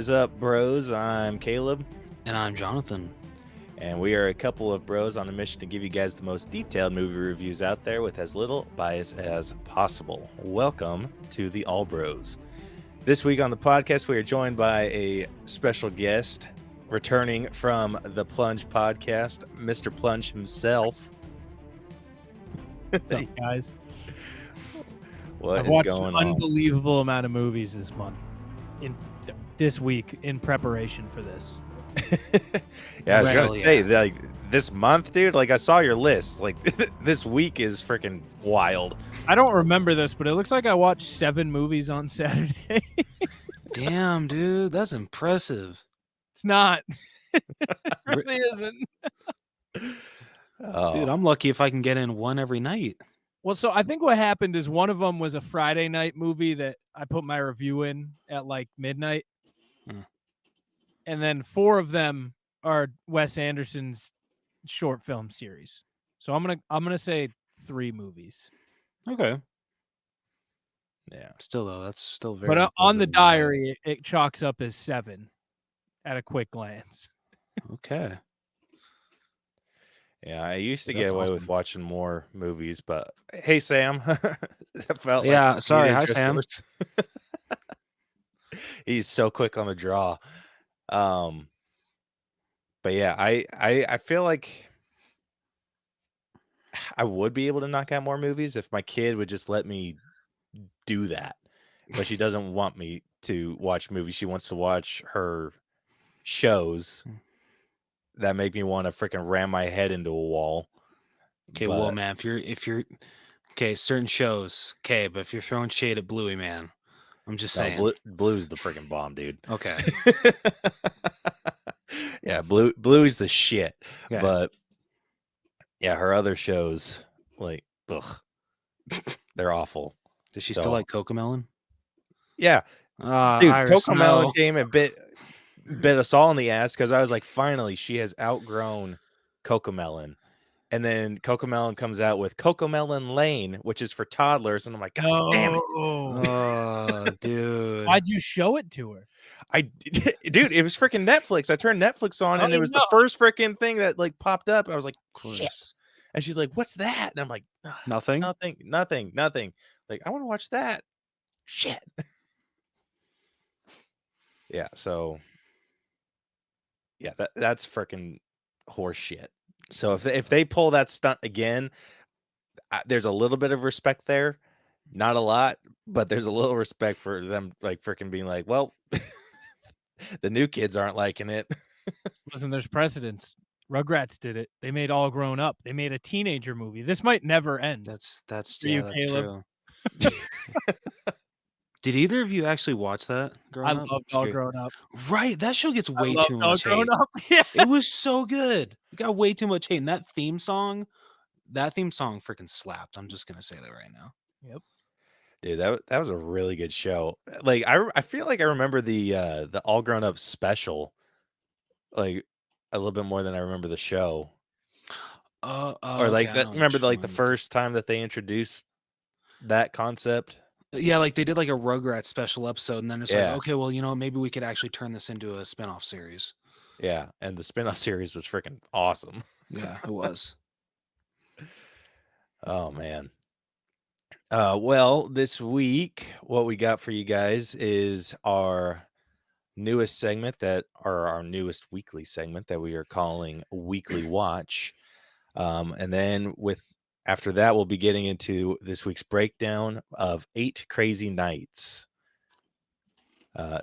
is up, bros? I'm Caleb. And I'm Jonathan. And we are a couple of bros on a mission to give you guys the most detailed movie reviews out there with as little bias as possible. Welcome to the All Bros. This week on the podcast, we are joined by a special guest returning from the Plunge podcast, Mr. Plunge himself. What's up, guys? What I've is watched going an on? unbelievable amount of movies this month, this week, in preparation for this. Yeah, I was gonna say, yeah. like, this month, dude, like, I saw your list. Like, this week is freaking wild. I don't remember this, but it looks like I watched 7 movies on Saturday. Damn, dude, that's impressive. It's not. It really isn't. Oh. Dude, I'm lucky if I can get in one every night. Well, so I think what happened is one of them was a Friday night movie that I put my review in at like midnight. And then 4 of them are Wes Anderson's short film series. So I'm gonna say 3 movies. Okay. Yeah. Still, though, that's still very But on the impressive. diary, it chalks up as 7 at a quick glance. Okay. Yeah, I used to That's get away awesome. with watching more movies, but hey, Sam. I felt Yeah, like sorry. you'd Hi, interest Sam. yours. He's so quick on the draw. But yeah, I feel like I would be able to knock out more movies if my kid would just let me do that. But she doesn't want me to watch movies. She wants to watch her shows that make me want to freaking ram my head into a wall. Okay, But- well, man, if you're okay, certain shows, okay, but if you're throwing shade at Bluey, man, I'm just No, saying. Blue's the freaking bomb, dude. Okay. Yeah, Bluey's the shit. Yeah. But yeah, her other shows, like, ugh, they're awful. Does she So- still like Cocomelon? Yeah, dude, Iris, Cocomelon no. came and bit us all in the ass because I was like, finally, she has outgrown Cocomelon. And then Cocomelon comes out with Cocomelon Lane, which is for toddlers, and I'm like, God damn it! Oh, dude. Why'd you show it to her? Dude, it was freaking Netflix. I turned Netflix on, and Oh, it was no. the first freaking thing that like popped up. I was like, Of course. shit. And she's like, "What's that?" And I'm like, Nothing? nothing. Like, I want to watch that. Shit. Yeah. So, yeah, that's freaking horse shit. So if they pull that stunt again, there's a little bit of respect there, not a lot, but there's a little respect for them, like freaking being like, well, the new kids aren't liking it. Listen, there's precedents. Rugrats did it. They made All Grown Up. They made a teenager movie. This might never end. That's For you, that's Caleb. true. Did either of you actually watch that? I growing up? loved Just All curious. Grown Up. Right, that show gets way I loved too All much Grown hate. Up. Yeah. It was so good. It got way too much hate, and that theme song freaking slapped. I'm just gonna say that right now. Yep. Dude, that was a really good show. Like I feel like I remember the All Grown Up special, like a little bit more than I remember the show. Or like okay, I that. know Remember which like the one. first time that they introduced that concept. Yeah, like they did like a Rugrats special episode, and then it's Yeah. like, okay, well, maybe we could actually turn this into a spinoff series. Yeah, and the spin-off series was freaking awesome. Yeah, it was. Oh man. Well, this week, what we got for you guys is our newest segment our newest weekly segment that we are calling Weekly Watch. And then after that, we'll be getting into this week's breakdown of 8 Crazy Nights.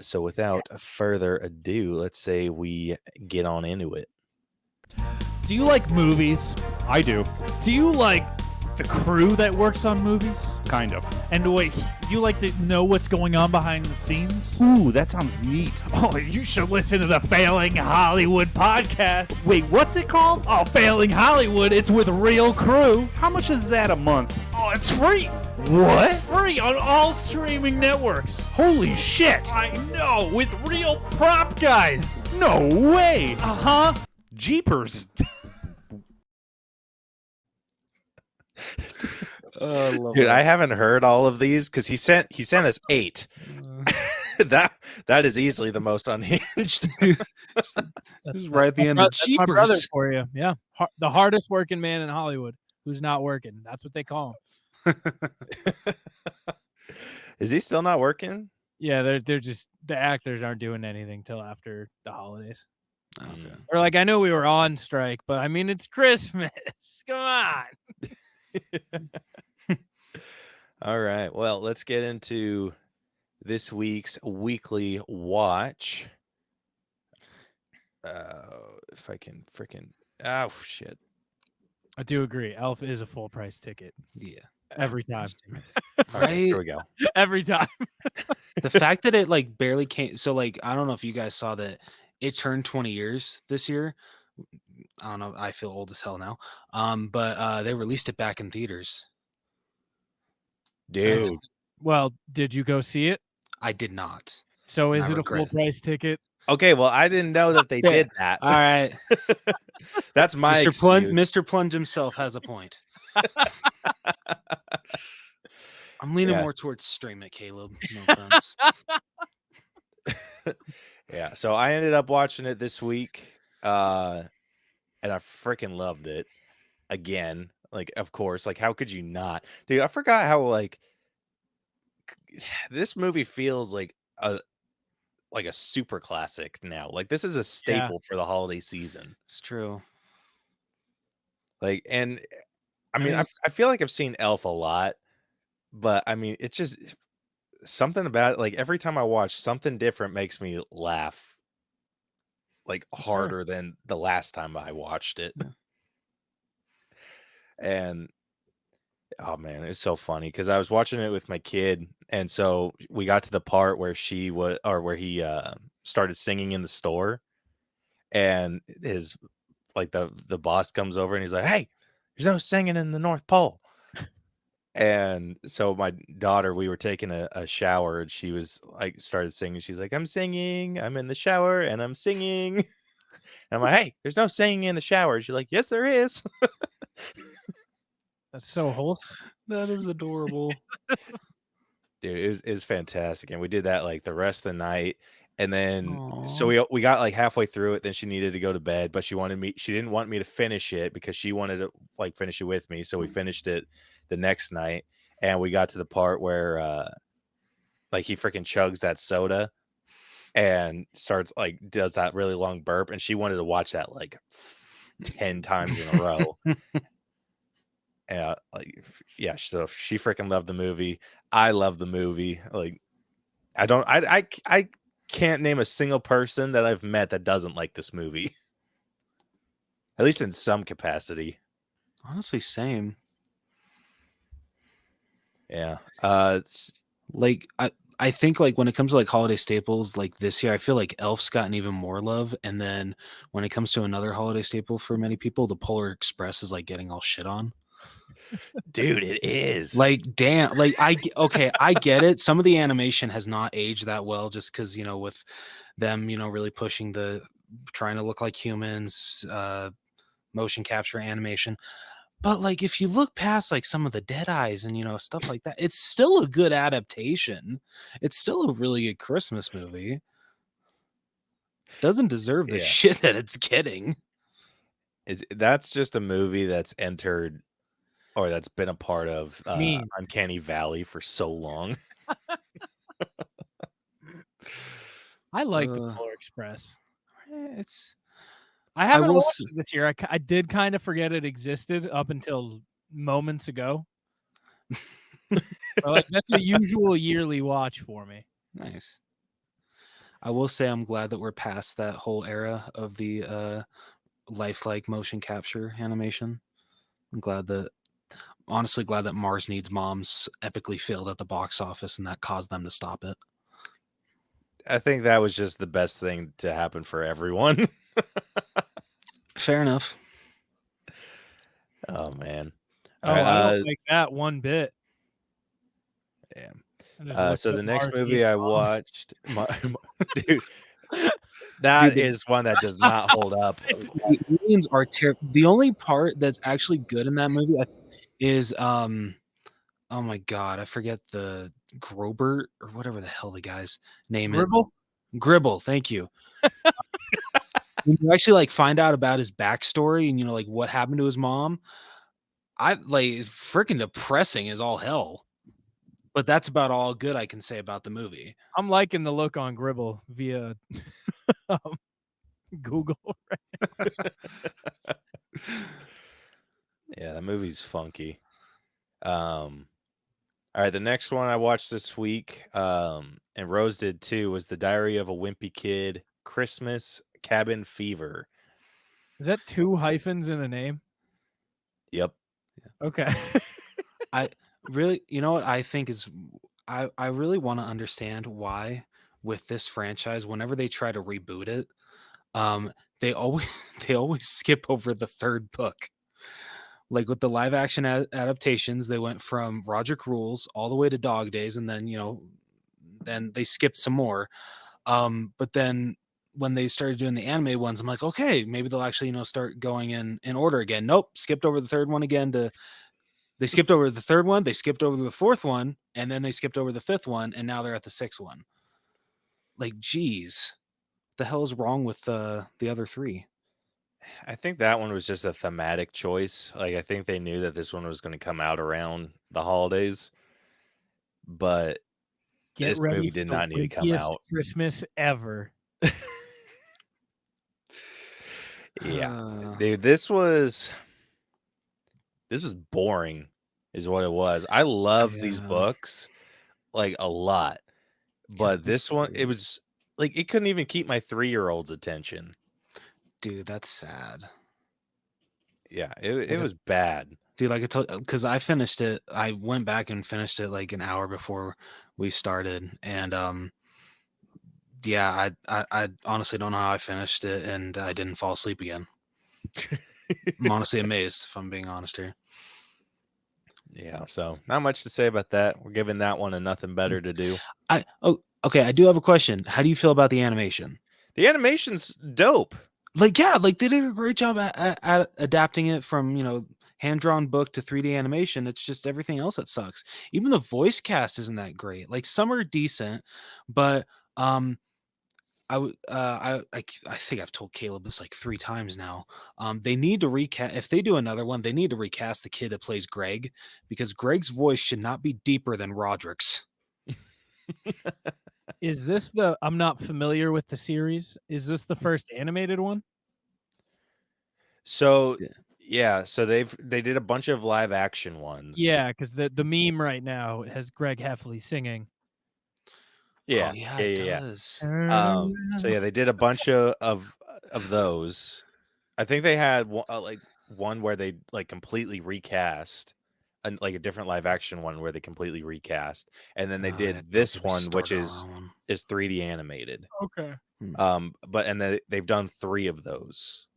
So without further ado, let's say we get on into it. Do you like movies? I do. Do you like the crew that works on movies? Kind of. And wait, you like to know what's going on behind the scenes? Ooh, that sounds neat. Oh, you should listen to the Failing Hollywood podcast. Wait, what's it called? Oh, Failing Hollywood, it's with real crew. How much is that a month? Oh, it's free. What? Free on all streaming networks. Holy shit! I know, with real prop guys. No way! Uh-huh. Jeepers. I love Dude, that. I haven't heard all of these because he sent us 8. that is easily the most unhinged. Just right at the end. That's my brother Jeepers. for you. Yeah, the hardest working man in Hollywood who's not working. That's what they call him. Is he still not working? Yeah, they're just the actors aren't doing anything till after the holidays. Okay. Or like I know we were on strike, but I mean it's Christmas. Come on. All right. Well, let's get into this week's weekly watch. If I can freaking shit. I do agree. Elf is a full price ticket Yeah. every time. All right, here Right. we go. Every time. The fact that it like barely came. So like I don't know if you guys saw that it turned 20 years this year. I don't know. I feel old as hell now. But they released it back in theaters. Dude. Well, did you go see it? I did not. So is I it a regret full it. price ticket? Okay, well, I didn't know that they Yeah. did that. All right. That's my Mr. excuse. Plunge, Mr. Plunge himself has a point. I'm leaning Yeah. more towards stream it, Caleb. No offense. Yeah, so I ended up watching it this week, and I freaking loved it again. Like, of course, like how could you not, dude? I forgot how like this movie feels like a super classic now. Like this is a staple for the holiday season. It's true. Like, and I mean, mean, I feel like I've seen Elf a lot, but I mean, it's just something about it. Like every time I watch something different makes me laugh like harder than the last time I watched it. Yeah. And oh man, it's so funny because I was watching it with my kid, and so we got to the part where he started singing in the store, and his like the boss comes over and he's like, "Hey, there's no singing in the North Pole." And so my daughter, we were taking a shower, and she was like started singing. She's like, "I'm singing. I'm in the shower and I'm singing." And I'm like, "Hey, there's no singing in the shower." She's like, "Yes, there is." That's so wholesome. That is adorable. Dude, it was fantastic, and we did that like the rest of the night, and then so Aw. we got like halfway through it. Then she needed to go to bed, but she didn't want me to finish it because she wanted to like finish it with me. So we finished it the next night, and we got to the part where like he freaking chugs that soda and starts like does that really long burp, and she wanted to watch that like 10 times in a row. So she freaking loved the movie. I love the movie. Like I can't name a single person that I've met that doesn't like this movie. At least in some capacity. Honestly, same. Yeah. Like I think like when it comes to like holiday staples, like this year, I feel like Elf's gotten even more love. And then when it comes to another holiday staple for many people, the Polar Express is like getting all shit on. Dude, it is. Like, damn, like I get it. Some of the animation has not aged that well just because, with them, really pushing trying to look like humans, motion capture animation. But like if you look past like some of the dead eyes and stuff like that, it's still a good adaptation. It's still a really good Christmas movie. Doesn't deserve the shit that it's getting. That's just a movie that's entered or that's been a part of Uncanny Valley for so long. I like the Polar Express. I I haven't will watched it this year. I did kind of forget it existed up until moments ago. But, like that's a usual yearly watch for me. Nice. I will say I'm glad that we're past that whole era of the lifelike motion capture animation. I'm honestly glad that Mars Needs Moms epically failed at the box office and that caused them to stop it. I think that was just the best thing to happen for everyone. Fair enough. Oh man. Oh, I don't like that one bit. Yeah. So the next movie I watched, dude, that is one that does not hold up. The aliens are terrible. The only part that's actually good in that movie is oh my god, I forget the Grobert or whatever the hell the guy's name is. Gribble? Gribble, thank you. When you actually like find out about his backstory and like what happened to his mom, I like freaking depressing as all hell. But that's about all good I can say about the movie. I'm liking the look on Gribble via Google. Yeah, that movie's funky. All right, the next one I watched this week, and Rose did too, was The Diary of a Wimpy Kid, Christmas Cabin Fever. Is that 2 hyphens in a name? Yep. Okay. I really, you know what I think is, I really want to understand why with this franchise, whenever they try to reboot it, they always skip over the third book. Like with the live action adaptations, they went from Roderick Rules all the way to Dog Days, and then then they skipped some more. But then when they started doing the anime ones, I'm like, okay, maybe they'll actually start going in order again. Nope, skipped over the third one again. They skipped over the third one, they skipped over the fourth one, and then they skipped over the fifth one, and now they're at the sixth one. Like, geez, the hell is wrong with the other 3? I think that one was just a thematic choice. Like, I think they knew that this one was going to come out around the holidays, but Get this ready movie for did the not need to come wimpiest out. Christmas ever. Yeah, dude, this was boring, is what it was. I love these Yeah. books like a lot, but this one, it was like it couldn't even keep my 3-year-old's attention. Dude, that's sad. Yeah, it was bad. Dude, like I told, because I finished it. I went back and finished it like an hour before we started, and yeah, I honestly don't know how I finished it, and I didn't fall asleep again. I'm honestly amazed, if I'm being honest here. Yeah, so not much to say about that. We're giving that one a nothing better to do. Okay, I do have a question. How do you feel about the animation? The animation's dope. Like, yeah, like they did a great job at adapting it from hand-drawn book to 3D animation. It's just everything else that sucks. Even the voice cast isn't that great. Like some are decent, but I think I've told Caleb this like 3 times now. They need to recast. If they do another one, they need to recast the kid that plays Greg, because Greg's voice should not be deeper than Roderick's. Is this I'm not familiar with the series. Is this the first animated one? So yeah, so they did a bunch of live action ones. Yeah, because the meme right now has Greg Heffley singing. Yeah, Oh, yeah, yeah, it yeah. does. So yeah, they did a bunch of those. I think they had one where they like completely recast, like a different live action one where they completely recast, and then they Oh, did yeah, don't this get me one, which started on is that one. 3D animated. Okay. But they've done 3 of those.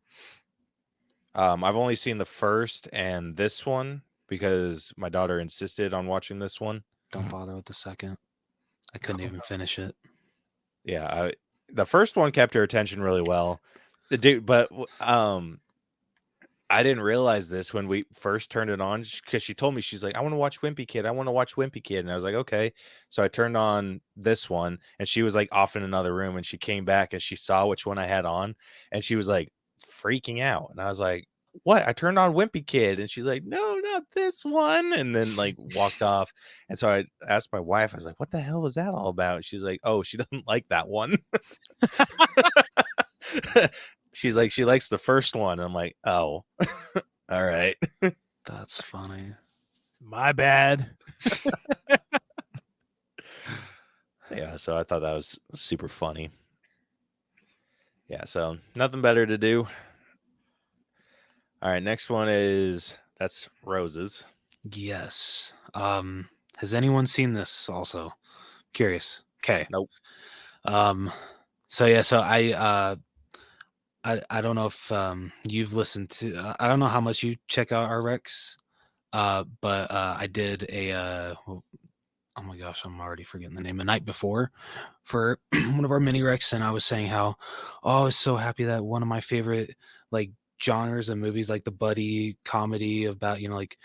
I've only seen the first and this one because my daughter insisted on watching this one. Don't bother with the second. I couldn't even finish it. Yeah, the first one kept her attention really well. But I didn't realize this when we first turned it on, because she told me, she's like, I want to watch Wimpy Kid. I want to watch Wimpy Kid. And I was like, okay. So I turned on this one, and she was like off in another room, and she came back and she saw which one I had on, and she was like freaking out. And I was like, what? I turned on Wimpy Kid. And she's like, no, not this one. And then like walked off. And so I asked my wife, I was like, what the hell was that all about? And she's like, oh, she doesn't like that one. She's like, she likes the first one. I'm like, oh, all right. That's funny. My bad. Yeah, so I thought that was super funny. Yeah, so nothing better to do. All right, next one that's Rose's. Yes. Has anyone seen this also? Curious. Okay. Nope. So yeah, so I don't know if you've listened to, I don't know how much you check out our Rex, but I did oh my gosh, I'm already forgetting the name. The night before for one of our mini Rex, and I was saying how, I was so happy that one of my favorite like genres of movies, like the buddy comedy about like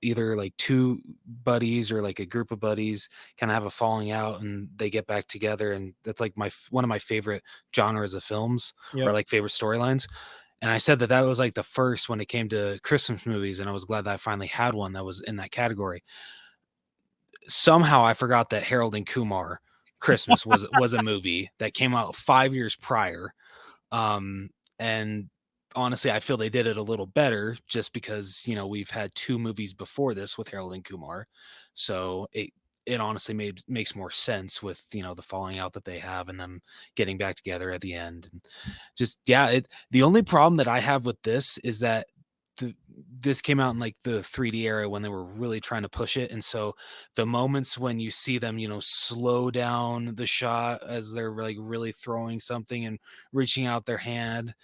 either like two buddies or like a group of buddies kind of have a falling out and they get back together, and that's like one of my favorite genres of films or like favorite storylines. And I said that was like the first when it came to Christmas movies, and I was glad that I finally had one that was in that category. Somehow I forgot that Harold and Kumar Christmas was a movie that came out 5 years prior. And honestly, I feel they did it a little better just because, we've had two movies before this with Harold and Kumar. So it honestly makes more sense with, the falling out that they have and them getting back together at the end. And just, the only problem that I have with this is that this came out in like the 3D era when they were really trying to push it. And so the moments when you see them, slow down the shot as they're like really throwing something and reaching out their hand,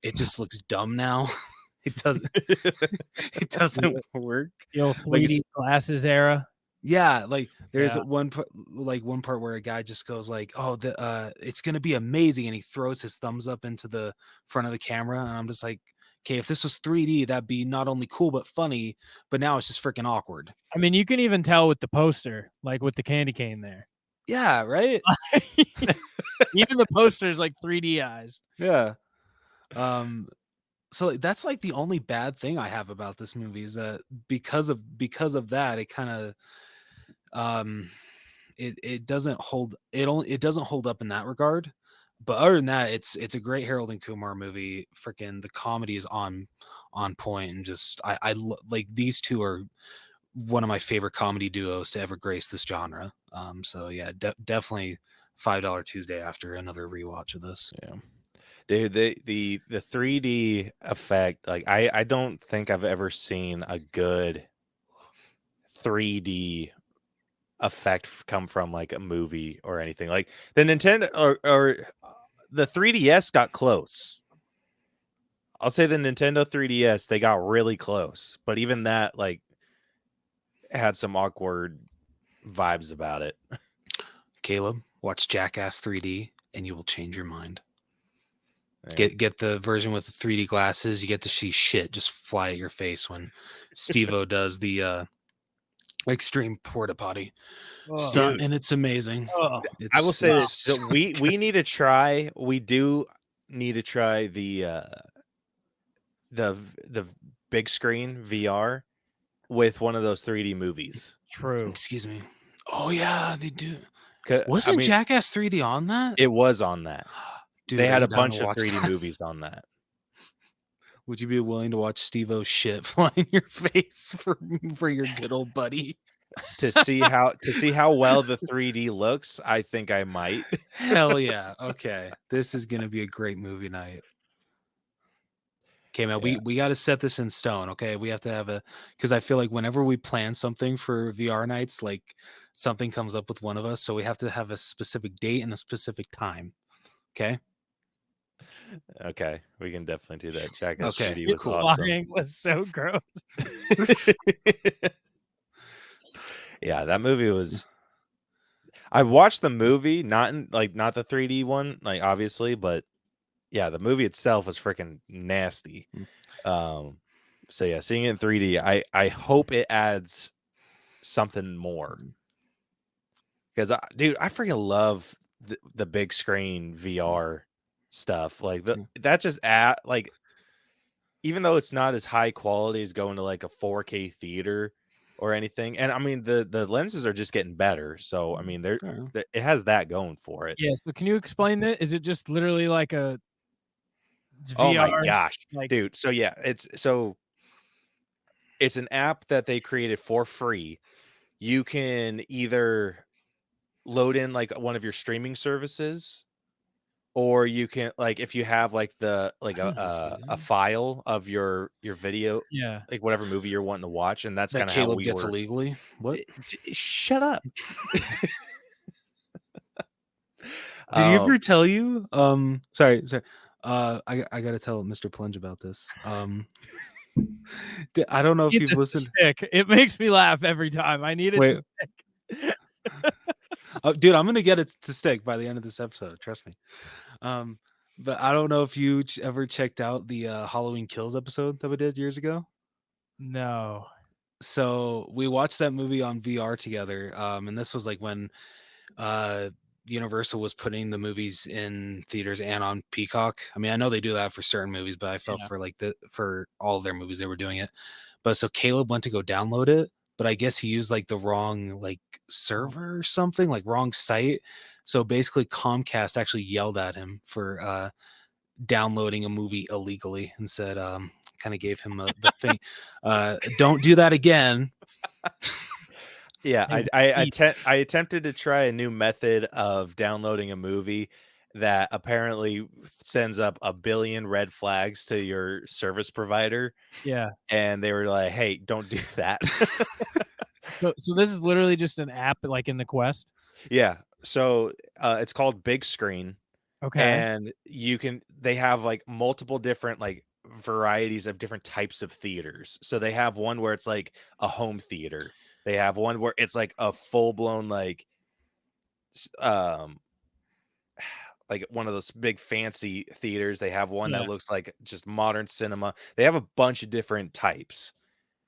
it just looks dumb now. It doesn't work. The old 3D glasses era. Yeah, like there's one part where a guy just goes like, "Oh, it's gonna be amazing," and he throws his thumbs up into the front of the camera, and I'm just like, okay, if this was 3D, that'd be not only cool but funny, but now it's just freaking awkward. I mean, you can even tell with the poster, like with the candy cane there. Yeah, right? Even the poster's like 3D-ized. Yeah. So that's like the only bad thing I have about this movie is that because of that, it kind of it doesn't hold up in that regard. But other than that, it's a great Harold and Kumar movie. Freaking the comedy is on point, and just I like these two are one of my favorite comedy duos to ever grace this genre. So yeah, definitely $5 Tuesday after another rewatch of this. Yeah, dude, the 3D effect, like I don't think I've ever seen a good 3D effect come from like a movie or anything. Like the Nintendo or the 3DS got close. I'll say the Nintendo 3DS, they got really close, but even that like had some awkward vibes about it. Caleb, watch Jackass 3D and you will change your mind. Yeah. Get the version with the 3D glasses. You get to see shit just fly at your face when Steve-O does the extreme porta potty stunt, and it's amazing. I will say this: we need to try. We do need to try the big screen VR with one of those 3D movies. True. Excuse me. Oh yeah, they do. Wasn't Jackass 3D on that? It was on that. Dude, they had a bunch of 3D movies on that. Would you be willing to watch Steve-O's shit fly in your face for your good old buddy? to see how well the 3D looks, I think I might. Hell yeah. Okay. This is gonna be a great movie night. Okay, man, we got to set this in stone. Okay, we have to have because I feel like whenever we plan something for VR nights, like something comes up with one of us, so we have to have a specific date and a specific time. Okay. Okay, we can definitely do that. Jackass Okay, 3D was Cool. awesome. Was so gross. Yeah, that movie was. I watched the movie, not the 3D one, like obviously, but yeah, the movie itself was freaking nasty. So yeah, seeing it in 3D, I hope it adds something more. Because dude, I freaking love the big screen VR stuff. Like that just like, even though it's not as high quality as going to like a 4K theater or anything, and I mean the lenses are just getting better. So I mean it has that going for it. Yeah. So can you explain that? Is it just literally like a VR, oh my gosh, like, dude. So yeah, it's an app that they created for free. You can either load in like one of your streaming services, or you can, like, if you have like a file of your video, like whatever movie you're wanting to watch, and that's kind of how we gets were illegally. What? Shut up. Did he ever tell you? Sorry. I gotta tell Mr. Plunge about this. I don't know if you've listened. It makes me laugh every time. I need it to stick. Dude, I'm gonna get it to stick by the end of this episode. Trust me. But I don't know if you ever checked out the Halloween Kills episode that we did years ago. No. So we watched that movie on VR together, and this was like when Universal was putting the movies in theaters and on Peacock. I mean, I know they do that for certain movies, but I felt Yeah. for all of their movies they were doing it. But so Caleb went to go download it, but I guess he used like the wrong like server or something, like wrong site. So basically Comcast actually yelled at him for downloading a movie illegally and said kind of gave him the thing, don't do that again. Yeah, Hey, I attempted to try a new method of downloading a movie that apparently sends up a billion red flags to your service provider, Yeah. and they were like, "Hey, don't do that." So this is literally just an app like in the Quest. Yeah, so it's called Big Screen, Okay. and they have like multiple different like varieties of different types of theaters. So they have one where it's like a home theater. They have one where it's like a full-blown um like one of those big fancy theaters. They have one that Yeah. looks like just modern cinema. They have a bunch of different types.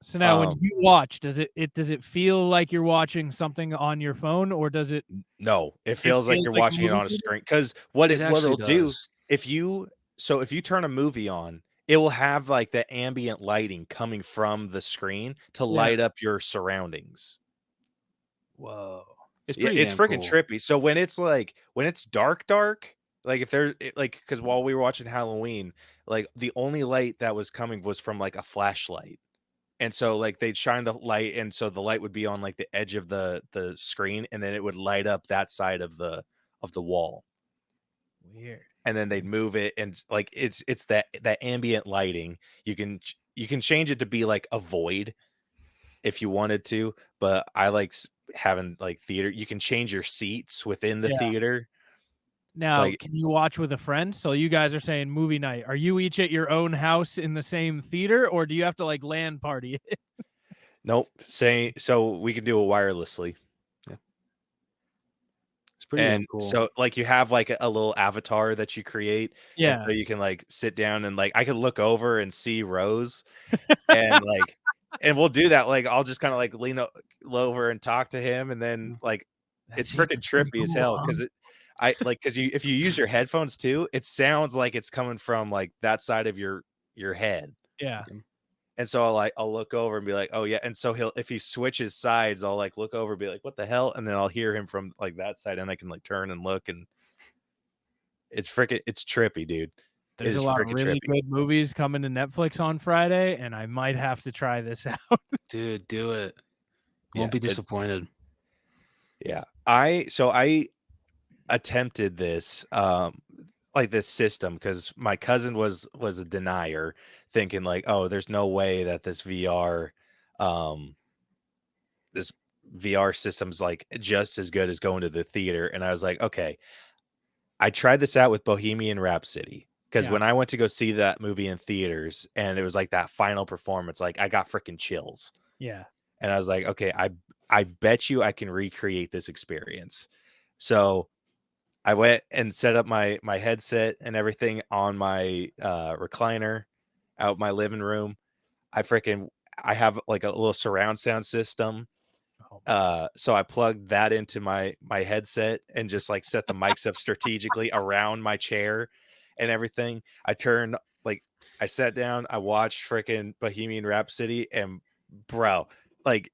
So now when you watch, does it feel like you're watching something on your phone, or does it No, it it feels like feels you're like a watching it movie on a theater? screen. Because what It what actually it'll do does. if you turn a movie on, it will have like the ambient lighting coming from the screen to Yeah. light up your surroundings. Whoa. It's Yeah, pretty it's damn freaking cool. trippy. So when it's dark, like if there's like because while we were watching Halloween, like the only light that was coming was from like a flashlight. And so like they'd shine the light, and so the light would be on like the edge of the screen, and then it would light up that side of the wall. Weird. And then they'd move it, and like it's that ambient lighting. You can change it to be like a void if you wanted to, but I like having like theater. You can change your seats within the Yeah. theater. Now, Like, can you watch with a friend? So you guys are saying movie night. Are you each at your own house in the same theater, or do you have to like LAN party? nope. So we can do it wirelessly. It's pretty damn And cool. so like you have like a little avatar that you create, and Yeah. so you can like sit down and like I could look over and see Rose, and like and we'll do that. Like I'll just kind of like over and talk to him, and then like That it's seems freaking pretty trippy as cool, hell huh? because because if you use your headphones too, it sounds like it's coming from like that side of your head. Yeah. And so I'll look over and be like, "Oh yeah." And so if he switches sides, I'll like look over and be like, "What the hell?" And then I'll hear him from like that side, and I can like turn and look, and it's trippy, dude. It There's a is lot of freaking really trippy. good movies coming to Netflix on Friday, and I might have to try this out. Dude, do it. Yeah, Won't be disappointed. Yeah. I attempted this like this system because my cousin was a denier, thinking like, oh, there's no way that um this VR system's like just as good as going to the theater. And I was like, okay, I tried this out with Bohemian Rhapsody because Yeah. when I went to go see that movie in theaters and it was like that final performance, like I got freaking chills. Yeah. And I was like, okay, I bet you I can recreate this experience. So I went and set up my headset and everything on my recliner out my living room. I have like a little surround sound system. Oh, So I plugged that into my headset and just like set the mics up strategically around my chair and everything. I sat down, I watched freaking Bohemian Rhapsody, and bro, like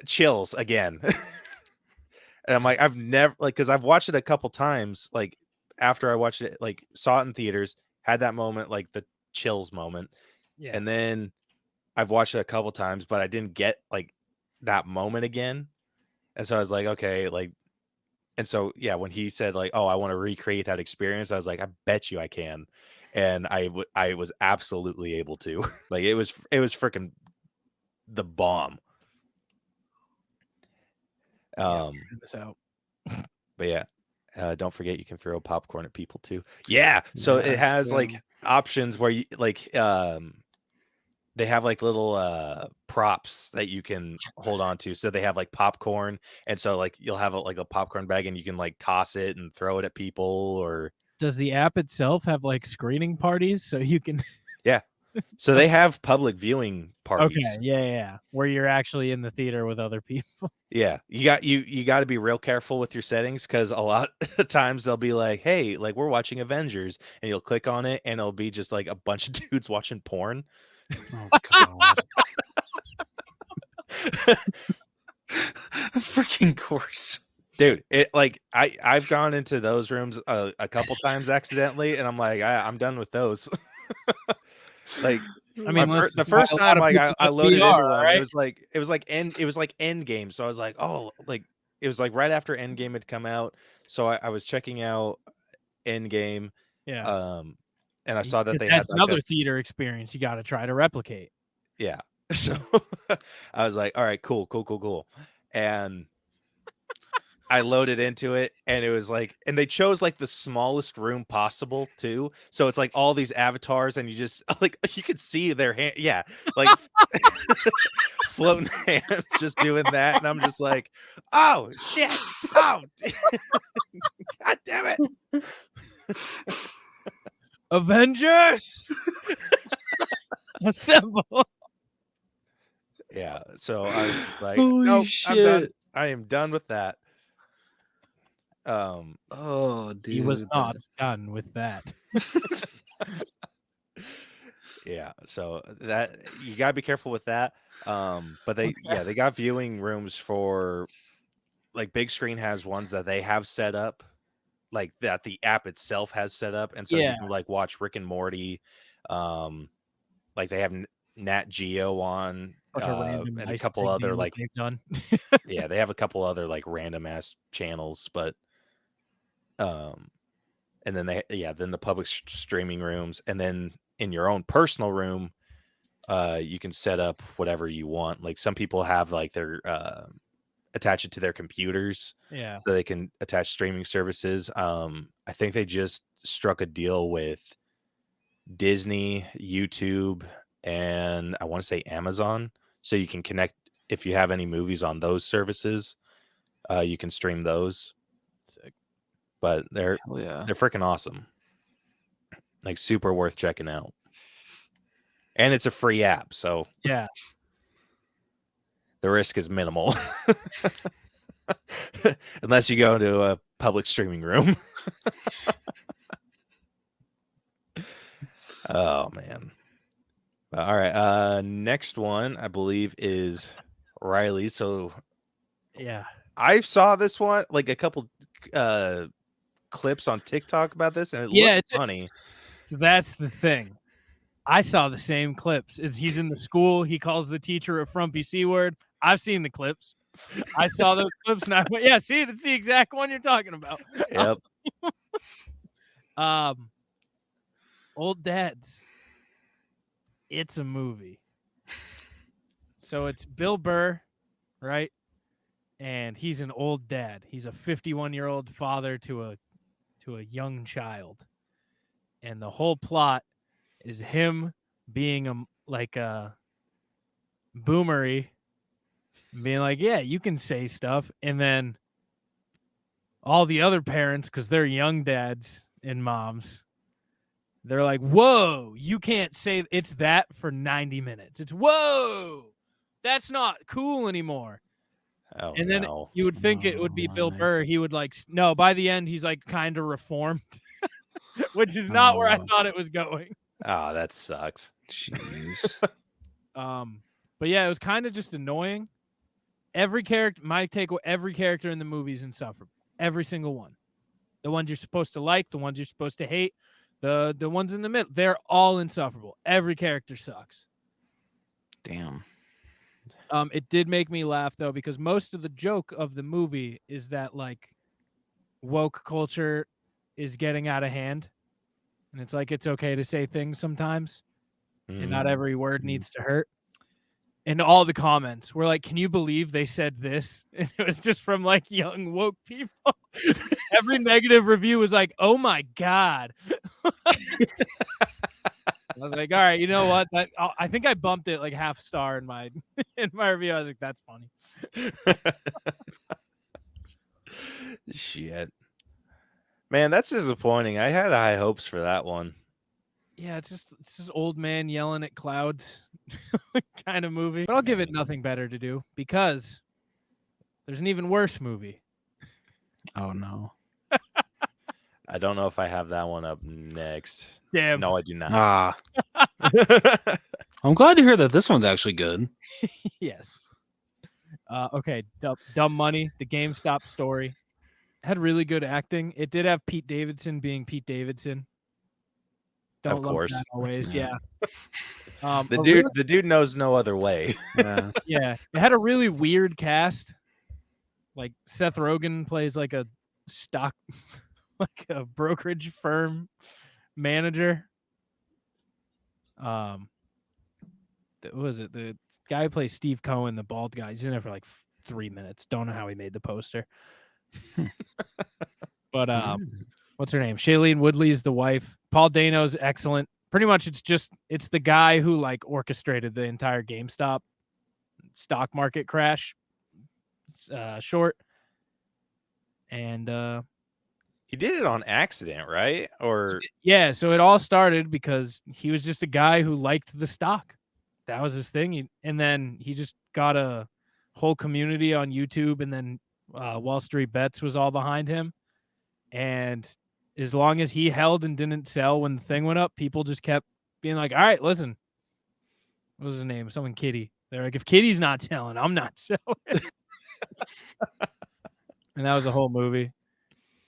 chills again. And I'm like, I've never like because I've watched it a couple times. Like after I watched it, like saw it in theaters, had that moment, like the chills moment, yeah. and then I've watched it a couple times, but I didn't get like that moment again. And so I was like, okay, like, and so yeah, when he said like, oh, I want to recreate that experience, I was like, I bet you I can, and I was absolutely able to. Like it was freaking the bomb. Try this out. But yeah, don't forget you can throw popcorn at people too. Yeah, so it Let's has go. like options where you like they have like little props that you can hold on to. So they have like popcorn, and so like you'll have like a popcorn bag, and you can like toss it and throw it at people, or Does the app itself have like screening parties so you can? yeah. So they have public viewing parties. Okay, yeah. Where you're actually in the theater with other people. Yeah, you got to be real careful with your settings because a lot of times they'll be like, "Hey, like we're watching Avengers," and you'll click on it, and it'll be just like a bunch of dudes watching porn. Oh God. Freaking course. Dude, it like I've gone into those rooms a couple times accidentally, and I'm like, I'm done with those. Like I mean, listen, the that's why first a lot time of like people I get loaded VR, into one, right? it was like Endgame. So I was like, oh, like it was like right after Endgame had come out. So I was checking out Endgame, Yeah, and I saw that because they had that's like another theater experience you got to try to replicate. yeah. So I was like, all right, cool. And I loaded into it, and it was like, and they chose like the smallest room possible too. So it's like all these avatars, and you just like you could see their hand, yeah, like floating hands, just doing that. And I'm just like, oh shit, oh god damn it, Avengers assemble. yeah. So I was just like, Holy nope, I'm done. shit. I am done with that. Oh, dude. He was not that's- done with that. Yeah, so that you gotta be careful with that. But they they got viewing rooms for like big screen has ones that they have set up, like that the app itself has set up, and so you Yeah. can like watch Rick and Morty. Like they have Nat Geo on, Bunch of random and a nice couple other examples like they've done. yeah, they have a couple other like random ass channels, but and then then the public streaming rooms, and then in your own personal room, you can set up whatever you want. Like some people have like their attach it to their computers, Yeah. so they can attach streaming services. I think they just struck a deal with Disney, YouTube, and I want to say Amazon, so you can connect if you have any movies on those services. You can stream those. Sick. But they're Hell yeah. freaking awesome. Like super worth checking out. And it's a free app, so Yeah. the risk is minimal. Unless you go into a public streaming room. Oh man. All right. Next one I believe is Riley. So Yeah. I saw this one like a couple clips on TikTok about this, and it looked funny. So that's the thing. I saw the same clips. He's in the school. He calls the teacher a frumpy C word. I've seen the clips. I saw those clips, and I went, yeah, see, that's the exact one you're talking about. Yep. Old Dads. It's a movie. So it's Bill Burr, right? And he's an old dad. He's a 51-year-old father to a young child. And the whole plot is him being a boomery, being like, yeah, you can say stuff. And then all the other parents, because they're young dads and moms, they're like, whoa, you can't say it's that for 90 minutes. It's whoa, that's not cool anymore. Oh, and then no. you would think it would be Bill Burr. He would no, by the end, he's like kind of reformed, which is not where I thought it was going. Oh, that sucks. Jeez. But yeah, it was kind of just annoying. Every character, my take, every character in the movie is insufferable. Every single one. The ones you're supposed to like, the ones you're supposed to hate, the ones in the middle, they're all insufferable. Every character sucks. Damn. It did make me laugh though, because most of the joke of the movie is that like woke culture is getting out of hand, and it's like it's okay to say things sometimes, and not every word needs to hurt. And all the comments were like, "Can you believe they said this?" And it was just from like young woke people. Every negative review was like, "Oh my god." I was like, all right, you know what? I think I bumped it like half star in my review. I was like, that's funny. Shit. Man, that's disappointing. I had high hopes for that one. Yeah, it's just old man yelling at clouds kind of movie. But I'll give it nothing better to do because there's an even worse movie. Oh no. I don't know if I have that one up next. Damn. No, I do not. Ah. I'm glad to hear that this one's actually good. Yes. Okay. Dumb Money, the GameStop story, had really good acting. It did have Pete Davidson being Pete Davidson. Of love course. that always. Yeah. Yeah. The dude knows no other way. Yeah. Yeah. It had a really weird cast. Like Seth Rogen plays like a stock, like a brokerage firm manager. What was it? The guy who plays Steve Cohen, the bald guy. He's in there for like 3 minutes. Don't know how he made the poster. But what's her name? Shailene Woodley's the wife. Paul Dano's excellent. Pretty much it's the guy who like orchestrated the entire GameStop stock market crash short. And He did it on accident, right? Or yeah, so it all started because he was just a guy who liked the stock. That was his thing. And then he just got a whole community on YouTube, and then Wall Street Bets was all behind him. And as long as he held and didn't sell when the thing went up, people just kept being like, all right, listen. What was his name? Someone Kitty. They're like, if Kitty's not selling, I'm not selling. And that was the whole movie.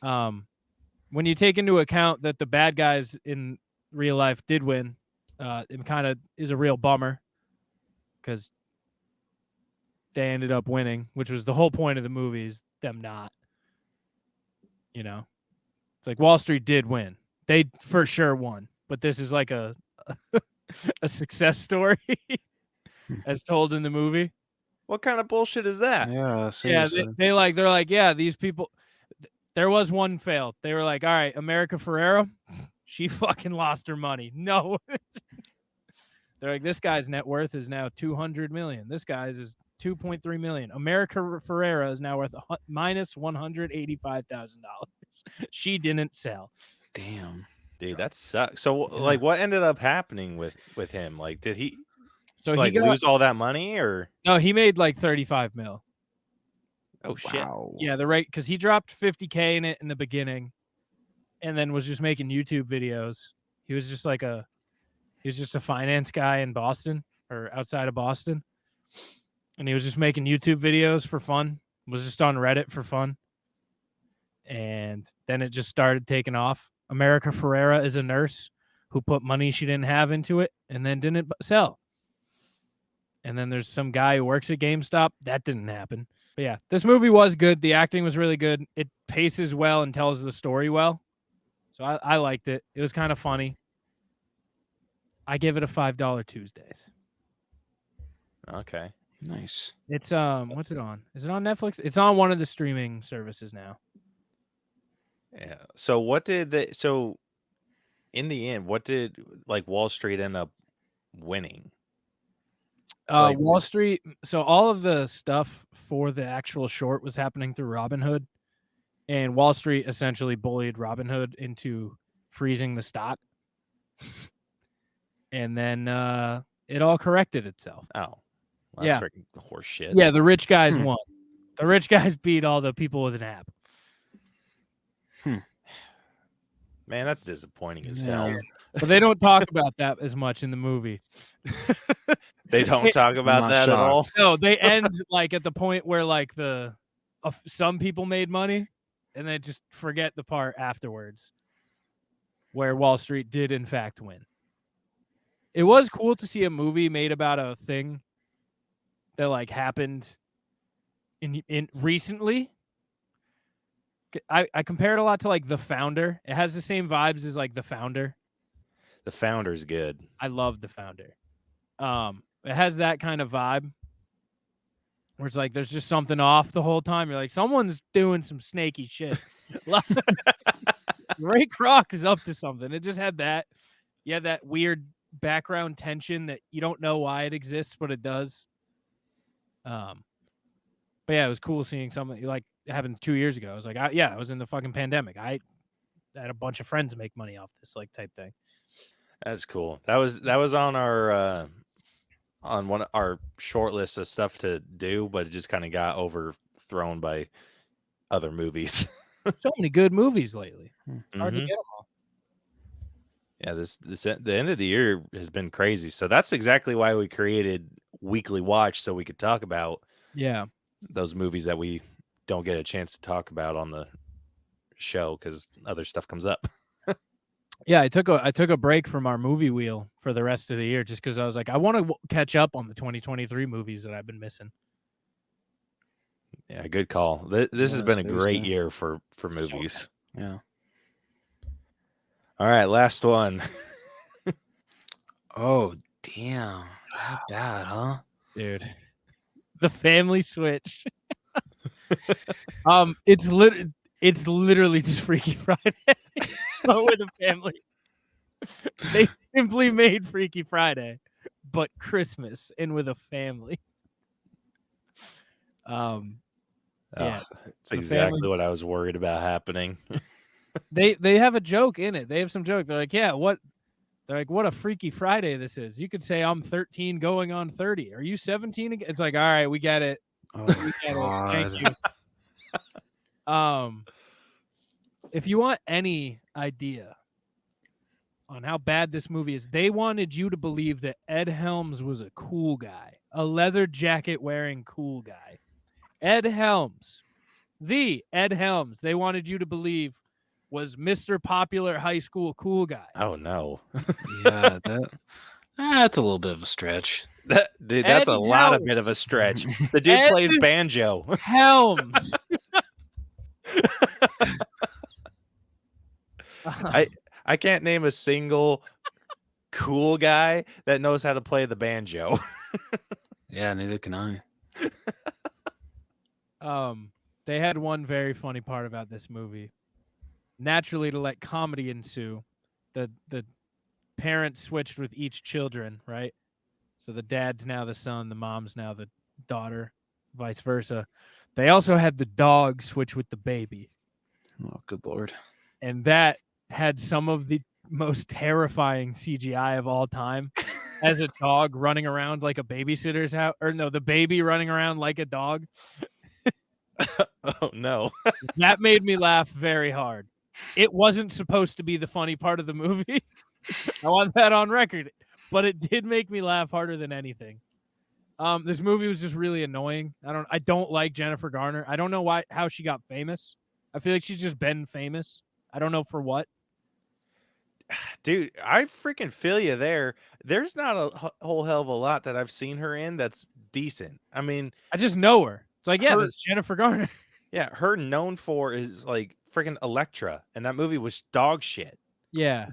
When you take into account that the bad guys in real life did win, it kind of is a real bummer because they ended up winning, which was the whole point of the movie, is them not. You know, it's like Wall Street did win. They for sure won, but this is like a success story as told in the movie. what kind of bullshit is that? Yeah, seriously. Yeah, they're like, yeah, these people. There was one failed. They were like, all right, America Ferrera, she fucking lost her money. No. They're like, this guy's net worth is now $200 million. This guy's is $2.3 million. America Ferrera is now worth minus $185,000. She didn't sell. Damn. Dude, that sucks. So like what ended up happening with him? Like did he He lose all that money or No, he made like 35 mil. oh shit. Wow. Yeah, because he dropped 50K in it in the beginning and then was just making YouTube videos. He was just a finance guy in Boston or outside of Boston. And he was just making YouTube videos for fun. Was just on Reddit for fun. And then it just started taking off. America Ferrera is a nurse who put money she didn't have into it and then didn't sell. And then there's some guy who works at GameStop. That didn't happen. But yeah, this movie was good. The acting was really good. It paces well and tells the story well. So I liked it. It was kind of funny. I give it a $5 Tuesdays. Okay. Nice. It's what's it on? Is it on Netflix? It's on one of the streaming services now. Yeah. So in the end, what did like Wall Street end up winning? Wall Street. So all of the stuff for the actual short was happening through Robinhood, and Wall Street essentially bullied Robinhood into freezing the stock, and then it all corrected itself. Oh, well, Yeah. that's freaking horse shit. Yeah, the rich guys won. The rich guys beat all the people with an app. Man, that's disappointing as Yeah. hell. But they don't talk about that as much in the movie. They don't talk about not that at all. No, they end like at the point where like some people made money, and they just forget the part afterwards where Wall Street did in fact win. It was cool to see a movie made about a thing that like happened in recently. I compare it a lot to like The Founder. It has the same vibes as like The Founder. The Founder's good. I love The Founder. It has that kind of vibe where it's like there's just something off the whole time. You're like, someone's doing some snaky shit. Ray Kroc is up to something. It just had that. You had that weird background tension that you don't know why it exists, but it does. But yeah, it was cool seeing something like it happened 2 years ago. I was like, I was in the fucking pandemic. I had a bunch of friends make money off this like type thing. That's cool. That was on our on one of our short list of stuff to do, but it just kind of got overthrown by other movies. So many good movies lately. It's hard to Mhm. get them all. Yeah, the end of the year has been crazy. So that's exactly why we created Weekly Watch, so we could talk about Yeah. those movies that we don't get a chance to talk about on the show because other stuff comes up. Yeah, I took a break from our movie wheel for the rest of the year just because I was like, I want to catch up on the 2023 movies that I've been missing. Yeah, good call. This has Yeah, been a great seriously. year for movies. Yeah. All right, last one. Oh, damn. That bad, huh? Dude. The Family Switch. It's literally just Freaky Friday, but with a family. They simply made Freaky Friday, but Christmas and with a family. Yeah, That's the exactly family. what I was worried about happening. They have a joke in it. They have some joke. They're like, yeah, what? They're like, what a Freaky Friday this is. You could say I'm 13 going on 30. Are you 17 again? It's like, all right, we get it. Oh, We get it. Thank you. If you want any idea on how bad this movie is, they wanted you to believe that Ed Helms was a cool guy, a leather jacket wearing cool guy. Ed Helms, the Ed Helms, they wanted you to believe was Mr. Popular high school cool guy. Oh no. Yeah, that's a little bit of a stretch. Dude, that's Ed a lot of Helms. bit of a stretch. The dude Ed plays banjo. Helms. I can't name a single cool guy that knows how to play the banjo. Yeah, neither can I. They had one very funny part about this movie. Naturally, to let comedy ensue, the parents switched with each children, right? So the dad's now the son, the mom's now the daughter, vice versa. They also had the dog switch with the baby. Oh, good Lord. And that had some of the most terrifying CGI of all time as a dog running around like a babysitter's house. Or no, the baby running around like a dog. Oh no. That made me laugh very hard. It wasn't supposed to be the funny part of the movie. I want that on record. But it did make me laugh harder than anything. This movie was just really annoying. I don't like Jennifer Garner. I don't know how she got famous. I feel like she's just been famous. I don't know for what. Dude, I freaking feel you there. There's not a whole hell of a lot that I've seen her in that's decent. I mean, I just know her. It's like, yeah, Her- that's Jennifer Garner. yeah, her known for is like freaking Elektra, and that movie was dog shit. Yeah.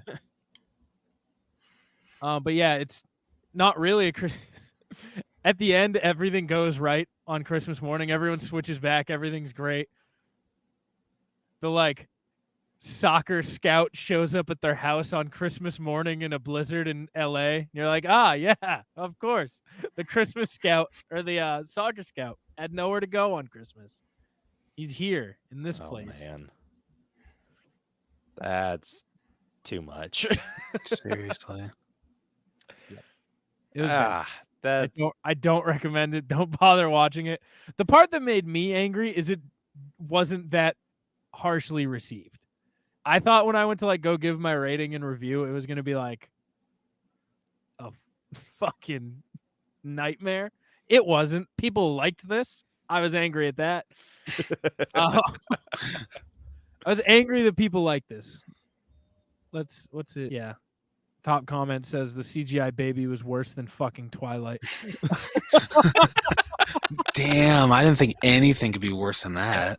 But yeah, it's not really a Christmas. At the end, everything goes right on Christmas morning. Everyone switches back. Everything's great. The like soccer scout shows up at their house on Christmas morning in a blizzard in LA. And you're like, yeah, of course. The Christmas scout or the soccer scout had nowhere to go on Christmas. He's here in this place. Oh man. That's too much. Seriously. It was bad. That I don't recommend it. Don't bother watching it. The part that made me angry is it wasn't that harshly received. I thought when I went to like go give my rating and review, it was going to be like a fucking nightmare. It wasn't. People liked this. I was angry at that. I was angry that people like this. What's it? Yeah. Top comment says the CGI baby was worse than fucking Twilight. Damn, I didn't think anything could be worse than that.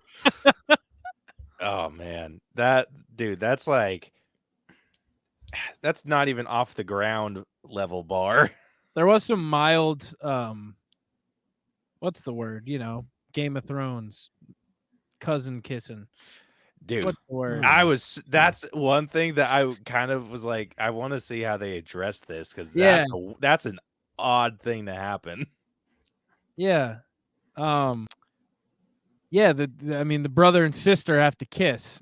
Oh man. That's like that's not even off the ground level bar. There was some mild what's the word? Game of Thrones cousin kissing. Dude. What's the word? That's one thing that I kind of was like, I want to see how they address this because Yeah. that's an odd thing to happen. Yeah. Yeah, the brother and sister have to kiss.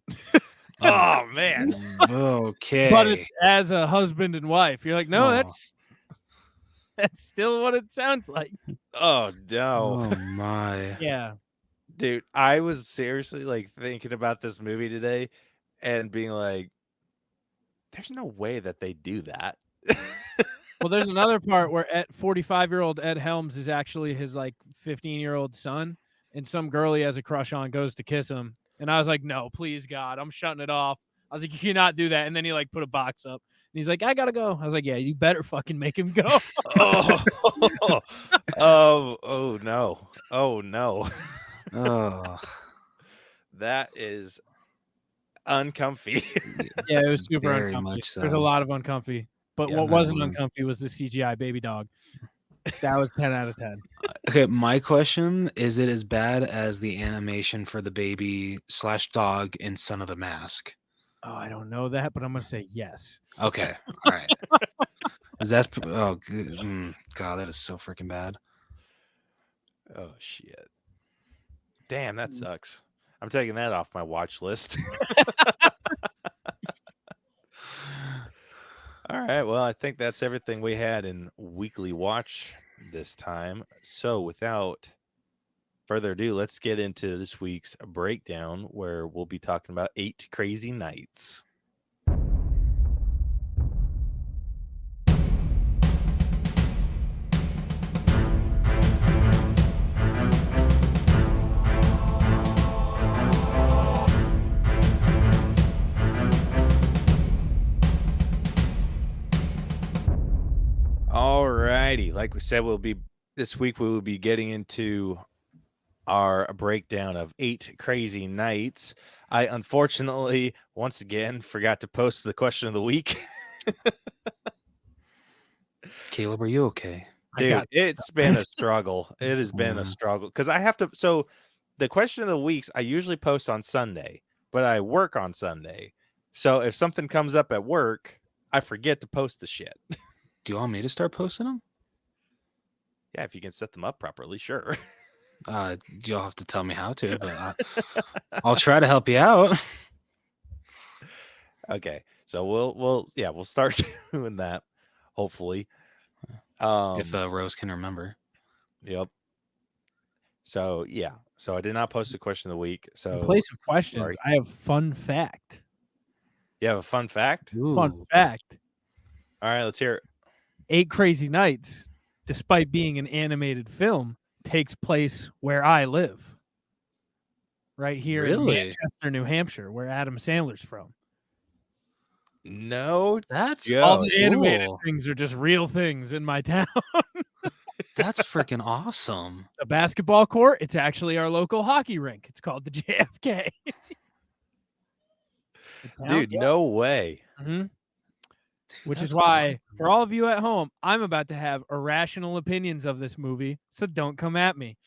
Oh man. Okay. But it's as a husband and wife. You're like, no, Oh. that's still what it sounds like. Oh no. Oh my. Yeah. Dude, I was seriously like thinking about this movie today and being like, there's no way that they do that. Well, there's another part where 45-year-old Ed Helms is actually his like 15-year-old son, and some girl he has a crush on goes to kiss him. And I was like, no, please God, I'm shutting it off. I was like, you cannot do that. And then he like put a box up and he's like, I gotta go. I was like, yeah, you better fucking make him go. Oh, oh no. Oh no. Oh. That is uncomfy. Yeah, it was super Very uncomfy. much There's a so. lot of uncomfy. But Yeah, what wasn't no. uncomfy was the CGI baby dog. That was 10 out of 10. Okay, my question is: it as bad as the animation for the baby / dog in Son of the Mask? Oh, I don't know that, but I'm gonna say yes. Okay, all right. Is that God? That is so freaking bad. Oh shit. Damn, that sucks. I'm taking that off my watch list. All right. Well, I think that's everything we had in Weekly Watch this time. So without further ado, let's get into this week's breakdown where we'll be talking about 8 Crazy Nights. Alrighty, like we said, this week we will be getting into our breakdown of 8 Crazy Nights. I unfortunately once again forgot to post the question of the week. Caleb, are you okay? Dude, it's been a struggle. It has been a struggle because I have to. So the question of the weeks I usually post on Sunday, but I work on Sunday. So if something comes up at work, I forget to post the shit. Do you want me to start posting them? Yeah, if you can set them up properly, sure. You'll have to tell me how to, but I'll try to help you out. Okay, so we'll start doing that. Hopefully, If Rose can remember. Yep. So yeah, so I did not post the question of the week. So In place of questions, sorry. I have fun fact. You have a fun fact? Fun Ooh. fact. All right, let's hear it. 8 Crazy Nights, despite being an animated film, takes place where I live. Right here in Really? Manchester, New Hampshire, where Adam Sandler's from. No, That's All the animated cool. things are just real things in my town. That's freaking awesome. The basketball court, it's actually our local hockey rink. It's called the JFK. dude, no way. Mm-hmm. Dude, Which that's is why, awesome. for all of you at home, I'm about to have irrational opinions of this movie, so don't come at me.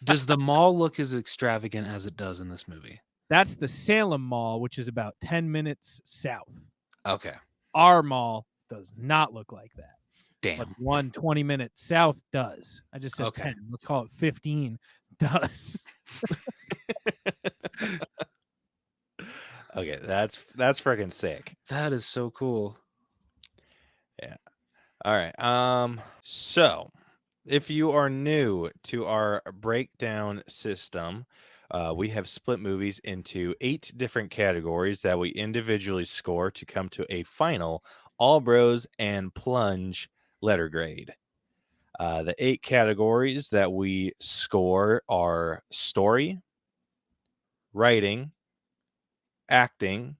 Does the mall look as extravagant as it does in this movie? That's the Salem Mall, which is about 10 minutes south. Okay. Our mall does not look like that. Damn. But 1 minutes south does. I just said Okay. 10. Let's call it 15. Does. Okay, that's freaking sick. That is so cool. Yeah. All right. So if you are new to our breakdown system, we have split movies into 8 different categories that we individually score to come to a final All Bros and Plunge letter grade. The 8 categories that we score are story, writing, acting,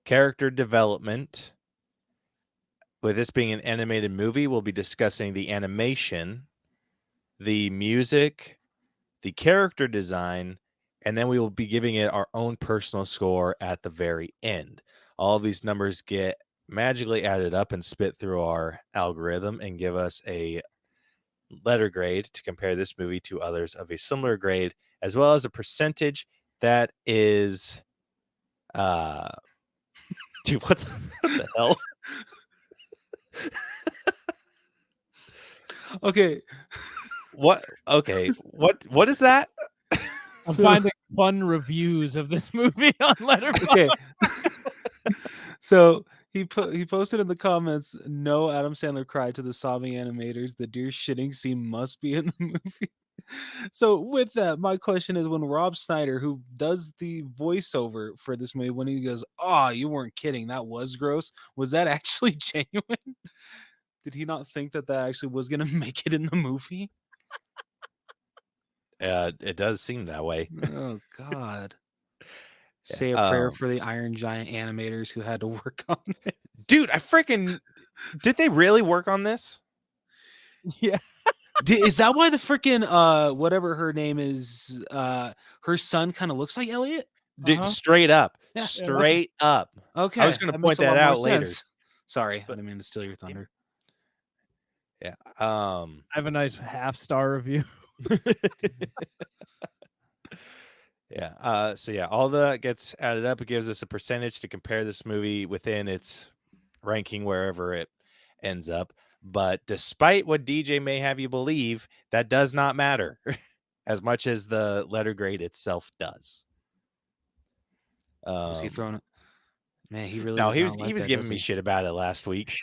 character development. With this being an animated movie, we'll be discussing the animation, the music, the character design, and then we will be giving it our own personal score at the very end. All of these numbers get magically added up and spit through our algorithm and give us a letter grade to compare this movie to others of a similar grade, as well as a percentage that is dude, what the hell? Okay. What? Okay. What is that? I'm finding fun reviews of this movie on Letterboxd. Okay. So he posted in the comments, "No Adam Sandler cried to the sobbing animators. The deer shitting scene must be in the movie." So with that, my question is, when Rob Snyder, who does the voiceover for this movie, when he goes, "Oh, you weren't kidding, that was gross," was that actually genuine? Did he not think that actually was going to make it in the movie? It does seem that way. Oh God. Say a prayer for the Iron Giant animators who had to work on it. Dude, did they really work on this? Yeah. Is that why the freaking whatever her name is, her son kind of looks like Elliot? Dude, straight up. Yeah. Straight up. Okay. I was going to point makes a lot that more out later. sense. Sorry, I didn't mean to steal your thunder. Yeah. I have a nice 5-star review. Yeah. So yeah, all that gets added up. It gives us a percentage to compare this movie within its ranking wherever it ends up. But despite what DJ may have you believe, that does not matter as much as the letter grade itself does. Was he throwing it? Man, he really No, does he not was like he was that, giving does me he? shit about it last week.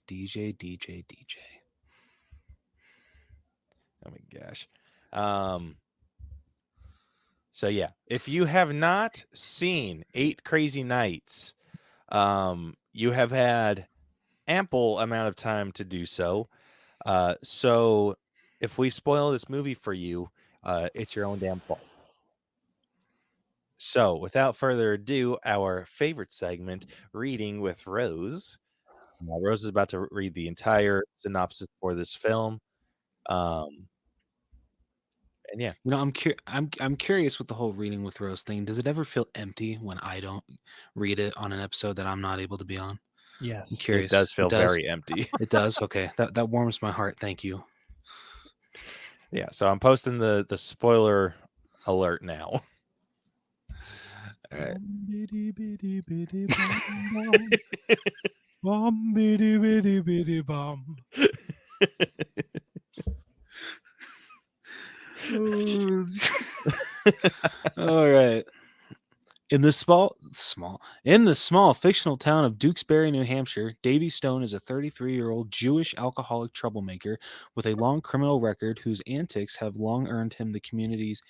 DJ. Oh my gosh. So yeah, if you have not seen 8 Crazy Nights, you have had ample amount of time to do so. So if we spoil this movie for you, it's your own damn fault. So without further ado, our favorite segment, Reading with Rose. Rose is about to read the entire synopsis for this film. And yeah, You know, I'm curious with the whole Reading with Rose thing. Does it ever feel empty when I don't read it on an episode that I'm not able to be on? Yes. I'm curious. it does feel very empty. It does. Okay, that warms my heart. Thank you. Yeah, so I'm posting the spoiler alert now. All right. Bum, bitty, bitty, bitty, bum. All right. In the small fictional town of Dukesbury, New Hampshire, Davy Stone is a 33-year-old Jewish alcoholic troublemaker with a long criminal record whose antics have long earned him the community's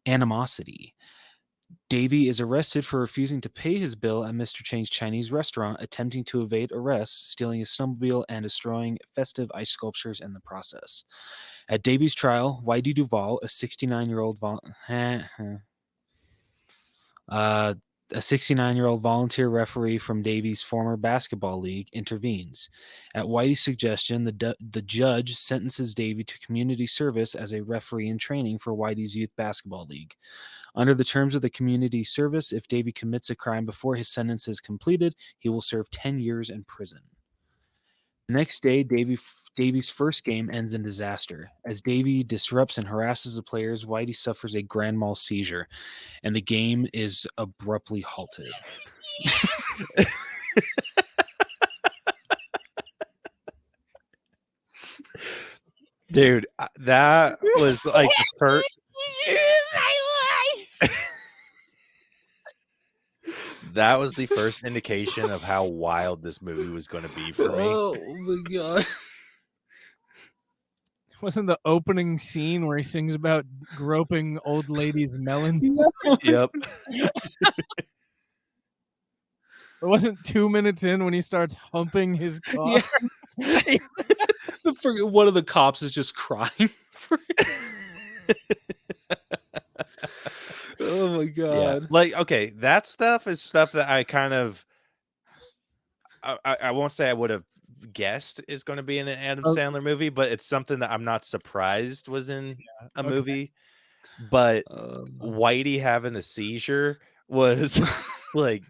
animosity. Davy is arrested for refusing to pay his bill at Mr. Chang's Chinese restaurant, attempting to evade arrest, stealing his snowmobile, and destroying festive ice sculptures in the process. At Davy's trial, Whitey Duvall, a 69-year-old a 69-year-old volunteer referee from Davy's former basketball league, intervenes. At Whitey's suggestion, the judge sentences Davy to community service as a referee in training for Whitey's youth basketball league. Under the terms of the community service, if Davy commits a crime before his sentence is completed, he will serve 10 years in prison. The next day, Davy's first game ends in disaster. As Davy disrupts and harasses the players, Whitey suffers a grand mal seizure, and the game is abruptly halted. Dude, that was like the first that was the first indication of how wild this movie was going to be for me. Oh my god. Wasn't the opening scene where he sings about groping old ladies' melons? Yep. It wasn't 2 minutes in when he starts humping his car. Yeah. One of the cops is just crying for it. Oh my god. Yeah. Like, okay, that stuff is stuff that I kind of I won't say I would have guessed is going to be in an Adam Sandler movie, but it's something that I'm not surprised was in a movie. But Whitey having a seizure was like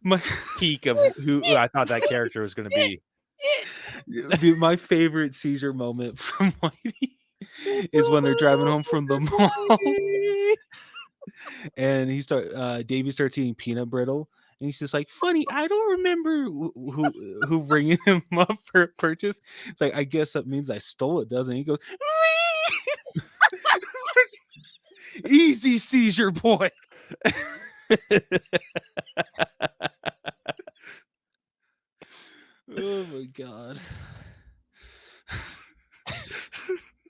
my peak of who I thought that character was going to be. Dude, my favorite seizure moment from Whitey is when they're driving home from the mall, and Davey starts eating peanut brittle, and he's just like, "Funny, I don't remember who ringing him up for a purchase." It's like, I guess that means I stole it, doesn't it? He goes, Easy, seizure boy. Oh my god.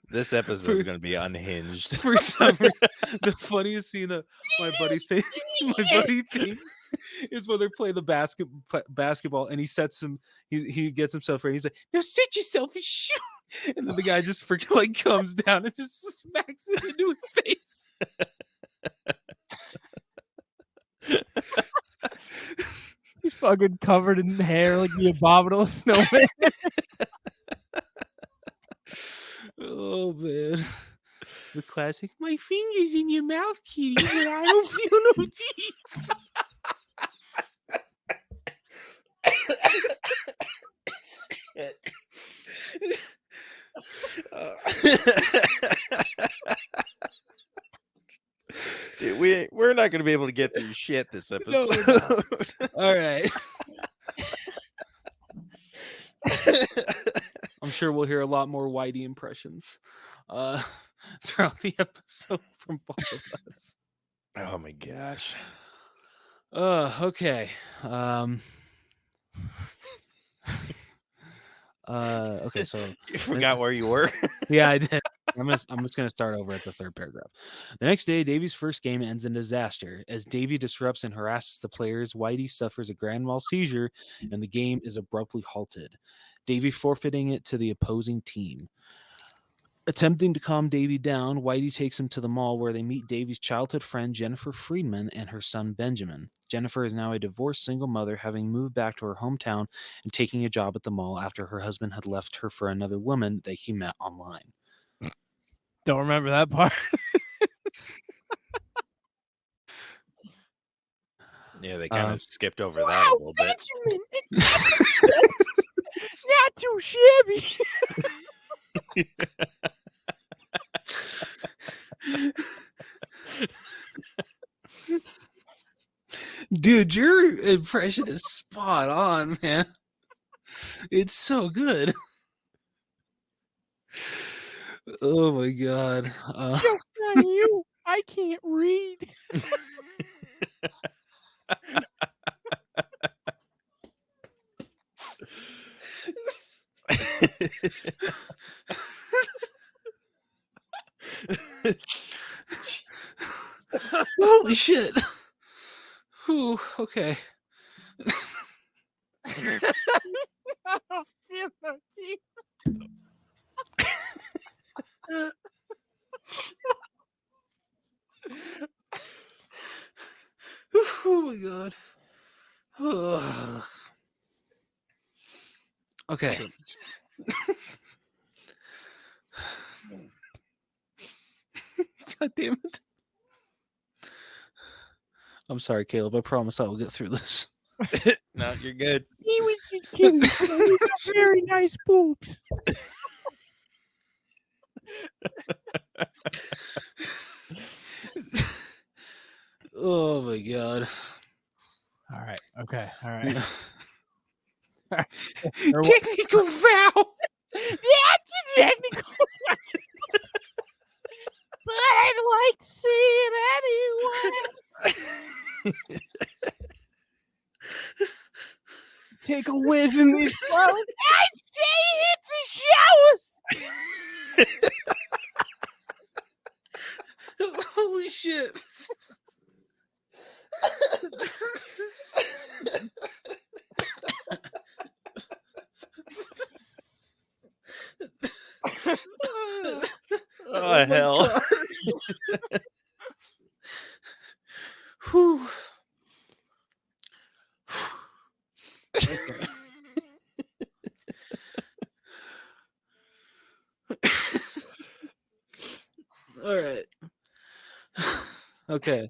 This episode is going to be unhinged. For some reason, the funniest scene that my buddy thinks is when they're playing the basketball and he sets him, he gets himself ready. He's like, "Now sit yourself and shoot," and then the guy just freaking like comes down and just smacks it into his face. He's fucking covered in hair like the abominable snowman. Oh man, the classic. My finger's in your mouth, kitty, but I don't feel no teeth. Dude, we're not going to be able to get through shit this episode. No, all right. I'm sure we'll hear a lot more Whitey impressions throughout the episode from both of us. Oh my gosh. Okay. Okay, so You forgot where you were? yeah, I did. I'm just gonna start over at the third paragraph. The next day, Davy's first game ends in disaster. As Davy disrupts and harasses the players, Whitey suffers a grand mal seizure, and the game is abruptly halted. Davy forfeiting it to the opposing team. Attempting to calm Davy down, Whitey takes him to the mall where they meet Davy's childhood friend Jennifer Friedman and her son Benjamin. Jennifer is now a divorced single mother, having moved back to her hometown and taking a job at the mall after her husband had left her for another woman that he met online. Don't remember that part. Yeah, they kind of skipped over that a little bit. Not too shabby. Dude, your impression is spot on, man. It's so good. Oh my god. Just on you. I can't read. Holy shit. Ooh, okay. I don't feel no teeth. Oh my god. Ugh. Okay. God damn it. I'm sorry, Caleb. I promise I will get through this. No, you're good. He was just kidding. He got very nice boobs. Oh my god. All right. Okay. All right. Technical foul. That's a technical. But I'd like to see it anyway. Take a whiz in these flowers. I'd say hit the showers. Holy shit. Oh, hell. Whew. All right. Okay.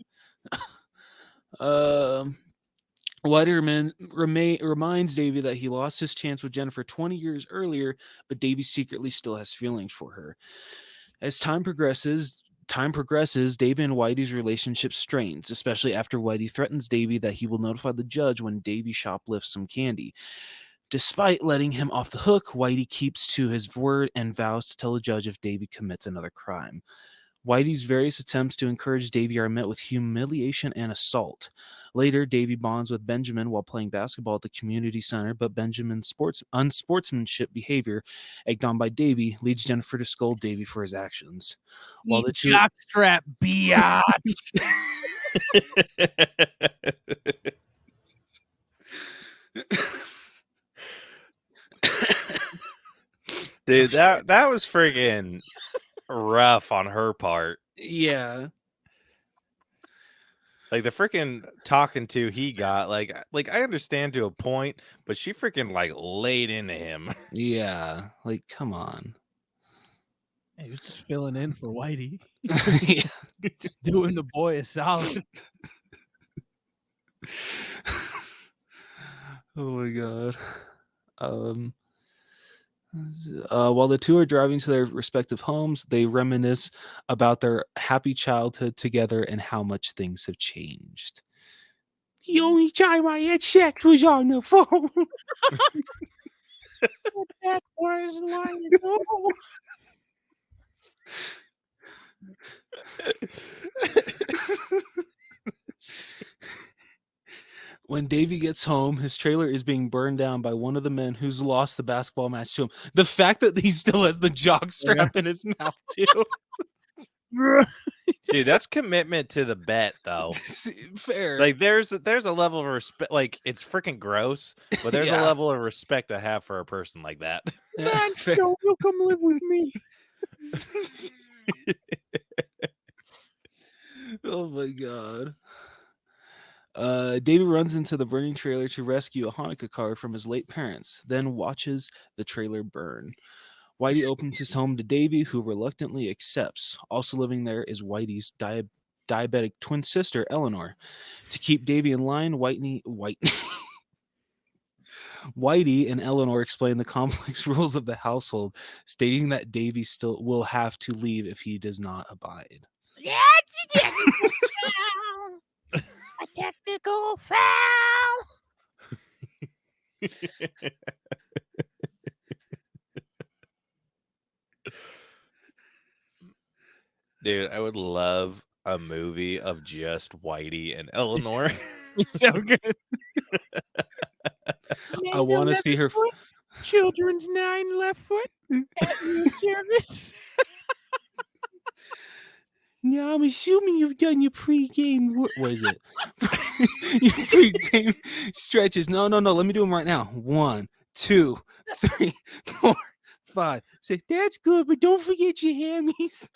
Whitey reminds Davy that he lost his chance with Jennifer 20 years earlier, but Davy secretly still has feelings for her. As time progresses, Davy and Whitey's relationship strains, especially after Whitey threatens Davy that he will notify the judge when Davy shoplifts some candy. Despite letting him off the hook, Whitey keeps to his word and vows to tell the judge if Davy commits another crime. Whitey's various attempts to encourage Davy are met with humiliation and assault. Later, Davy bonds with Benjamin while playing basketball at the community center, but Benjamin's unsportsmanship behavior, egged on by Davy, leads Jennifer to scold Davy for his actions. While the two Jockstrap biatch. Dude, that was friggin' rough on her part. Yeah. Like the freaking talking to he got, like I understand to a point, but she freaking like laid into him. Yeah. Like, come on. He was just filling in for Whitey. Yeah. Just doing the boy a solid. Oh my god. While the two are driving to their respective homes, they reminisce about their happy childhood together and how much things have changed. The only time I had sex was on the phone. That was long ago. When Davy gets home, his trailer is being burned down by one of the men who's lost the basketball match to him. The fact that he still has the jock strap in his mouth, too. Dude, that's commitment to the bet, though. Fair. Like there's a level of respect. Like it's freaking gross, but there's a Yeah. level of respect I have for a person like that. Yeah, fair. You'll come live with me. Oh my god. Davy runs into the burning trailer to rescue a Hanukkah card from his late parents, then watches the trailer burn. Whitey opens his home to Davy, who reluctantly accepts. Also living there is Whitey's diabetic twin sister, Eleanor. To keep Davy in line, Whitey and Eleanor explain the complex rules of the household, stating that Davy still will have to leave if he does not abide. A technical foul. Dude, I would love a movie of just Whitey and Eleanor. So good. I want to see her. Children's 9 left foot at your service. Now I'm assuming you've done your pregame. What is it? Your pregame stretches. No. Let me do them right now. 1, 2, 3, 4, 5. Say that's good, but don't forget your hammies.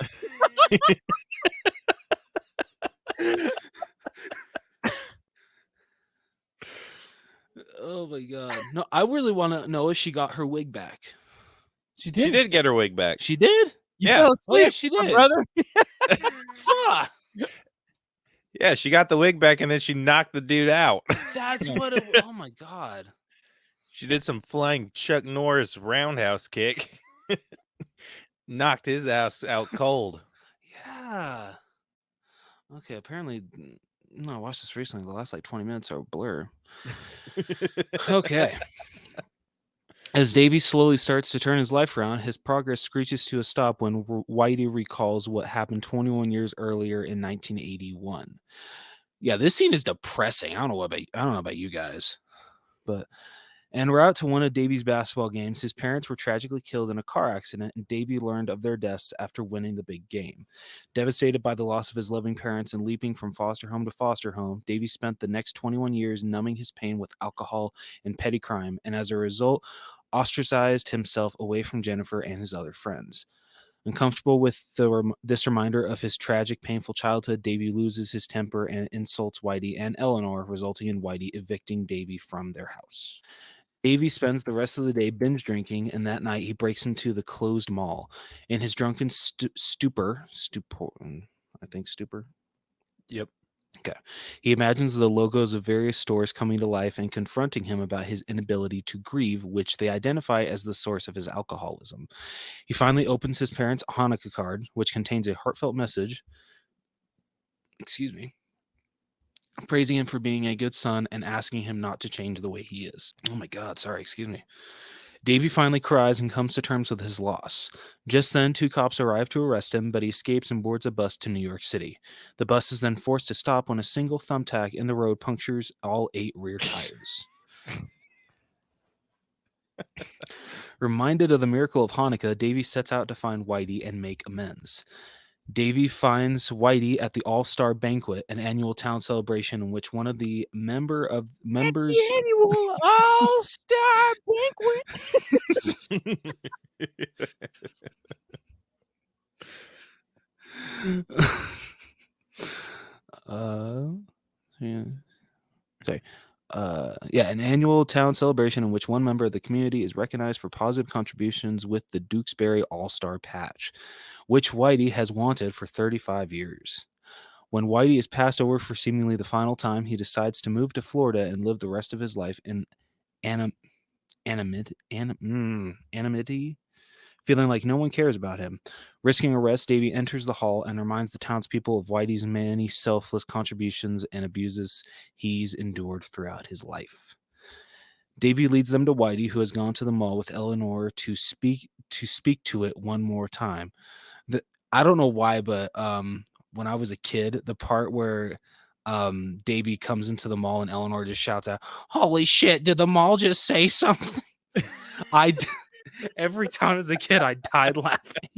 Oh my god! No, I really want to know if she got her wig back. She She did get her wig back. She did. You Yeah. fell Oh asleep, yeah, she did. brother. Fuck. Yeah, she got the wig back and then she knocked the dude out. That's what it. Oh my god. She did some flying Chuck Norris roundhouse kick. Knocked his ass out cold. Yeah. Okay. Apparently, no. I watched this recently. The last like 20 minutes are a blur. Okay. As Davy slowly starts to turn his life around, his progress screeches to a stop when Whitey recalls what happened 21 years earlier in 1981. Yeah, this scene is depressing. I don't know about you guys, but en route to one of Davy's basketball games, his parents were tragically killed in a car accident, and Davy learned of their deaths after winning the big game. Devastated by the loss of his loving parents and leaping from foster home to foster home, Davy spent the next 21 years numbing his pain with alcohol and petty crime, and as a result, ostracized himself away from Jennifer and his other friends. Uncomfortable with this reminder of his tragic, painful childhood, Davy loses his temper and insults Whitey and Eleanor, resulting in Whitey evicting Davy from their house. Davy spends the rest of the day binge drinking, and that night he breaks into the closed mall. In his drunken stupor, Yep. Okay. He imagines the logos of various stores coming to life and confronting him about his inability to grieve, which they identify as the source of his alcoholism. He finally opens his parents' Hanukkah card, which contains a heartfelt message, praising him for being a good son and asking him not to change the way he is. Oh my God, sorry, excuse me. Davy finally cries and comes to terms with his loss. Just then, 2 cops arrive to arrest him, but he escapes and boards a bus to New York City. The bus is then forced to stop when a single thumbtack in the road punctures all 8 rear tires. Reminded of the miracle of Hanukkah, Davy sets out to find Whitey and make amends. Davy finds Whitey at the All-Star Banquet, an annual town celebration in which one of the members The annual All-Star Banquet. Yeah. Sorry. An annual town celebration in which one member of the community is recognized for positive contributions with the Dukesbury All-Star Patch, which Whitey has wanted for 35 years. When Whitey is passed over for seemingly the final time, he decides to move to Florida and live the rest of his life in anonymity, feeling like no one cares about him. Risking arrest, Davy enters the hall and reminds the townspeople of Whitey's many selfless contributions and abuses he's endured throughout his life. Davy leads them to Whitey, who has gone to the mall with Eleanor to speak to it one more time. I don't know why, but when I was a kid, the part where Davy comes into the mall and Eleanor just shouts out, "Holy shit, did the mall just say something?" Every time as a kid, I died laughing.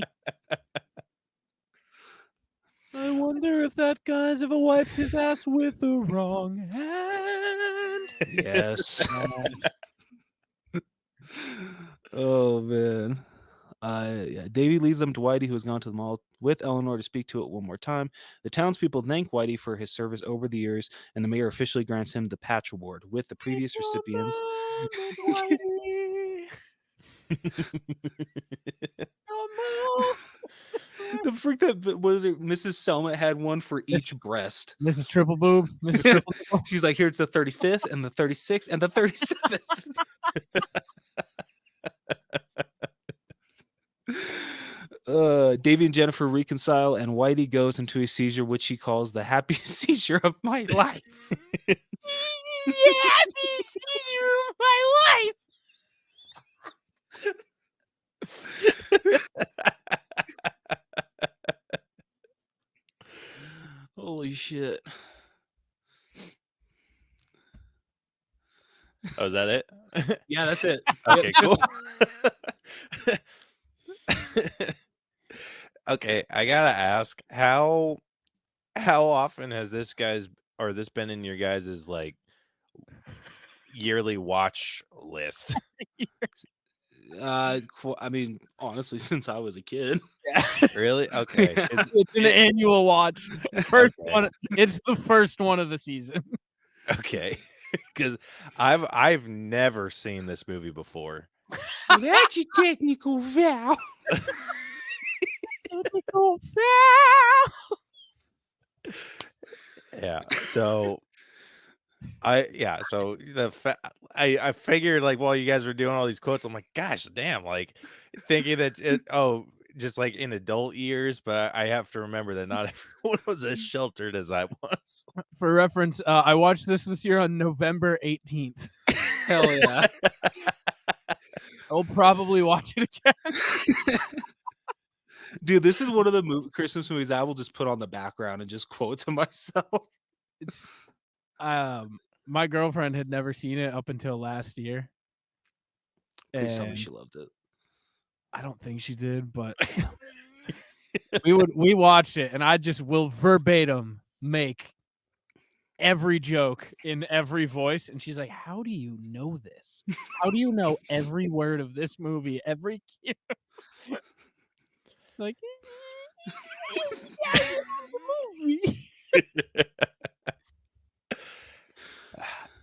I wonder if that guy's ever wiped his ass with the wrong hand. Yes. Oh, man. Davy leads them to Whitey, who has gone to the mall with Eleanor to speak to it one more time. The townspeople thank Whitey for his service over the years, and the mayor officially grants him the Patch Award, with the previous recipients. The freak that was it, Mrs. Selma had one for each breast. Mrs. Triple Boob. Mrs. Triple Boob. She's like, here it's the 35th and the 36th and the 37th. Davy and Jennifer reconcile, and Whitey goes into a seizure, which he calls the happiest seizure of my life. The happiest seizure of my life. Holy shit. Oh, is that it? Yeah, that's it. Okay, cool. Okay, I gotta ask, how often has this been in your guys' like yearly watch list? I mean, honestly, since I was a kid. Really? Okay. It's an annual watch. First Okay. one. It's the first one of the season. Okay. Because I've never seen this movie before. That's a technical foul. Technical foul. Yeah. So I figured, like, while you guys were doing all these quotes, I'm like, gosh damn, like thinking that just like in adult years, but I have to remember that not everyone was as sheltered as I was. For reference, I watched this year on November 18th. Hell yeah. I'll probably watch it again. Dude, this is one of the Christmas movies I will just put on the background and just quote to myself. It's my girlfriend had never seen it up until last year. Please tell me And she loved it. I don't think she did, but we watched it, and I just will verbatim make every joke in every voice, and she's like, "How do you know this? How do you know every word of this movie? Every cue?" It's like, yeah, the movie.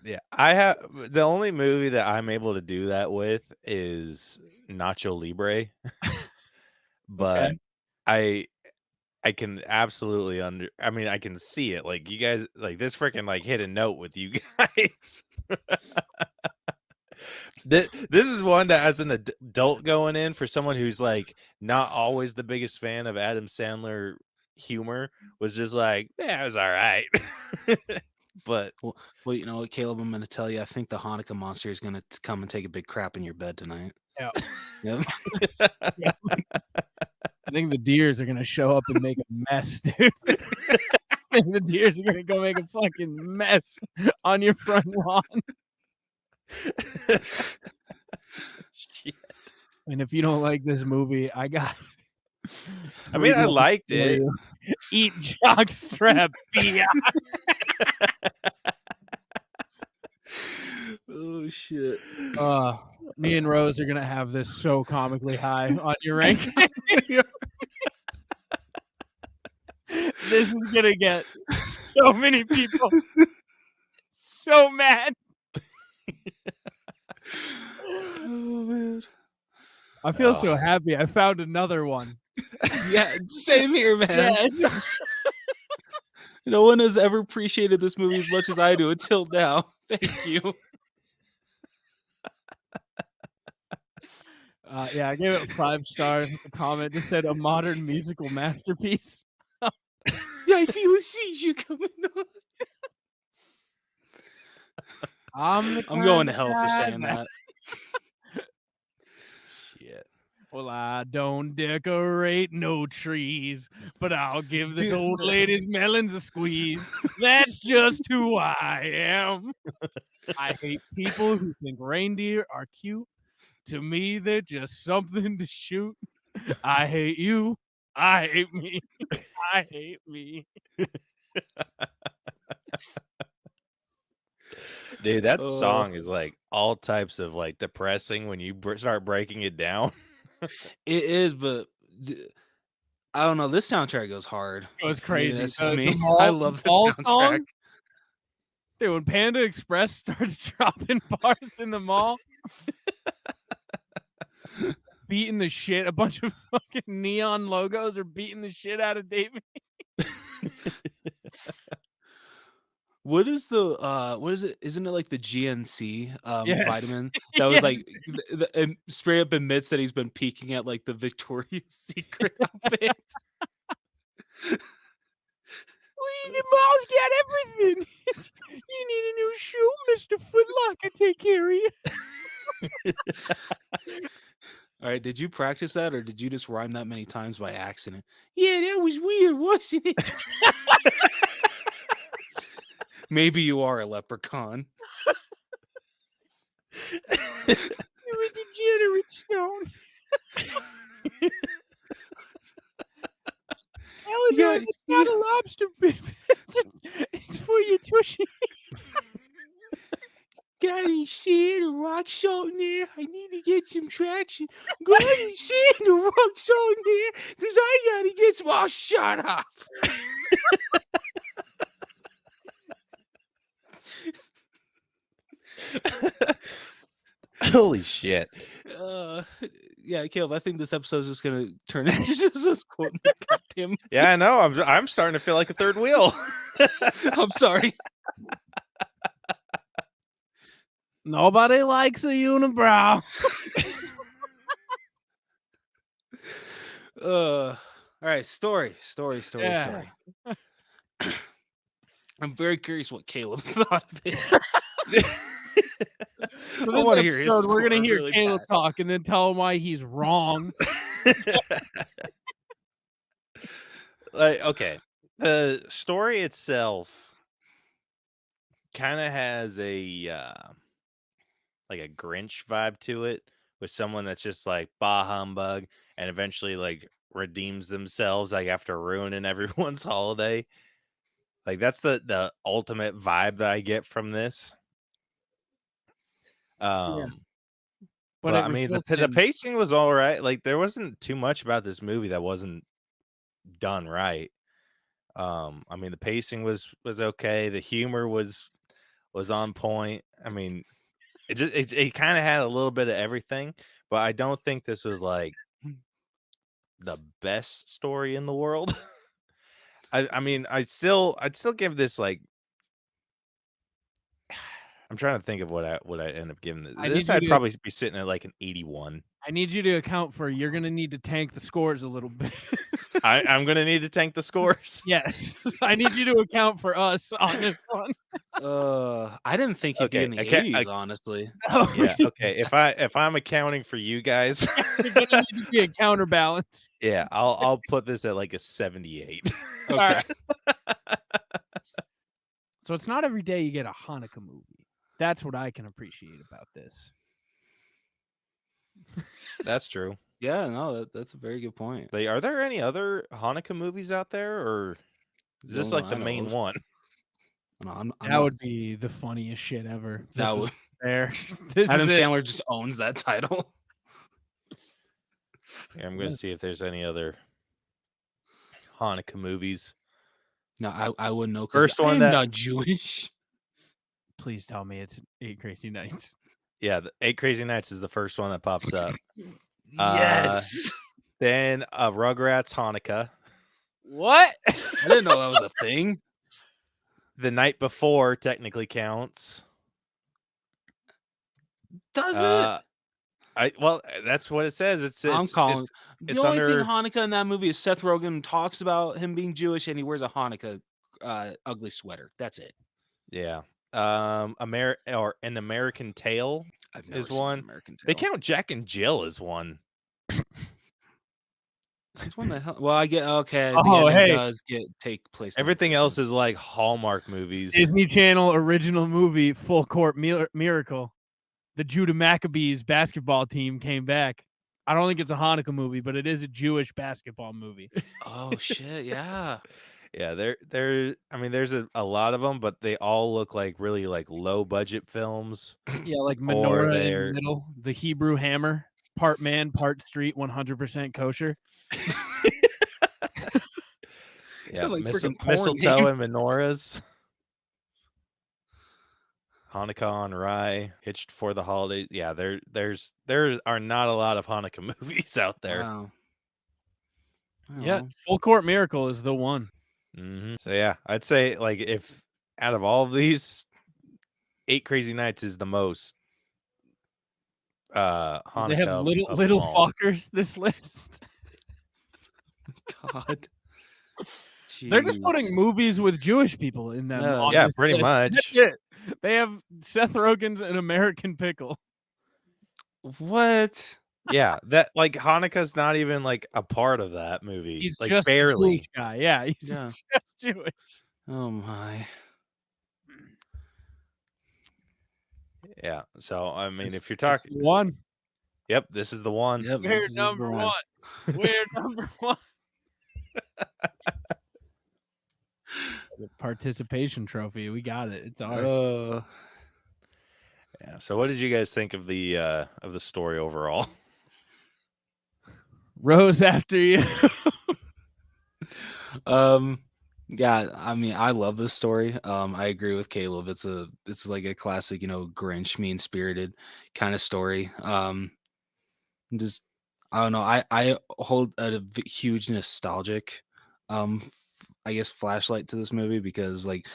Yeah, I have the only movie that I'm able to do that with is Nacho Libre. But Okay. I can absolutely I mean, I can see it. Like, you guys, like, this freaking like hit a note with you guys. This is one that, as an adult going in, for someone who's like not always the biggest fan of Adam Sandler humor, was just like, yeah, it was all right. But Well, you know what, Caleb, I'm going to tell you, I think the Hanukkah monster is going to come and take a big crap in your bed tonight. Yeah. Yep. I think the deers are gonna show up and make a mess, dude. I think the deers are gonna go make a fucking mess on your front lawn. Shit. And if you don't like this movie, I got. I mean, I lines liked for it. you. Eat jockstrap, Bia. Oh shit. Me and Rose are gonna have this so comically high on your rank. This is gonna get so many people so mad. Oh man. I feel so happy. I found another one. Yeah, same here, man. Yeah, No one has ever appreciated this movie as much as I do until now. Thank you. I gave it 5 stars. The comment just said a modern musical masterpiece. Yeah, I feel a seizure coming on. I'm going to hell for saying that. Shit. Well, I don't decorate no trees, but I'll give this old lady's melons a squeeze. That's just who I am. I hate people who think reindeer are cute. To me, they're just something to shoot. I hate you. I hate me. I hate me. Dude, that song is like all types of like depressing when you start breaking it down. It is, but I don't know. This soundtrack goes hard. It was Maybe crazy. that's just me. Mall- I love this Mall soundtrack. song? Dude, when Panda Express starts dropping bars in the mall, beating the shit, a bunch of fucking neon logos are beating the shit out of David. What is the what is it? Isn't it like the GNC Yes. vitamin that was Yes. like and straight up admits that he's been peeking at like the Victoria's Secret outfit? The mall's got everything. You need a new shoe, Mr. Footlocker. Take care of you. All right, did you practice that or did you just rhyme that many times by accident? Yeah, that was weird, wasn't it? Maybe you are a leprechaun. You're a degenerate stone. Eleanor, it's not a lobster bib. It's for your tushy. Got any sand or rock salt in there? I need to get some traction. Got any sand or rock salt in there? Because I got to get some... Oh, shut up. Holy shit. Yeah, Caleb, I think this episode is just going to turn into just us quoting the goddamn... Yeah, I know. I'm starting to feel like a third wheel. I'm sorry. Nobody likes a unibrow. All right, story. Yeah. I'm very curious what Caleb thought of it. For I this want to hear his episode, we're gonna score hear really Caleb bad. talk and then tell him why he's wrong. Like, okay, the story itself kind of has a like a Grinch vibe to it, with someone that's just like bah humbug and eventually like redeems themselves like after ruining everyone's holiday. Like that's the ultimate vibe that I get from this. But But it I mean, results the in- pacing was all right. Like there wasn't too much about this movie that wasn't done right. I mean, the pacing was okay. The humor was on point. I mean, it kind of had a little bit of everything, but I don't think this was like the best story in the world. I mean, I'd still give this like. I'm trying to think of what I end up giving this. I need This you I'd to- probably be sitting at like an 81. I need you to account for you're gonna need to tank the scores a little bit. I'm gonna need to tank the scores. Yes. I need you to account for us on this one. I didn't think you'd be in the Okay, 80s, honestly. Yeah. Okay. If I'm accounting for you guys, You're gonna need to be a counterbalance. yeah, I'll put this at like a 78. All Okay. right. So it's not every day you get a Hanukkah movie. That's what I can appreciate about this. That's true. Yeah, no, that's a very good point. Like, are there any other Hanukkah movies out there, or is The this only like one the I know main of. one? No, I'm That not- would be the funniest shit ever. This That was would- there. This Adam is it. Sandler just owns that title. Yeah, I'm gonna see if there's any other Hanukkah movies. No, I wouldn't know. 'Cause First one I'm that- not Jewish. Please tell me it's 8 Crazy Nights. Yeah, the 8 Crazy Nights is the first one that pops up. Yes. Then Rugrats Hanukkah. What? I didn't know that was a thing. The Night Before technically counts. Does it? Well, that's what it says. I'm calling. it's The only under- thing Hanukkah in that movie is Seth Rogen talks about him being Jewish and he wears a Hanukkah ugly sweater. That's it. Yeah. An American Tale. I've never Is seen one. American Tail. They count Jack and Jill as one. This one the hell? Well, I get okay. Oh, the ending hey. does take place. on Everything else Christmas. is like Hallmark movies. Disney Channel original movie Full Court Miracle. The Judah Maccabees basketball team came back. I don't think it's a Hanukkah movie, but it is a Jewish basketball movie. Oh shit! Yeah. Yeah, I mean, there's a lot of them, but they all look like really like low budget films. Yeah, like Or Menorah in they're- the middle, the Hebrew Hammer, part man, part street, 100% kosher. Yeah, sound like freaking porn mistletoe names. and menorahs. Hanukkah on Rye, Hitched for the Holidays. Yeah, there are not a lot of Hanukkah movies out there. Wow. Yeah, Full Court Miracle is the one. So yeah, I'd say like if out of all of these, 8 Crazy Nights is the most Hanukkah. They have of little them all. fuckers. This list. God. They're just putting Jeez. movies with Jewish people in them. Yeah. on Yeah, this pretty list. much. That's it. They have Seth Rogen's An American Pickle. What? Yeah, that like Hanukkah's not even like a part of that movie. He's like just a barely. Jewish guy. Yeah, he's Yeah. just Jewish. Oh my. Yeah. So I mean, if you're That's talking, the one. yep, this is the one. Yep, We're this is the number one. We're number one. The participation trophy. We got it. It's ours. Yeah. So what did you guys think of the story overall? Rose after you. Yeah, I mean, I love this story. I agree with Caleb. It's like a classic, Grinch, mean-spirited kind of story. Just I don't know. I hold a huge nostalgic I guess flashlight to this movie because like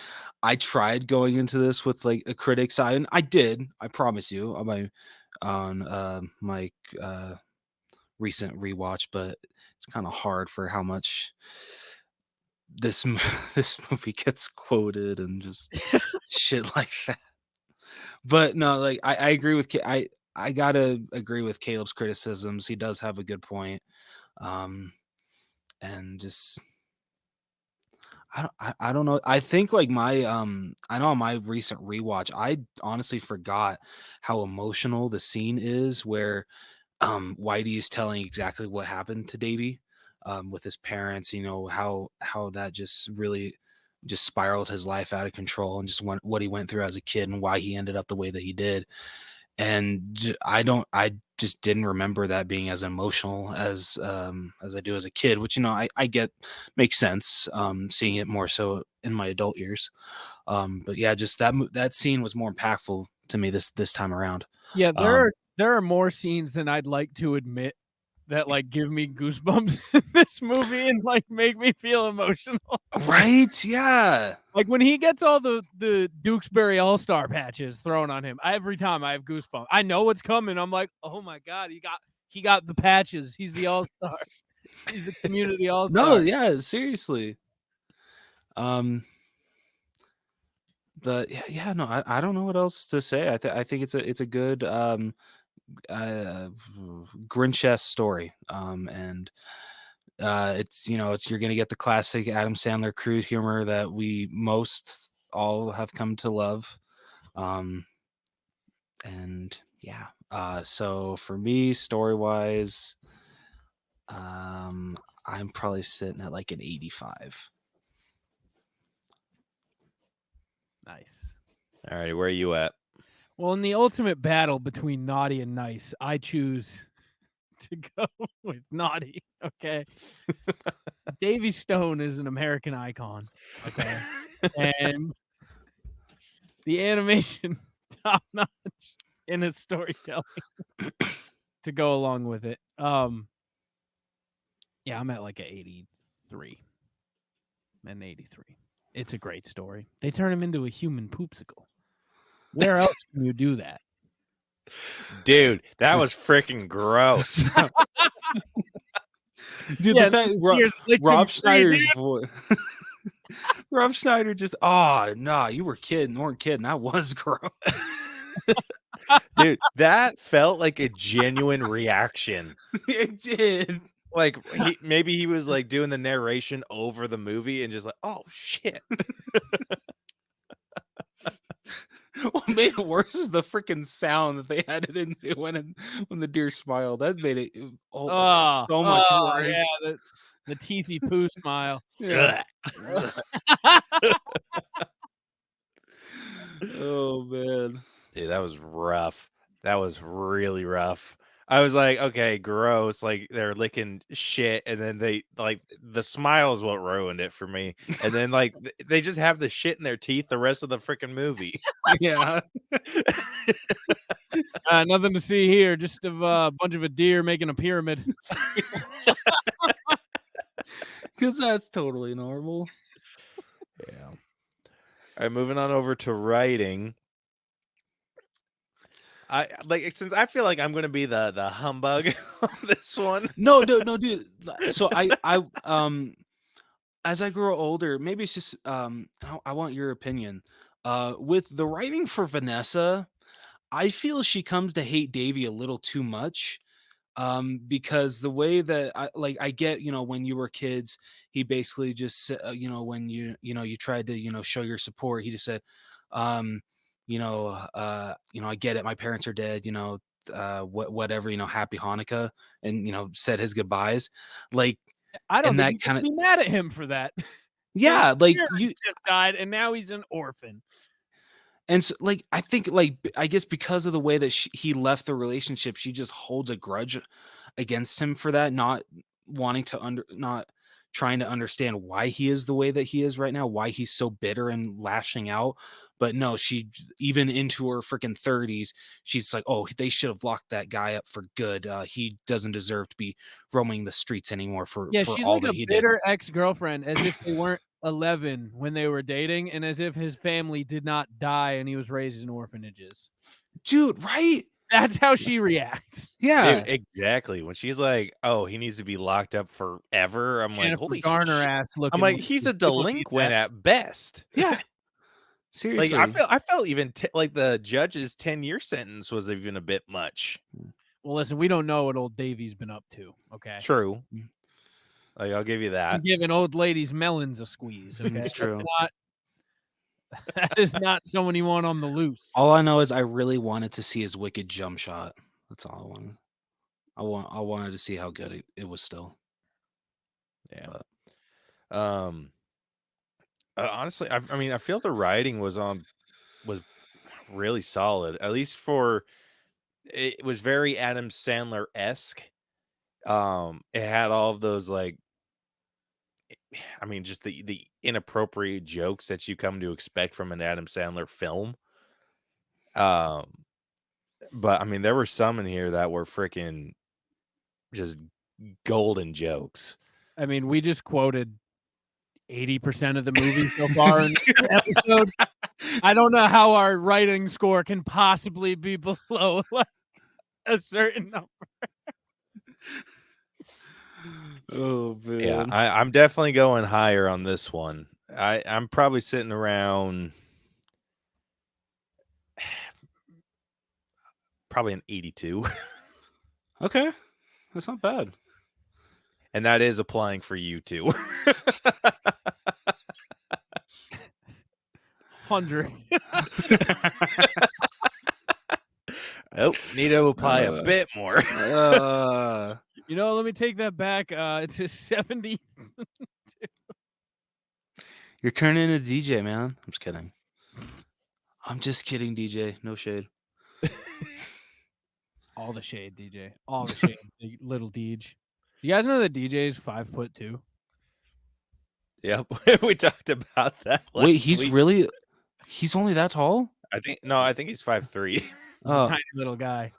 I tried going into this with like a critic's eye, and I did. I promise you on my recent rewatch, but it's kind of hard for how much this movie gets quoted and just shit like that. But no, like I agree with I gotta agree with Caleb's criticisms. He does have a good point, and just I don't know. I think like my I know on my recent rewatch, I honestly forgot how emotional the scene is where Whitey is telling exactly what happened to Davy with his parents. How that just really just spiraled his life out of control and just what he went through as a kid and why he ended up the way that he did. And I just didn't remember that being as emotional as I do as a kid, which I get makes sense. Seeing it more so in my adult years, but yeah, just that scene was more impactful to me this time around. Yeah, there are more scenes than I'd like to admit that like give me goosebumps in this movie and like make me feel emotional. Right? Yeah. Like when he gets all the Dukesbury All-Star patches thrown on him, every time I have goosebumps. I know what's coming. I'm like, oh my God, he got the patches. He's the All-Star. He's the community All-Star. No, yeah, seriously. no, I don't know what else to say. I think it's a good Grinch-esque story. And it's you're gonna get the classic Adam Sandler crude humor that we most all have come to love. And yeah, so for me, story wise, I'm probably sitting at like an 85. Nice. All right, where are you at? Well, in the ultimate battle between naughty and nice, I choose to go with naughty. Okay. Davy Stone is an American icon. Okay. And the animation top notch in its storytelling to go along with it. Yeah, I'm at like an 83. An 83. It's a great story. They turn him into a human poopsicle. Where else can you do that? Dude, that was freaking gross. Dude, Yeah, the fact Rob Schneider's voice. Rob Schneider just, no, you weren't kidding. That was gross. Dude, that felt like a genuine reaction. It did. Like maybe he was like doing the narration over the movie and just like, oh shit. What made it worse is the freaking sound that they added into when the deer smiled. That made it so much worse. Yeah, the teethy poo smile. Yeah. Oh man. Dude, that was rough. That was really rough. I was like, okay, gross. Like they're licking shit, and then they like the smile is what ruined it for me. And then like they just have the shit in their teeth the rest of the freaking movie. Yeah. Nothing to see here. Just a bunch of a deer making a pyramid. Because that's totally normal. Yeah. All right, moving on over to writing. I like since I feel like I'm gonna be the humbug on this one. No, dude. So I as I grow older, maybe it's just I want your opinion. With the writing for Vanessa, I feel she comes to hate Davy a little too much. Because the way that I get, when you were kids, he basically just when you tried to show your support, he just said, I get it, my parents are dead, whatever, happy Hanukkah, and said his goodbyes. Like, I don't and think that you can be mad at him for that. Yeah, like you just died and now he's an orphan. And so, I think, I guess because of the way that he left the relationship, she just holds a grudge against him for that, not wanting to not trying to understand why he is the way that he is right now, why he's so bitter and lashing out. But no, she, even into her freaking 30s, she's like, oh, they should have locked that guy up for good. He doesn't deserve to be roaming the streets anymore for she's all like that a he bitter ex-girlfriend, as if they weren't 11 when they were dating, and as if his family did not die and he was raised in orphanages. Dude, right? That's how she reacts. Yeah, dude, exactly. When she's like, "Oh, he needs to be locked up forever," I'm Jennifer like, "Holy Garner shit!" ass looking. I'm like, "He's a delinquent at best." Yeah, seriously. Like I felt even like the judge's 10-year sentence was even a bit much. Well, listen, we don't know what old Davy's been up to. Okay, True. Like I'll give you that. I'm giving old ladies melons a squeeze. Okay, It's true. That is not someone you want on the loose. All I know is I really wanted to see his wicked jump shot. That's all I wanted. I wanted to see how good it was still. Yeah. But, honestly, I feel the writing was really solid. At least it was very Adam Sandler-esque. It had all of those just the inappropriate jokes that you come to expect from an Adam Sandler film. But there were some in here that were freaking just golden jokes. We just quoted 80% of the movie so far in the episode. I don't know how our writing score can possibly be below a certain number. Oh man. Yeah, I'm definitely going higher on this one. I'm probably sitting around probably an 82. Okay, that's not bad. And that is applying for you too. 100. Oh, need to apply a bit more. You know, let me take that back. It's a 70. You're turning into DJ, man. I'm just kidding. I'm just kidding, DJ. No shade. All the shade, DJ. All the shade. Big little Deej. You guys know that DJ's 5'2"? Yep, we talked about that. Wait, last week. he's only that tall? I think he's 5'3". He's a tiny little guy.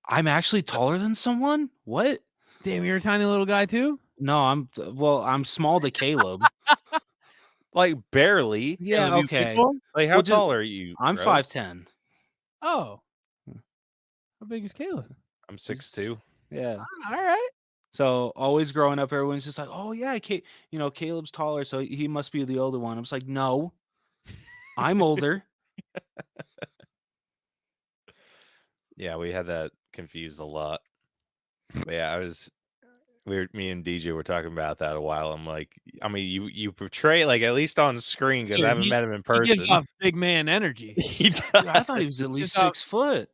I'm actually taller than someone? What? Damn, you're a tiny little guy too? No, I'm small to Caleb. Like barely. Yeah, Caleb, you okay. people? Like how tall are you? I'm Rose? 5'10". Oh. How big is Caleb? I'm 6'2". Yeah. All right. So always growing up, everyone's just like, "Oh yeah, Caleb's taller, so he must be the older one." I'm just like, "No, I'm older." Yeah, we had that confused a lot. But yeah, me and DJ were talking about that a while. I'm like, I mean, you portray like at least on screen because I haven't met him in person. He gives off big man energy. He does. Dude, I thought he was at least 6 foot.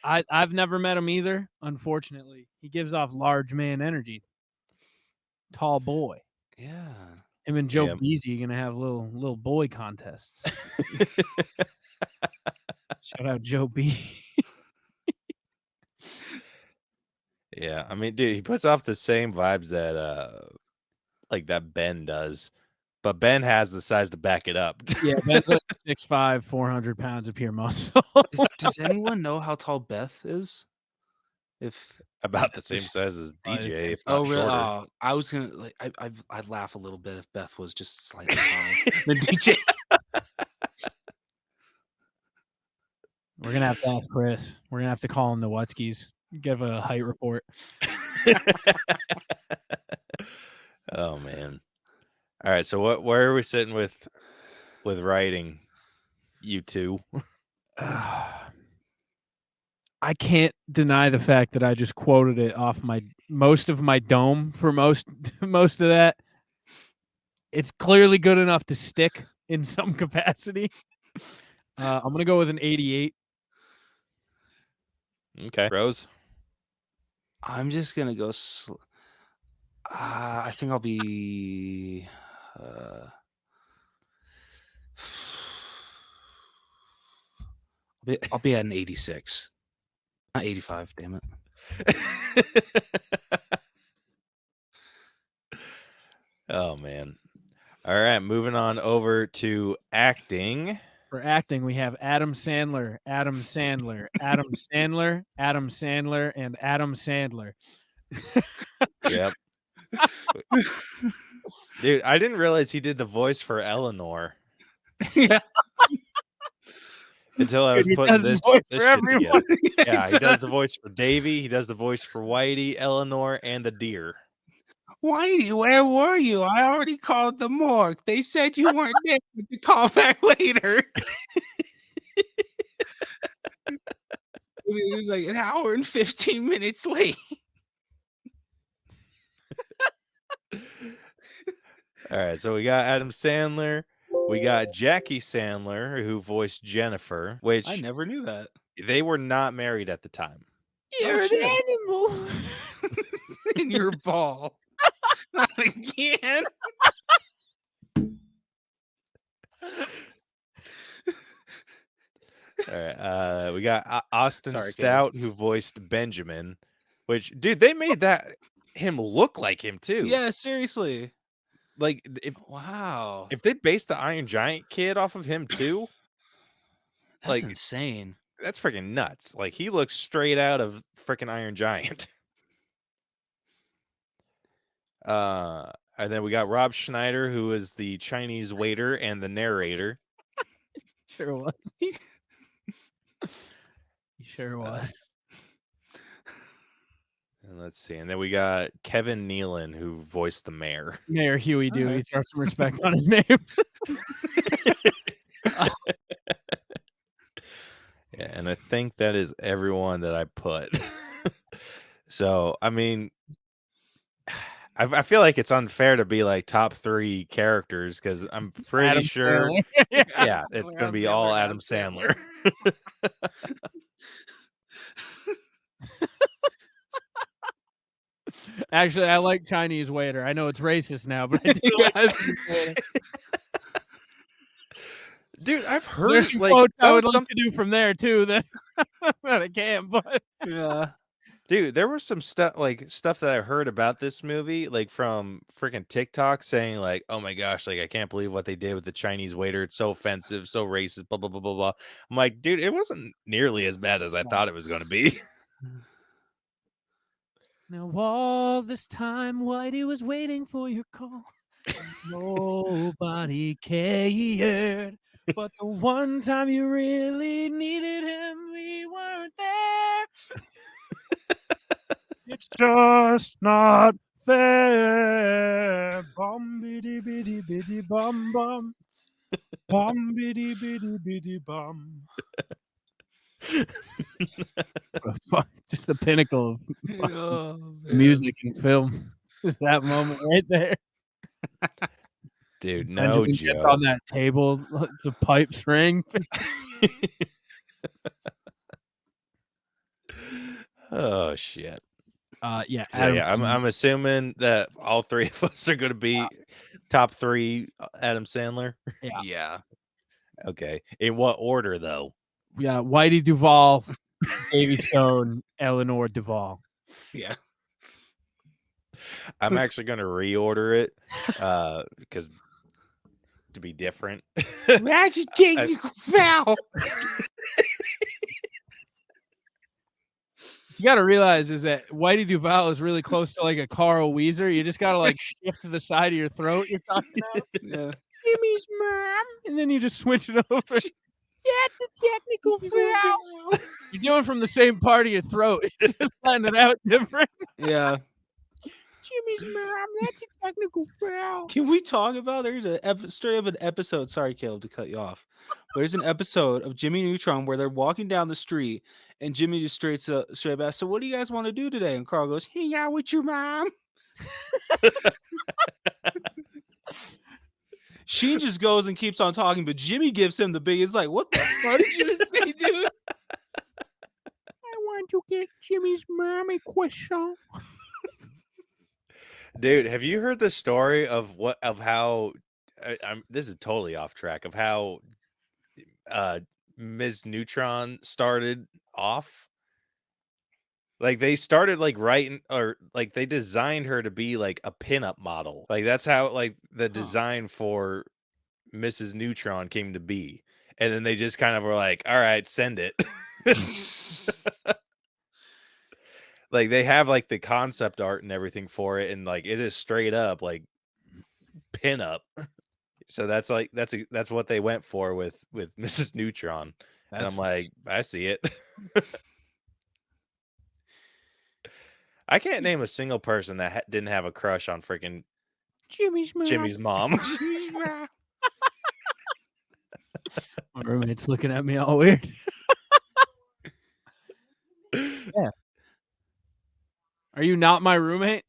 I've never met him either. Unfortunately, he gives off large man energy. Tall boy. Yeah. Him and Joe Beasy gonna have little boy contests. Shout out Joe B. Yeah, I mean, dude, he puts off the same vibes that like that Ben does, but Ben has the size to back it up. Yeah, Ben's like 6'5", 400 pounds of pure muscle. Does anyone know how tall Beth is? If About the same size as DJ, if not oh really? shorter. Oh, I was gonna like I'd laugh a little bit if Beth was just slightly taller than DJ. We're gonna have to ask Chris. We're gonna have to call him the Wutskis. Give a height report. Oh man! All right, so where are we sitting with writing? You two. I can't deny the fact that I just quoted it off most of my dome for most of that. It's clearly good enough to stick in some capacity. I'm gonna go with an 88. Okay, Rose. I'm just gonna go. I think I'll be. I'll be at an 86, not 85. Damn it. Oh man! All right, moving on over to acting. For acting, we have Adam Sandler, Adam Sandler, Adam Sandler, Adam Sandler, and Adam Sandler. Yep. Dude, I didn't realize he did the voice for Eleanor. Yeah. Until I was Dude, putting this for shit everyone. together. Yeah, he does the voice for Davy. He does the voice for Whitey, Eleanor, and the deer. Whitey, where were you? I already called the morgue. They said you weren't there. To call back later. It was like an hour and 15 minutes late. All right, so we got Adam Sandler. We got Jackie Sandler, who voiced Jennifer, which I never knew that. they were not married at the time. You're an animal. In your ball. Not again. All right, we got Austin Sorry, Stout, who voiced Benjamin. Which, dude, they made him look like him too. Yeah, seriously. Like Wow. if they based the Iron Giant kid off of him too, That's like insane. that's freaking nuts. Like he looks straight out of freaking Iron Giant. And then we got Rob Schneider, who is the Chinese waiter and the narrator. Sure was. He sure was. And let's see. And then we got Kevin Nealon, who voiced the mayor. Mayor Huey Dewey. Alright. Throw some respect on his name. Yeah. and I think that is everyone that I put. So, I mean, I feel like it's unfair to be like top 3 characters because I'm pretty Adam sure, Sandler. yeah, it's Sandler, gonna Adam be Sandler, all Adam Adam Sandler. Actually, I like Chinese waiter. I know it's racist now, but I do like Chinese waiter. Dude, I've heard There's some like quotes I that would was like to do from there too that, that I can't, but Yeah. dude, there was some stuff that I heard about this movie, like from freaking TikTok saying like, oh my gosh, like I can't believe what they did with the Chinese waiter. It's so offensive, so racist, blah blah blah blah blah. I'm like, dude, it wasn't nearly as bad as I thought it was gonna be. now all this time Whitey was waiting for your call. Nobody cared. But the one time you really needed him, we weren't there. It's just not fair. Bum biddy biddy biddy bum bum. Bum biddy biddy biddy bum. Just the pinnacle of Oh, music and film. Is that moment right there. Dude, no Benjamin gets joke. on that table. It's a pipe string. Oh shit. Yeah. So yeah, I'm assuming that all 3 of us are gonna be top 3 Adam Sandler. Yeah. Okay. In what order though? Yeah, Whitey Duvall, Davy Stone, Eleanor Duvall. Yeah. I'm actually gonna reorder it because to be different. That's a technical foul. What you got to realize is that Whitey Duvall is really close to like a Carl Weezer. You just got to like shift to the side of your throat. You're talking about Yeah. Jimmy's mom, and then you just switch it over. That's a technical foul. You're doing from the same part of your throat. It's just letting it out different. Yeah. Jimmy's mom, that's a technical foul. Can we talk about there's a straight up an episode? Sorry, Caleb, to cut you off. But there's an episode of Jimmy Neutron where they're walking down the street and Jimmy just straight back. So what do you guys want to do today? And Carl goes, hang out with your mom. She just goes and keeps on talking, but Jimmy gives him the biggest like, what the fuck did you just say, dude? I want to get Jimmy's mom a question. Dude, have you heard the story of how this is totally off track of how Ms. Neutron started off? Like they started like writing or like they designed her to be like a pinup model. Like that's how like the design for Mrs. Neutron came to be. And then they just kind of were like, all right, send it. Like they have like the concept art and everything for it, and like it is straight up like pinup. So that's like that's what they went for with Mrs. Neutron. And I'm like, I see it. I can't name a single person that didn't have a crush on freaking Jimmy's mom. mom. My roommate's looking at me all weird. Yeah. Are you not my roommate?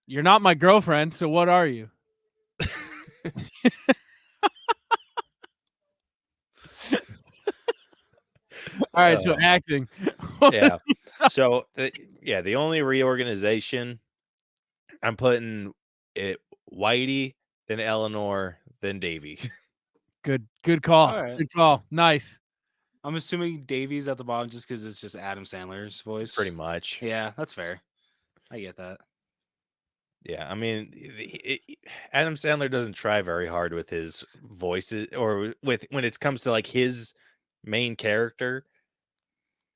You're not my girlfriend, so what are you? All right, so acting. Yeah. So the only reorganization I'm putting it Whitey, then Eleanor, then Davy. Good call. All right. Good call. Nice. I'm assuming Davy's at the bottom just because it's just Adam Sandler's voice. Pretty much. Yeah, that's fair. I get that. Yeah, I mean, Adam Sandler doesn't try very hard with his voices or with when it comes to like his main character.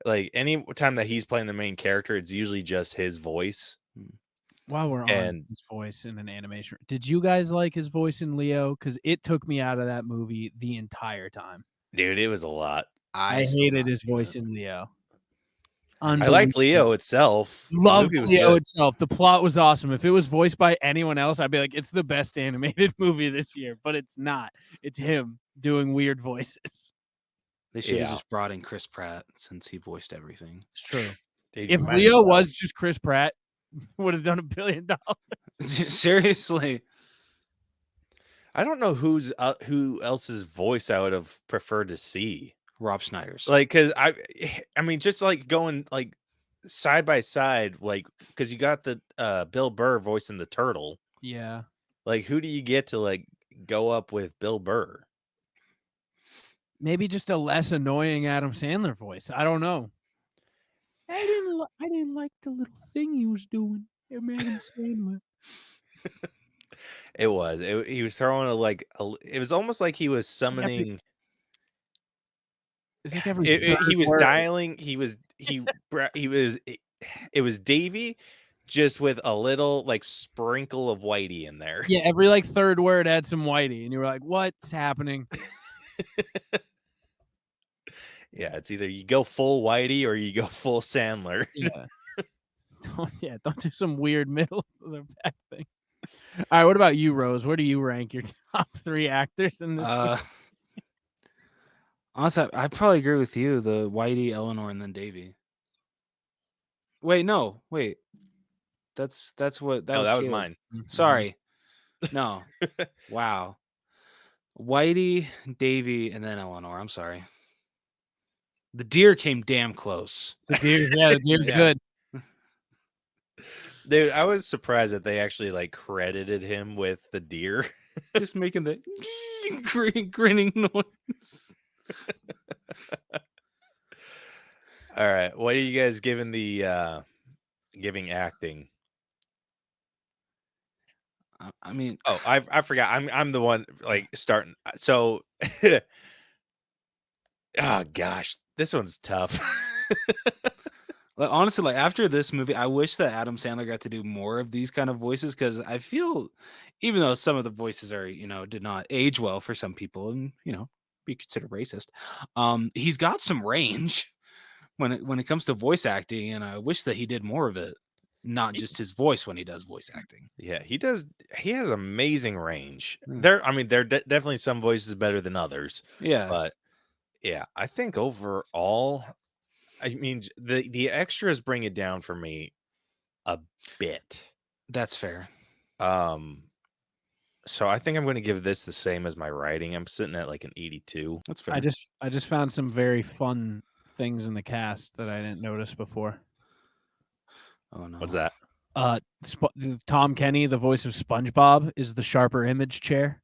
Like any time that he's playing the main character, it's usually just his voice. While we're on his voice in an animation, did you guys like his voice in Leo? Because it took me out of that movie the entire time. Dude, it was a lot. I hated his voice in Leo. I liked Leo itself. Loved Leo itself. The plot was awesome. If it was voiced by anyone else, I'd be like, it's the best animated movie this year. But it's not. It's him doing weird voices. They should have Yeah. just brought in Chris Pratt since he voiced everything. It's true. Dude, If you might as Leo well. was just Chris Pratt, would have done $1 billion. Seriously. I don't know who else's voice I would have preferred to see. Rob Schneider's. Like, cause I mean, just like going like side by side, like, cause you got the Bill Burr voicing the turtle. Yeah. Like, who do you get to like go up with Bill Burr? Maybe just a less annoying Adam Sandler voice. I don't know. I didn't like the little thing he was doing. Adam Sandler. It was. He was throwing it was almost like he was summoning. It's like every He was word. dialing. It was Davey, just with a little like sprinkle of Whitey in there. Yeah, every like third word had some Whitey, and you were like, "What's happening?" Yeah, it's either you go full Whitey or you go full Sandler. Yeah. Don't do some weird middle of the back thing. All right, what about you, Rose? Where do you rank your top 3 actors in this? Honestly, I probably agree with you. The Whitey, Eleanor, and then Davey. Wait, no, wait. That's what No, was that was Caleb. mine. Sorry. No. Wow. Whitey, Davey, and then Eleanor. I'm sorry. The deer came damn close. The deer's Yeah. good. Dude, I was surprised that they actually like credited him with the deer. Just making the grinning noise. All right, what are you guys giving the giving acting? I mean, Oh, I forgot. I'm the one like starting. So, oh gosh, this one's tough. honestly, like after this movie, I wish that Adam Sandler got to do more of these kind of voices because I feel, even though some of the voices are, did not age well for some people and be considered racist, he's got some range when it comes to voice acting, and I wish that he did more of it, not just his voice when he does voice acting. Yeah, he does. He has amazing range. Mm. There are definitely some voices better than others. Yeah, But yeah, I think overall, I mean, the extras bring it down for me a bit. that's fair. So I think I'm going to give this the same as my writing. I'm sitting at like an 82. That's fair. I just found some very fun things in the cast that I didn't notice before. Oh no, What's that? Tom Kenny, the voice of SpongeBob, is the sharper image chair.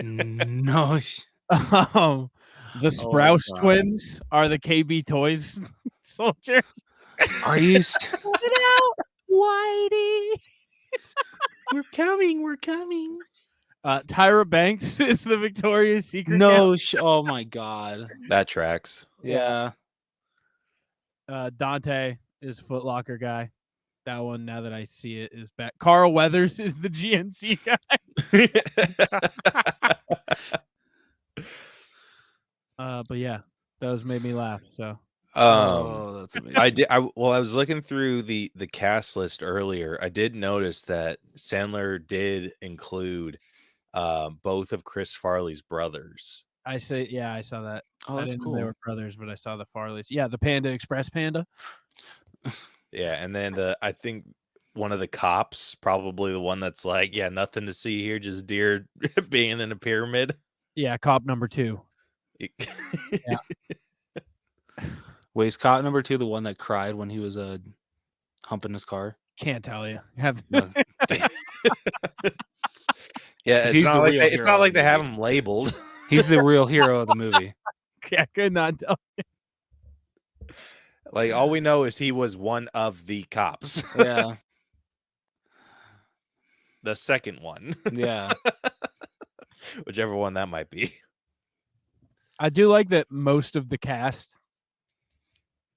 No. The Sprouse God. twins are the KB Toys soldiers. Are you? Get out, Whitey. We're coming. Tyra Banks is the Victoria's Secret. No. Oh my God. That tracks. Yeah. Dante is Foot Locker guy. That one, now that I see it, is back. Carl Weathers is the GNC guy. But yeah, those made me laugh. So That's amazing. I was looking through the cast list earlier. I did notice that Sandler did include both of Chris Farley's brothers. I saw that. Oh, I that's didn't know cool. they were brothers, but I saw the Farleys. Yeah, the Panda Express Panda. Yeah, and then I think one of the cops, probably the one that's like, yeah, nothing to see here, just deer being in a pyramid. Yeah, cop number 2. Wait, is cop number 2 the one that cried when he was humping his car? Can't tell you. Have No. Yeah, He's the real it's hero not of like the they have movie. him labeled. He's the real hero of the movie. I could not tell. Like all we know is he was one of the cops, Yeah. the second one, Yeah. whichever one that might be. I do like that most of the cast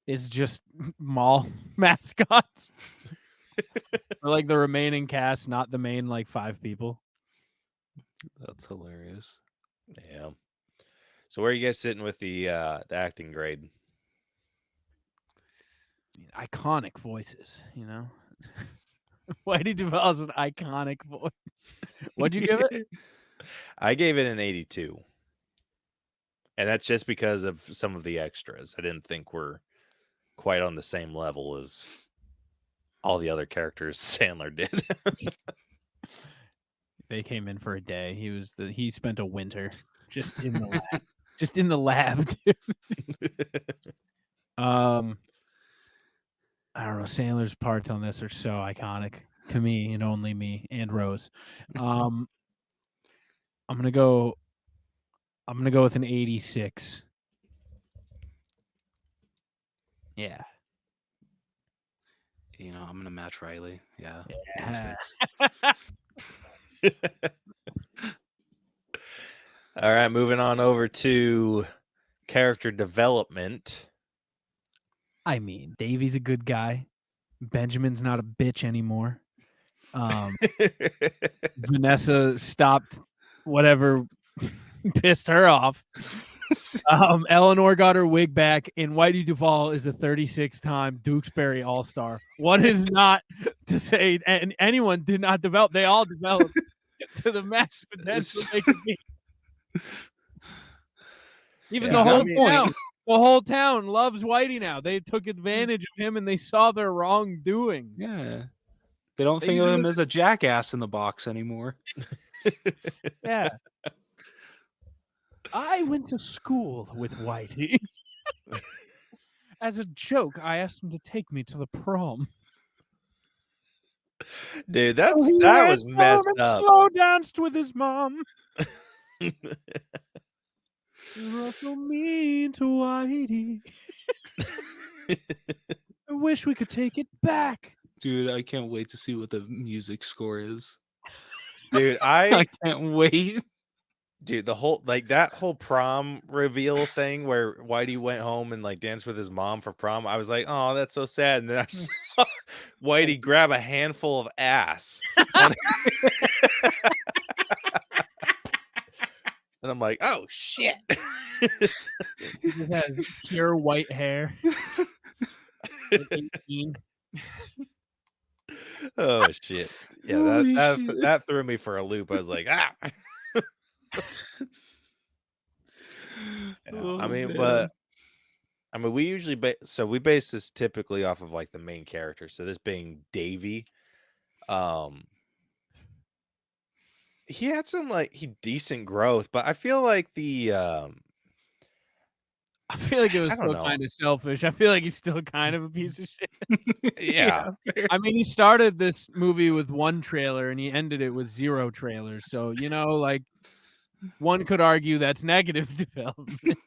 is just mall mascots. Or like the remaining cast, not the main like 5 people. That's hilarious. Yeah. So where are you guys sitting with the acting grade? Iconic voices, Whitey Duvall's an iconic voice. What'd you give it? I gave it an 82. And that's just because of some of the extras. I didn't think we're quite on the same level as all the other characters Sandler did. They came in for a day. He spent a winter just in the lab. Just in the lab, dude. I don't know. Sandler's parts on this are so iconic to me and only me and Rose. I'm gonna go with an 86. Yeah. You know, I'm gonna match Riley. Yeah. Yeah. 86. All right, moving on over to character development. I mean, Davy's a good guy. Benjamin's not a bitch anymore. Vanessa stopped whatever pissed her off. Eleanor got her wig back, and Whitey Duvall is a 36-time Dukesbury All-Star. What is not to say? And anyone did not develop. They all developed to the max potential they could be. Even Yeah, the whole town loves Whitey now. They took advantage of him, and they saw their wrongdoings. Yeah. They don't think of him as a jackass in the box anymore. Yeah. I went to school with Whitey. As a joke, I asked him to take me to the prom. Dude, that was messed up. Slow danced with his mom. You're so mean to Whitey. I wish we could take it back. Dude, I can't wait to see what the music score is. Dude, I can't wait. Dude, the whole that whole prom reveal thing where Whitey went home and like danced with his mom for prom, I was like, oh, that's so sad. And then I saw Whitey grab a handful of ass. And I'm like, oh shit. He just has pure white hair. At 18. Oh shit. Yeah, that threw me for a loop. I was like, ah. Oh, I mean, man. but we usually we base this typically off of like the main character. So this being Davy, he had some decent growth, but I feel like I feel like it was I don't still know. kind of selfish. I feel like he's still kind of a piece of shit. Yeah. I mean, he started this movie with 1 trailer and he ended it with 0 trailers. So, you know, like one could argue that's negative development.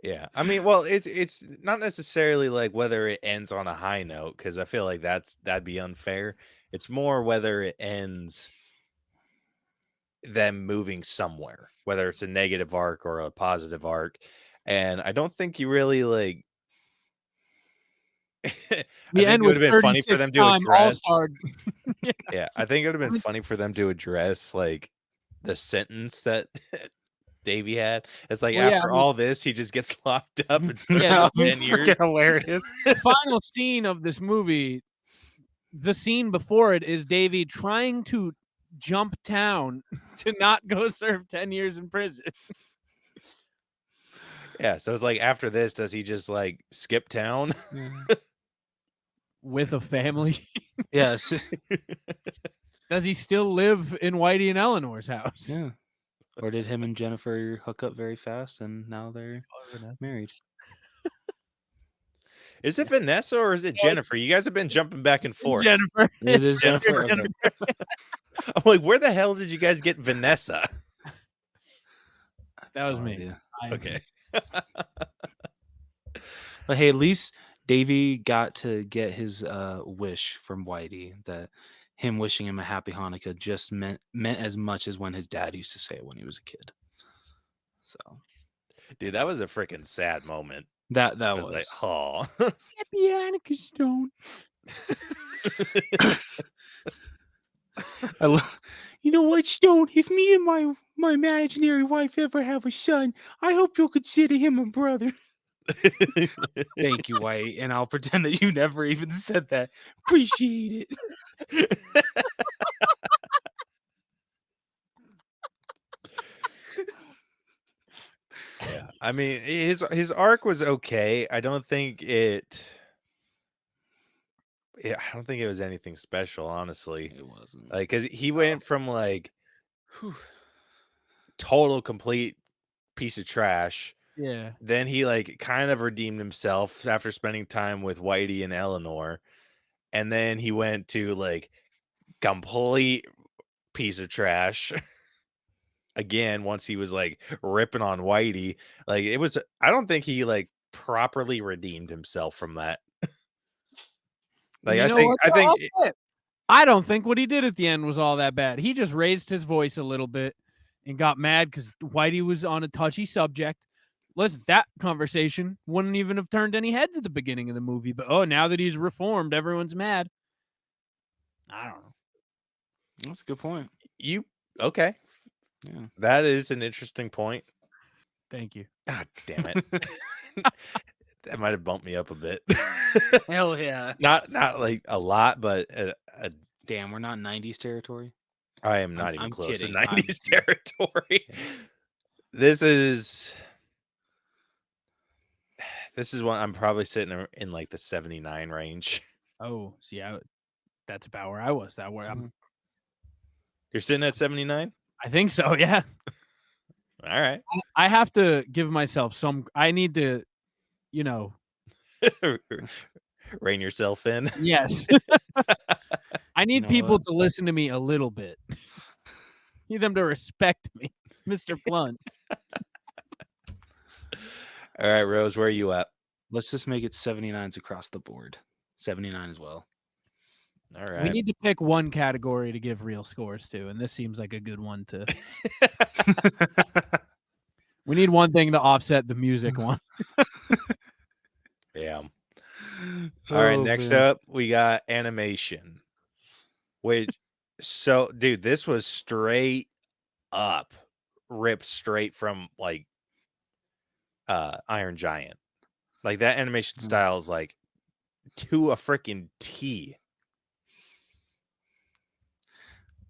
Yeah. I mean, well, it's not necessarily like whether it ends on a high note, because I feel like that'd be unfair. It's more whether it ends them moving somewhere, whether it's a negative arc or a positive arc. And I don't think you really like We end with would have been funny for them to 36-time address. All-Star. Yeah, I think it would have been funny for them to address like the sentence that Davey had. It's like Well, yeah, after I mean- all this, he just gets locked up and Yeah, serves 10 years. Freaking hilarious. The final scene of this movie, the scene before it is Davey trying to jump town to not go serve 10 years in prison. Yeah, so it's like after this, does he just like skip town? With a family. Yes. Does he still live in Whitey and Eleanor's house? Yeah. Or did him and Jennifer hook up very fast and now they're married? Is it Vanessa or is it Jennifer? You guys have been jumping back and forth. Jennifer. It is Jennifer. Okay. I'm like, where the hell did you guys get Vanessa? That was No me. idea. Okay. But hey, at least Davey got to get his wish from Whitey, that him wishing him a happy Hanukkah just meant as much as when his dad used to say it when he was a kid. So, Dude, that was a freaking sad moment. that I was was like, oh. Happy Hanukkah Stone. You know what, Stone? If me and my imaginary wife ever have a son, I hope you'll consider him a brother. Thank you, White, and I'll pretend that you never even said that. Appreciate it. I mean, his arc was okay. I don't think it. Yeah, I don't think it was anything special, honestly. It wasn't. Like, cause he went from like total complete piece of trash. Yeah. Then he like kind of redeemed himself after spending time with Whitey and Eleanor, and then he went to like complete piece of trash again once he was like ripping on Whitey. Like it was. I don't think he like properly redeemed himself from that. Like You I know think what? I think I'll say it. I don't think what he did at the end was all that bad. He just raised his voice a little bit and got mad because Whitey was on a touchy subject. Listen, that conversation wouldn't even have turned any heads at the beginning of the movie. But now that he's reformed, everyone's mad. I don't know. That's a good point. you okay. Yeah. That is an interesting point. Thank you. God damn it. That might have bumped me up a bit. Hell yeah. Not like a lot, but Damn, we're not 90s territory. I am not even I'm close kidding. to I'm 90s kidding. territory. Yeah. This is one I'm probably sitting in like the 79 range. Oh, see, that's about where I was. You're sitting at 79? I think so. Yeah. All right. I have to give myself some. I need to, Rein yourself in. Yes. I need know people what? to listen to me a little bit. Need them to respect me, Mr. Plunge. All right, Rose, where are you at? Let's just make it 79s across the board. 79 as well. All right. We need to pick one category to give real scores to, and this seems like a good one to. We need one thing to offset the music one. Yeah. All right, next up, we got animation. Which, dude, this was straight up ripped straight from like Iron Giant. Like that animation style is like to a freaking T.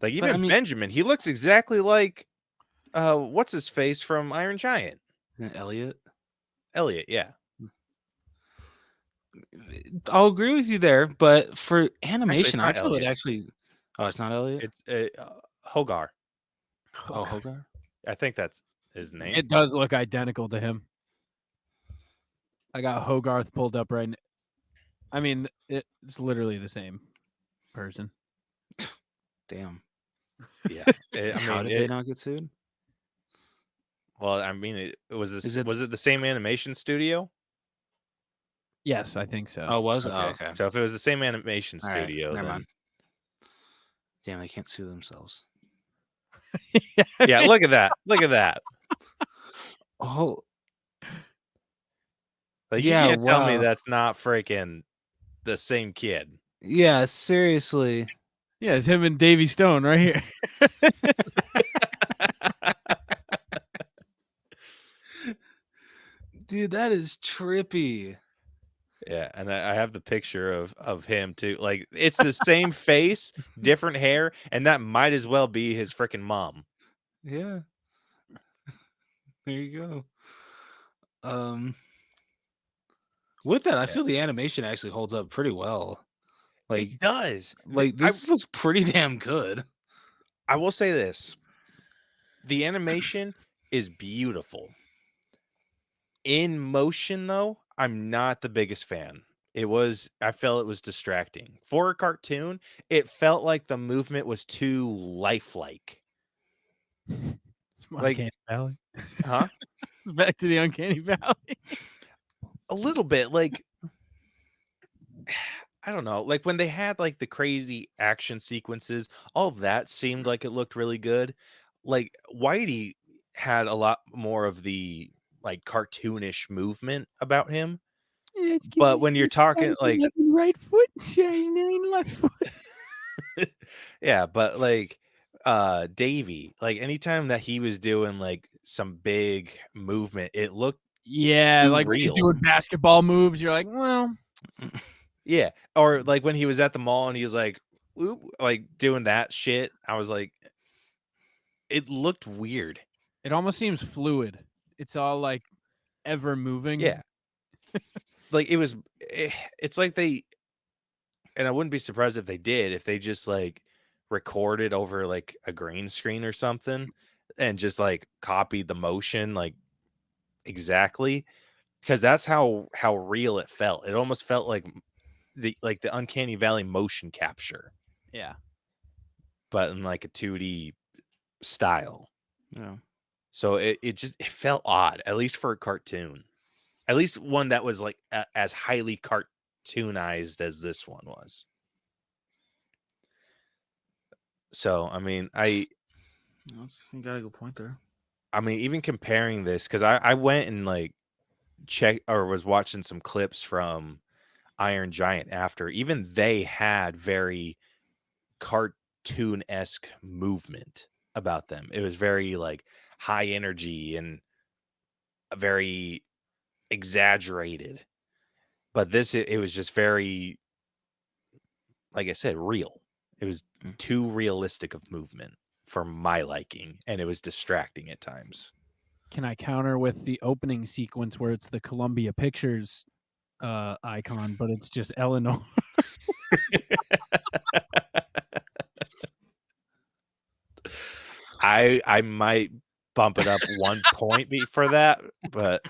Like even Benjamin, he looks exactly like what's his face from Iron Giant? Elliot, yeah. I'll agree with you there, but for animation, not I feel Elliot. it actually. Oh, it's not Elliot. It's Hogar. Oh, Hogar. I think that's his name. It does look identical to him. I got Hogarth pulled up right now. I mean, it's literally the same person. Damn. Yeah. How did they not get sued? Well, I mean, was it the same animation studio? Yes, I think so. Oh, was it? Okay. Oh, okay. So if it was the same animation All right, studio, never then mind. Damn, they can't sue themselves. yeah, look at that. Look at that. Oh, Like, yeah, you can't tell me wow. that's not freaking the same kid. yeah, seriously. Yeah, it's him and Davy Stone right here. Dude, that is trippy. Yeah, and I have the picture of him too. Like, it's the same face, different hair, and that might as well be his freaking mom. Yeah. There you go. With that, I feel the animation actually holds up pretty well. Like, It does. like this was pretty damn good. I will say this. The animation is beautiful. In motion, though, I'm not the biggest fan. I felt it was distracting. For a cartoon, it felt like the movement was too lifelike. Like, Uncanny Valley. huh? Back to the Uncanny Valley. A little bit. Like, I don't know. Like when they had like the crazy action sequences, all of that seemed like it looked really good. Like Whitey had a lot more of the like cartoonish movement about him. But when you're talking like right foot, size 9 left foot. yeah, but like Davey, like anytime that he was doing like some big movement, it looked like when he's real. doing basketball moves, you're like, well, yeah. Or like when he was at the mall and he was like, whoop, like doing that shit, I was like, it looked weird. it almost seems fluid. It's all like ever moving. Yeah. Like it's like they, and I wouldn't be surprised if they just like recorded over like a green screen or something and just like copied the motion like exactly, because that's how real it felt. It almost felt like the Uncanny Valley motion capture, Yeah. but in like a 2D style. Yeah. So it felt odd, at least for a cartoon, at least one that was like as highly cartoonized as this one was. So I mean, You got a good point there. I mean, even comparing this, because I went and like checked or was watching some clips from Iron Giant after, even they had very cartoon-esque movement about them. It was very like high energy and very exaggerated. But this, it was just very, like I said, real. It was too realistic of movement for my liking, and it was distracting at times. Can I counter with the opening sequence where it's the Columbia Pictures icon, but it's just Eleanor? I might bump it up 1 point for that, but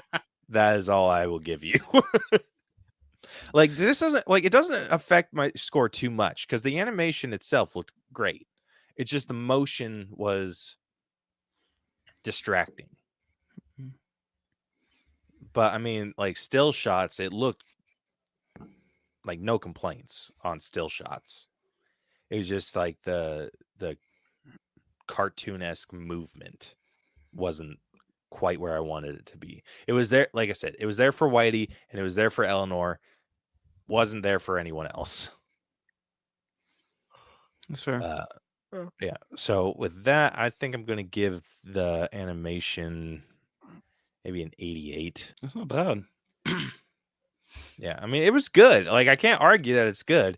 that is all I will give you. Like this doesn't, like, it doesn't affect my score too much because the animation itself looked great. It's just the motion was distracting. But I mean, like still shots, it looked like no complaints on still shots. It was just like the cartoon-esque movement wasn't quite where I wanted it to be. It was there, like I said, it was there for Whitey and it was there for Eleanor. Wasn't there for anyone else. That's fair. Yeah. So with that, I think I'm going to give the animation maybe an 88. That's not bad. Yeah. I mean, it was good. Like, I can't argue that it's good.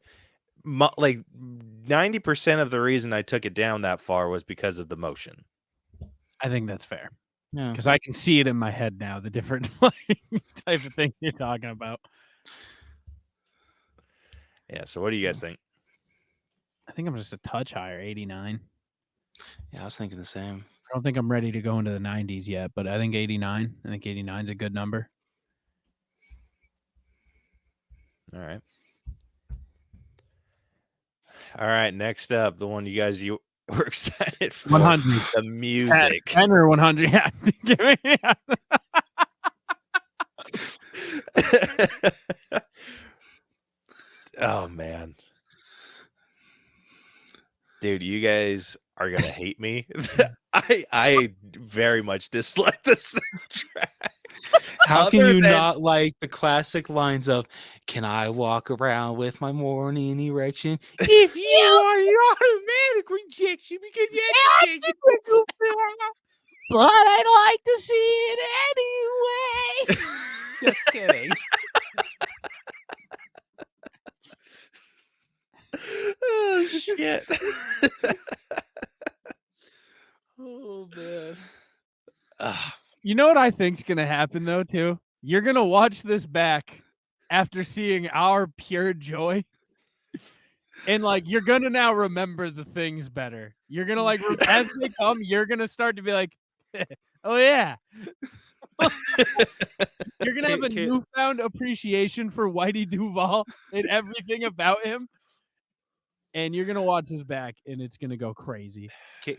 Like 90% of the reason I took it down that far was because of the motion. I think that's fair. Yeah. Because I can see it in my head now, the different like, type of thing you're talking about. Yeah. So what do you guys think? I think I'm just a touch higher, 89. Yeah, I was thinking the same. I don't think I'm ready to go into the 90s yet, but I think 89. I think 89 is a good number. All right. All right. Next up, the one you were excited for. 100. The music. 10 or 100. Yeah. Give me, yeah. Oh man, dude, you guys are gonna hate me. I very much dislike the soundtrack. How can Other you than- not like the classic lines of "Can I walk around with my morning erection?" If you are an automatic rejection because you had to take it. But I'd like to see it anyway. Just kidding. Oh shit. Oh man. You know what I think's gonna happen though, too? You're gonna watch this back after seeing our pure joy. And like you're gonna now remember the things better. You're gonna like as they come, you're gonna start to be like, oh yeah. You're gonna have a newfound appreciation for Whitey Duvall and everything about him. And you're gonna watch this back and it's gonna go crazy.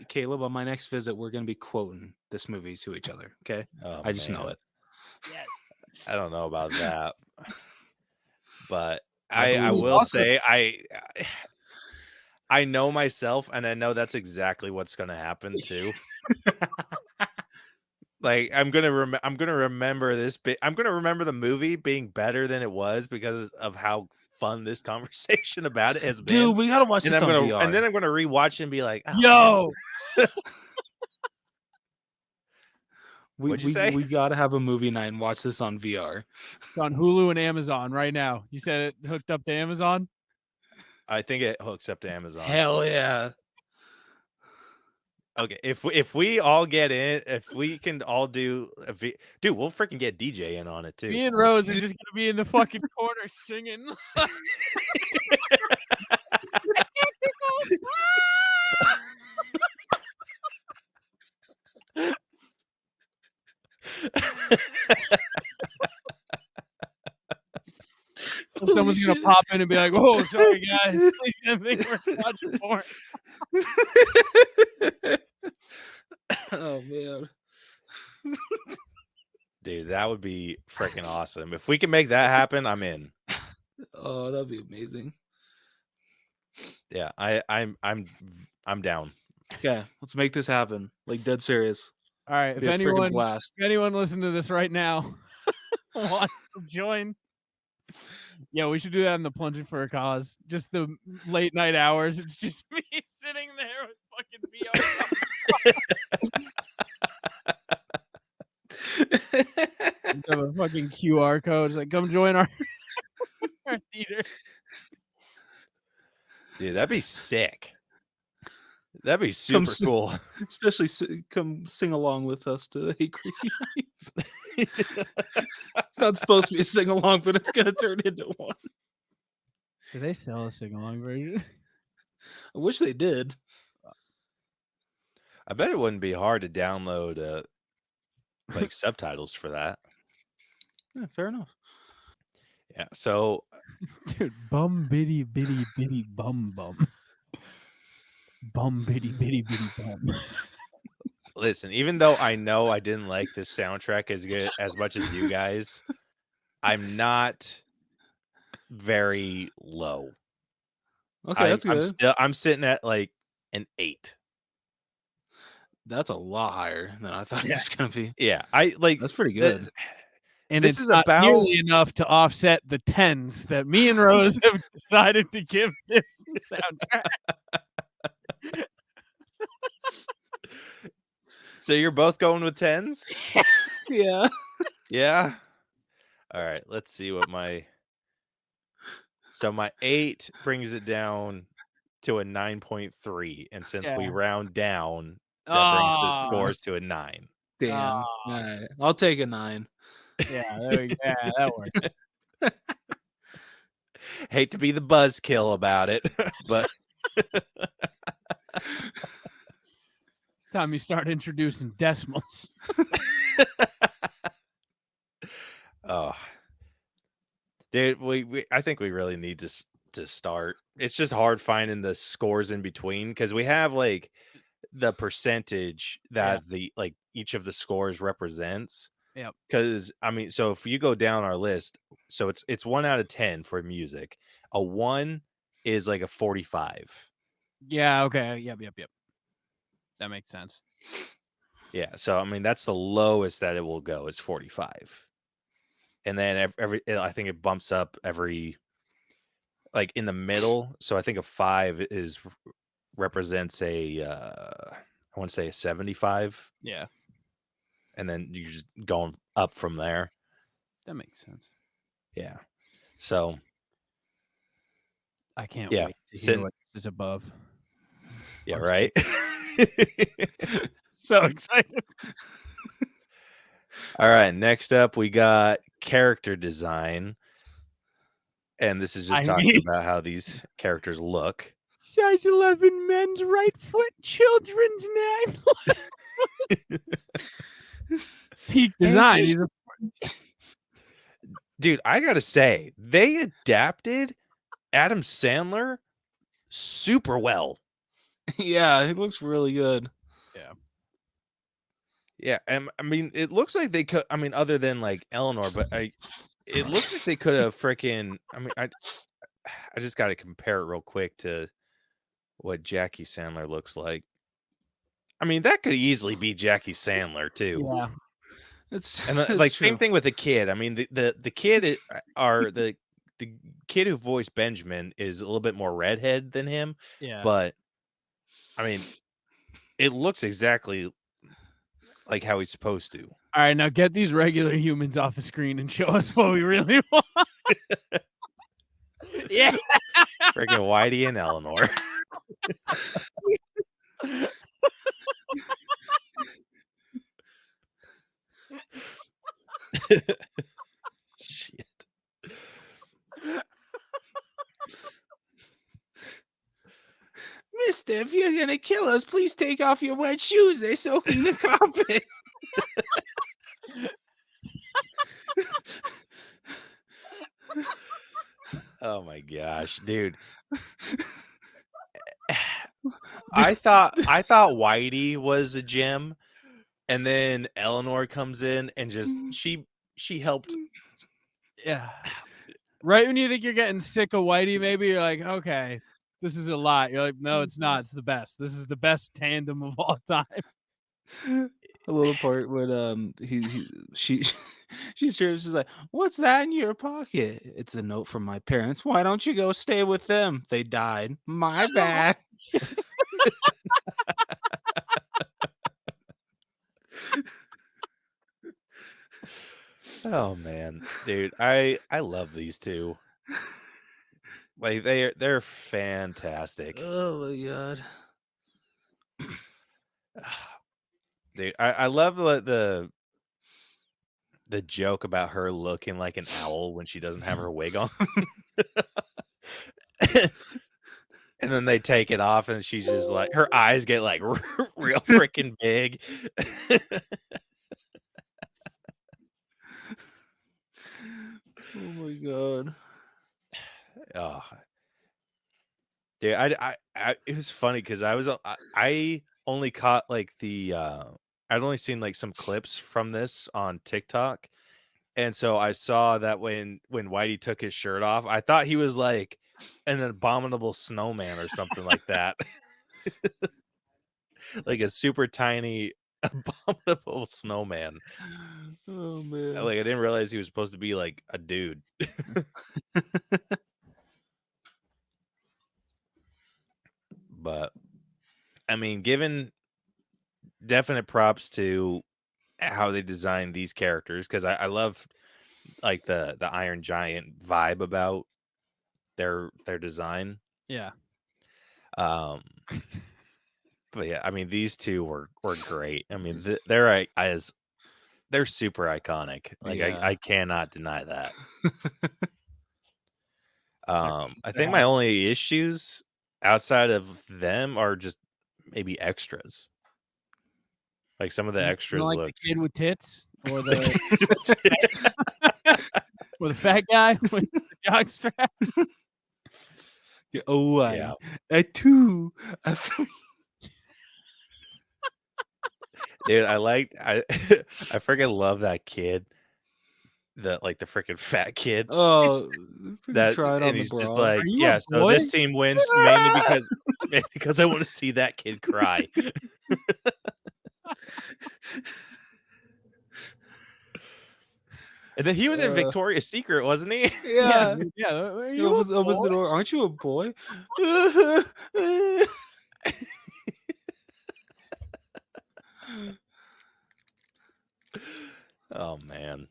Caleb, on my next visit, we're going to be quoting this movie to each other. Okay. Oh, I just man. know it. I don't know about that, but I I believe will also- say I know myself, and I know that's exactly what's going to happen too. Like I'm gonna remember this bit. I'm gonna remember the movie being better than it was because of how fun this conversation about it has been. Dude, we got to watch and this on VR. and then I'm gonna rewatch it and be like, oh, Yo, What'd you say? We got to have a movie night and watch this on VR. it's on Hulu and Amazon right now. You said it hooked up to Amazon? I think it hooks up to Amazon. Hell yeah. Okay, if we all get in, if we can all do dude, we'll freaking get DJ in on it too. Me and Rose are just gonna be in the fucking corner singing. And someone's gonna pop in and be like, "Oh, sorry guys, I think we're watching porn." Oh man. Dude, that would be freaking awesome. If we can make that happen, I'm in. Oh, that'd be amazing. Yeah, I'm down. Okay, let's make this happen. Like dead serious. All right, if Be a friggin' anyone blast. listening to this right now wants to join, yeah, we should do that in the Plunging for a Cause. Just the late night hours. It's just me sitting there with fucking have a fucking QR code. It's like, come join our theater. Dude, that'd be sick. That'd be super cool. Especially come sing along with us to Hey Crazy Nights. It's not supposed to be a sing along, but it's gonna turn into one. Do they sell a sing along version? I wish they did. I bet it wouldn't be hard to download like subtitles for that. Yeah, fair enough. Yeah. So, Dude, bum bitty bitty bitty bum bum. Bum bitty bitty bitty bum. listen, even though I know I didn't like this soundtrack as much as you guys, I'm not very low. Okay, that's good. I'm sitting at like an 8. That's a lot higher than I thought it was gonna be. Yeah, I like That's pretty good. And this it's is not about nearly enough to offset the 10s that me and Rose have decided to give this soundtrack. So you're both going with 10s? Yeah. Yeah. All right, let's see what my 8 brings it down to a 9.3, and since we round down, that brings the scores to a 9. Damn. All right. I'll take a 9. Yeah, there we go. Yeah, that works. Hate to be the buzzkill about it, but It's time you start introducing decimals. oh, dude, I think we really need to start. It's just hard finding the scores in between because we have like the percentage that each of the scores represents. Yep. Because I mean, so if you go down our list, so it's 1 out of 10 for music. A 1 is like a 45. Yeah. Okay. Yep. That makes sense. Yeah. So I mean, that's the lowest that it will go is 45, and then I think it bumps up every like in the middle. So I think a 5 represents I want to say a 75. Yeah. And then you just going up from there. That makes sense. Yeah. So I can't wait to hear what this is above. Yeah, right. So excited. All right. Next up, we got character design. And this is just talking about how these characters look. Size 11 men's right foot, children's 9. Peak design. Dude, I gotta say, they adapted Adam Sandler super well. Yeah, he looks really good. Yeah, and I mean, it looks like they could. I mean, other than like Eleanor, but it looks like they could have freaking. I mean, I just got to compare it real quick to what Jackie Sandler looks like. I mean, that could easily be Jackie Sandler too. Yeah. And like true. Same thing with the kid. I mean, the kid the kid who voiced Benjamin is a little bit more redhead than him. Yeah. But I mean, it looks exactly like how he's supposed to. All right, now get these regular humans off the screen and show us what we really want. Yeah. Freaking Whitey and Eleanor. if you're gonna kill us, please take off your wet shoes. They're soaking the carpet. Oh my gosh, dude. I thought Whitey was a gem, and then Eleanor comes in and just she helped. Yeah. Right when you think you're getting sick of Whitey, maybe you're like, okay, this is a lot. You're like, no, it's not. It's the best. This is the best tandem of all time. A little part when she she strips is like, "What's that in your pocket?" It's a note from my parents. Why don't you go stay with them? They died. My bad. Oh man, dude, I love these two. Like they're fantastic. Oh my god. Dude, I love the joke about her looking like an owl when she doesn't have her wig on. And then they take it off and she's just like, her eyes get like real freaking big. Oh my god. Oh, dude, I it was funny because I only caught like I'd only seen like some clips from this on TikTok, and so I saw that when Whitey took his shirt off, I thought he was like an abominable snowman or something like that, like a super tiny abominable snowman. Oh man. Like I didn't realize he was supposed to be like a dude. But I mean, given definite props to how they designed these characters, because I love like the Iron Giant vibe about their design. Yeah. But yeah, I mean these two were great. I mean they're super iconic. Like Yeah. I cannot deny that. I think my only issues outside of them are just maybe extras. Like some of the You extras don't like look the kid with tits or the or the fat guy with the jog strap. Oh, Yeah. a 2, a 3. Dude, I freaking love that kid. The freaking fat kid. Oh, That tried and on the he's just bra. like, Are you yeah, a so this boy? team wins mainly because I want to see that kid cry. And then he was in Victoria's Secret, wasn't he? Yeah. Yeah. Are you a Opposite boy? door. Aren't you a boy? Oh man.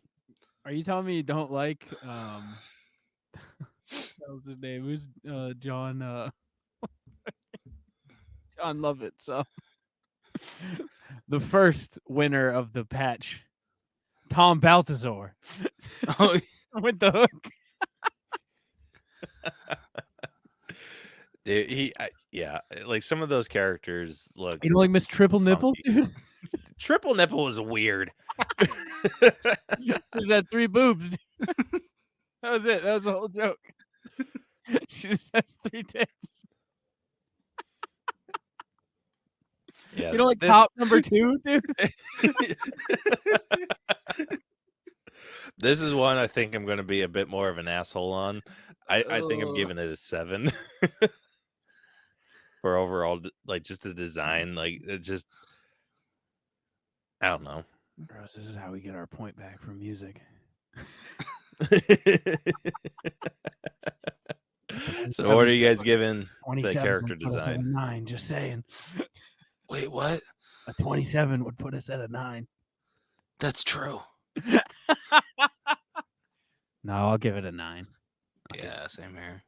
Are you telling me you don't like what was his name? Who's John John Lovett, so the first winner of the patch, Tom Balthazar. Oh, With the hook. Dude, yeah, like some of those characters look You don't like Miss Triple Nipple, funky. dude? Triple Nipple was weird. She's had 3 boobs. That was it. That was the whole joke. She just has 3 tits. Yeah, You don't like cop number 2, dude? This is one I think I'm going to be a bit more of an asshole on. I think I'm giving it a 7 for overall, like just the design. Like it just, I don't know. Gross, this is how we get our point back from music. So what are you guys giving the 27 character would put us at a design? 9, just saying. wait, what? A 27 would put us at a 9. That's true. No, I'll give it a 9. Yeah, same here.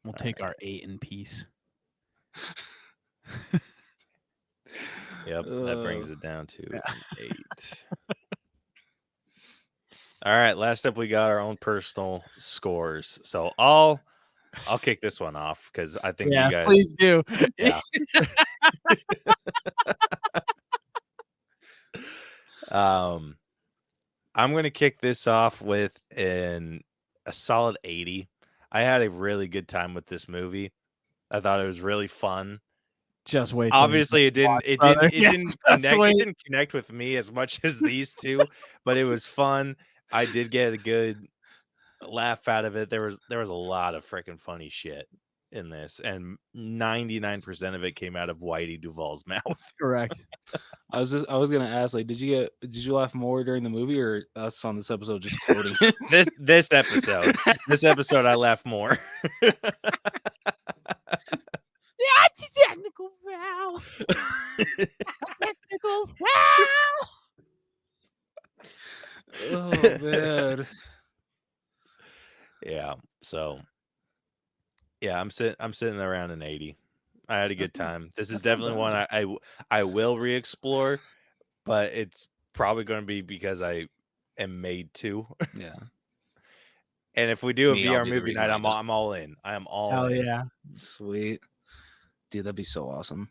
We'll take our 8 in peace. Yep, that brings it down to 8. All right, last up we got our own personal scores. So I'll I'll kick this one off because I think Yeah, you guys. please do. Yeah. I'm gonna kick this off with a solid 80. I had a really good time with this movie. I thought it was really fun. Just wait. Till you Obviously, it didn't. watch, It brother. didn't. It Yeah, didn't just connect. wait. It didn't connect with me as much as these two, but it was fun. I did get a good laugh out of it. There was a lot of freaking funny shit in this, and 99% of it came out of Whitey Duvall's mouth. Correct. I was gonna ask, like, did you laugh more during the movie or us on this episode just quoting it? This episode, I laughed more. That's a technical foul. Technical foul. Oh man. Yeah. So yeah, I'm sitting around an 80. I had a good time. This is definitely one I will re-explore, but it's probably going to be because I am made to. Yeah. And if we do a Me, I'll VR be the movie reason night, I I'm just- all in. I am all Hell in. yeah. Sweet. Dude, that'd be so awesome.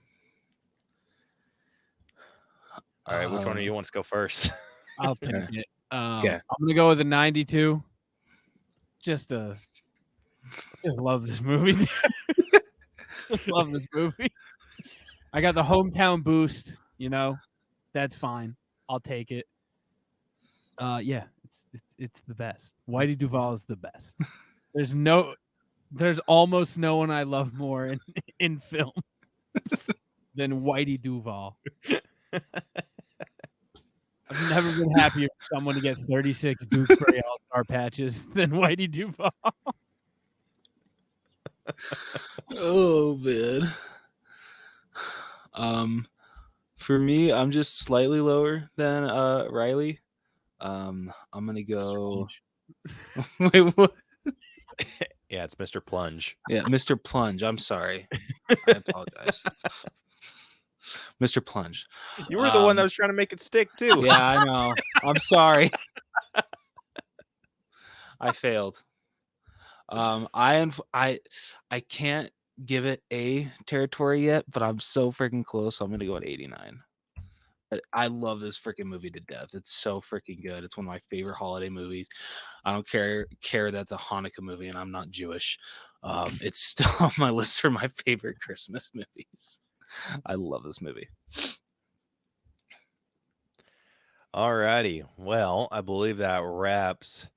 All right, which one of you wants to go first? I'll take Okay. it. Okay. I'm gonna go with a 92. Just love this movie. Just love this movie. I got the hometown boost. That's fine. I'll take it. Yeah, it's the best. Whitey Duvall is the best. There's almost no one I love more in film than Whitey Duvall. I've never been happier for someone to get 36 Duke Frey All-Star patches than Whitey Duvall. Oh man. For me, I'm just slightly lower than Riley. I'm gonna go. Wait, what? Yeah, it's Mr. Plunge. Yeah, Mr. Plunge. I'm sorry. I apologize. Mr. Plunge. You were the one that was trying to make it stick too. Yeah, I know. I'm sorry. I failed. I can't give it a territory yet, but I'm so freaking close. So I'm gonna go at 89. I love this freaking movie to death. It's so freaking good. It's one of my favorite holiday movies. I don't care that's a Hanukkah movie and I'm not Jewish. It's still on my list for my favorite Christmas movies. I love this movie. Alrighty. Well, I believe that wraps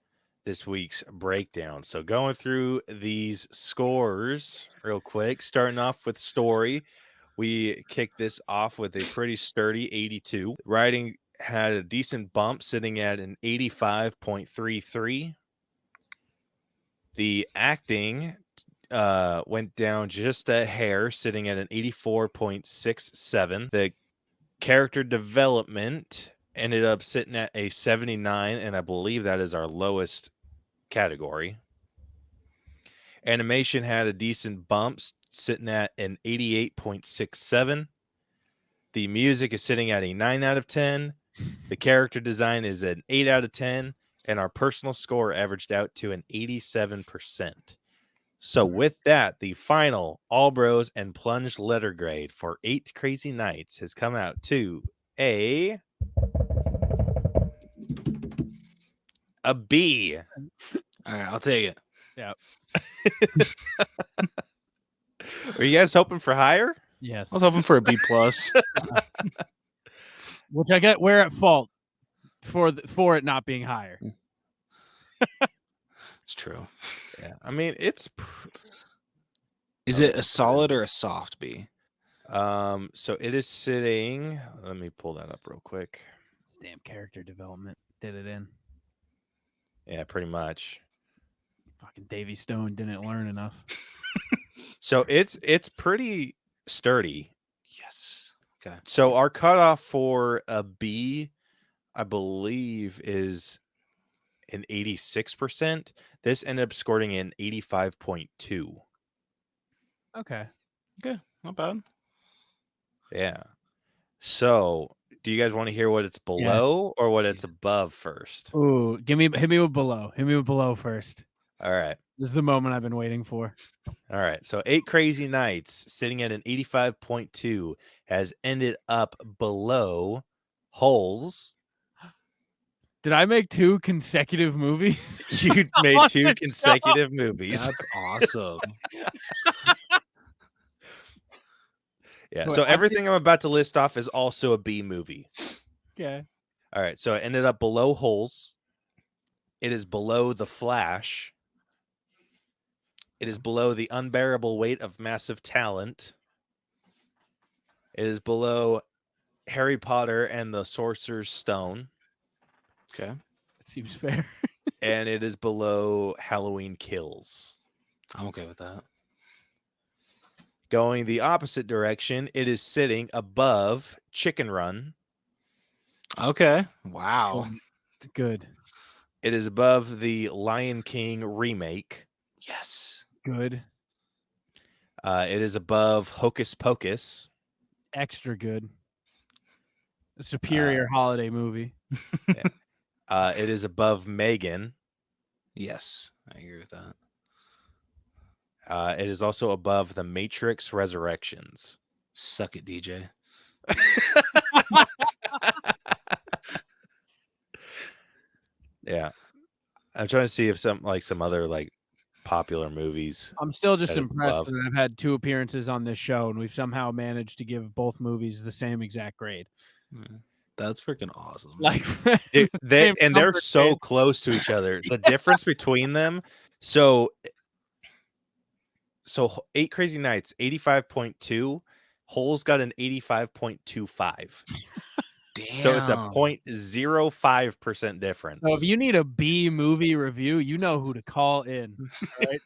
this week's breakdown. So going through these scores real quick, starting off with story, we kicked this off with a pretty sturdy 82. Writing had a decent bump, sitting at an 85.33. The acting went down just a hair, sitting at an 84.67. The character development ended up sitting at a 79, and I believe that is our lowest category. Animation had a decent bump, sitting at an 88.67. The music is sitting at a 9 out of 10. The character design is an 8 out of 10, and our personal score averaged out to an 87%. So with that, the final All Bros and Plunge letter grade for 8 Crazy Nights has come out to a B. All right, I'll take it. Yeah. Are you guys hoping for higher? Yes. I was hoping for a B plus. Which I get we're at fault for it not being higher. It's true. Yeah, I mean it's. Is it a solid or a soft B? So it is sitting. Let me pull that up real quick. Damn character development did it in. Yeah, pretty much. Fucking Davy Stone didn't learn enough. So it's pretty sturdy. Yes. Okay. So our cutoff for a B, I believe, is an 86%. This ended up scoring an 85.2. Okay. Okay. Not bad. Yeah. So do you guys want to hear what it's below or what it's above first? Ooh, hit me with below. Hit me with below first. All right. This is the moment I've been waiting for. All right. So 8 Crazy Nights, sitting at an 85.2, has ended up below Holes. Did I make 2 consecutive movies? You made On 2 this consecutive movies. That's awesome. Yeah. Wait, So I everything I'm about to list off is also a B movie. Okay. All right. So it ended up below Holes. It is below The Flash. It is below The Unbearable Weight of Massive Talent. It is below Harry Potter and the Sorcerer's Stone. Okay. That seems fair. And it is below Halloween Kills. I'm okay with that. Going the opposite direction, it is sitting above Chicken Run. Okay. Wow. It's good. It is above the Lion King remake. Yes. Good. It is above Hocus Pocus. Extra good. A superior holiday movie. It is above Megan. Yes. I agree with that. It is also above The Matrix Resurrections. Suck it, DJ. Yeah. I'm trying to see if some other popular movies. I'm still just That is impressed above. that I've had 2 appearances on this show and we've somehow managed to give both movies the same exact grade. That's freaking awesome. Like Dude, the same they're number so grade. close to each other. The difference between them. So 8 Crazy Nights, 85.2. Holes got an 85.25. damn. So it's a 0.05% difference. So if you need a B movie review, you know who to call in. All right?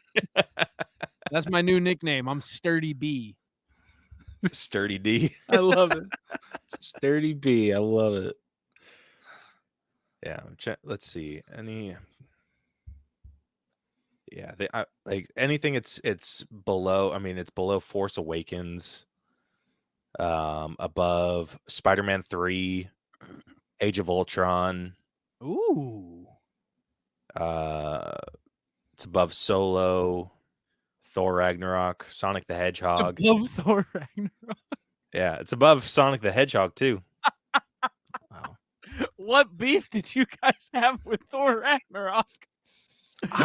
That's my new nickname. I'm Sturdy B. Sturdy D. I love it. Sturdy B. I love it. Yeah. Let's see. Yeah. Anything it's below. I mean, it's below Force Awakens. Above Spider-Man 3, Age of Ultron. Ooh. It's above Solo, Thor Ragnarok, Sonic the Hedgehog. It's above Thor Ragnarok. Yeah, it's above Sonic the Hedgehog too. Wow. What beef did you guys have with Thor Ragnarok?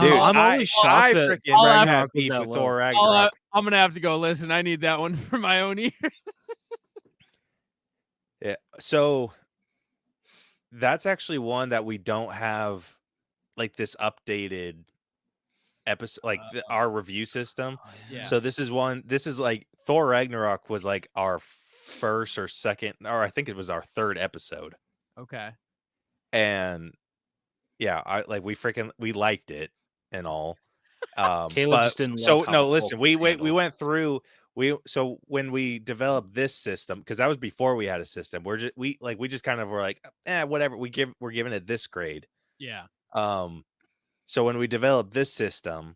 Dude, I'm always shocked that freaking I'll have Ragnarok was beef that with low. Thor Ragnarok. I'm gonna have to go listen. I need that one for my own ears. Yeah, so that's actually one that we don't have this updated episode, our review system. Yeah. So this is Thor Ragnarok was our first or second, or I think it was our third episode. Okay. And yeah, we liked it and all. Caleb just didn't so love how no, the listen, Hulk we was handled. went through so when we developed this system, because that was before we had a system, we just kind of were whatever, we're giving it this grade. Yeah. So when we developed this system,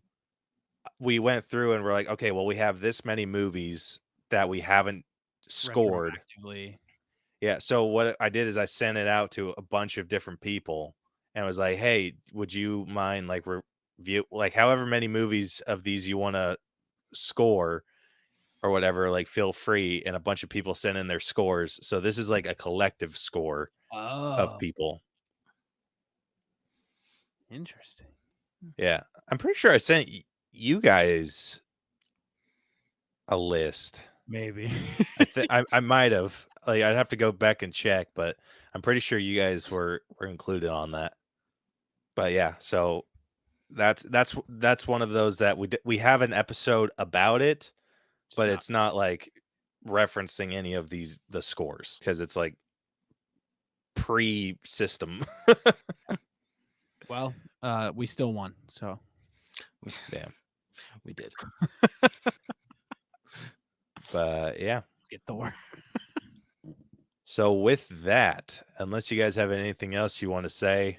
we went through and we're like, okay, well, we have this many movies that we haven't scored. Retroactively. Yeah. So what I did is I sent it out to a bunch of different people and was like, hey, would you mind review however many movies of these you want to score or whatever, feel free. And a bunch of people sent in their scores. So this is a collective score of people. Interesting. Yeah. I'm pretty sure I sent you guys a list. Maybe. I might have. I'd have to go back and check, but I'm pretty sure you guys were included on that. But yeah, so that's one of those that we have an episode about it, but it's not referencing any of the scores because it's pre-system. Well, we still won, so Damn. We did. But yeah. get Thor. So with that, unless you guys have anything else you want to say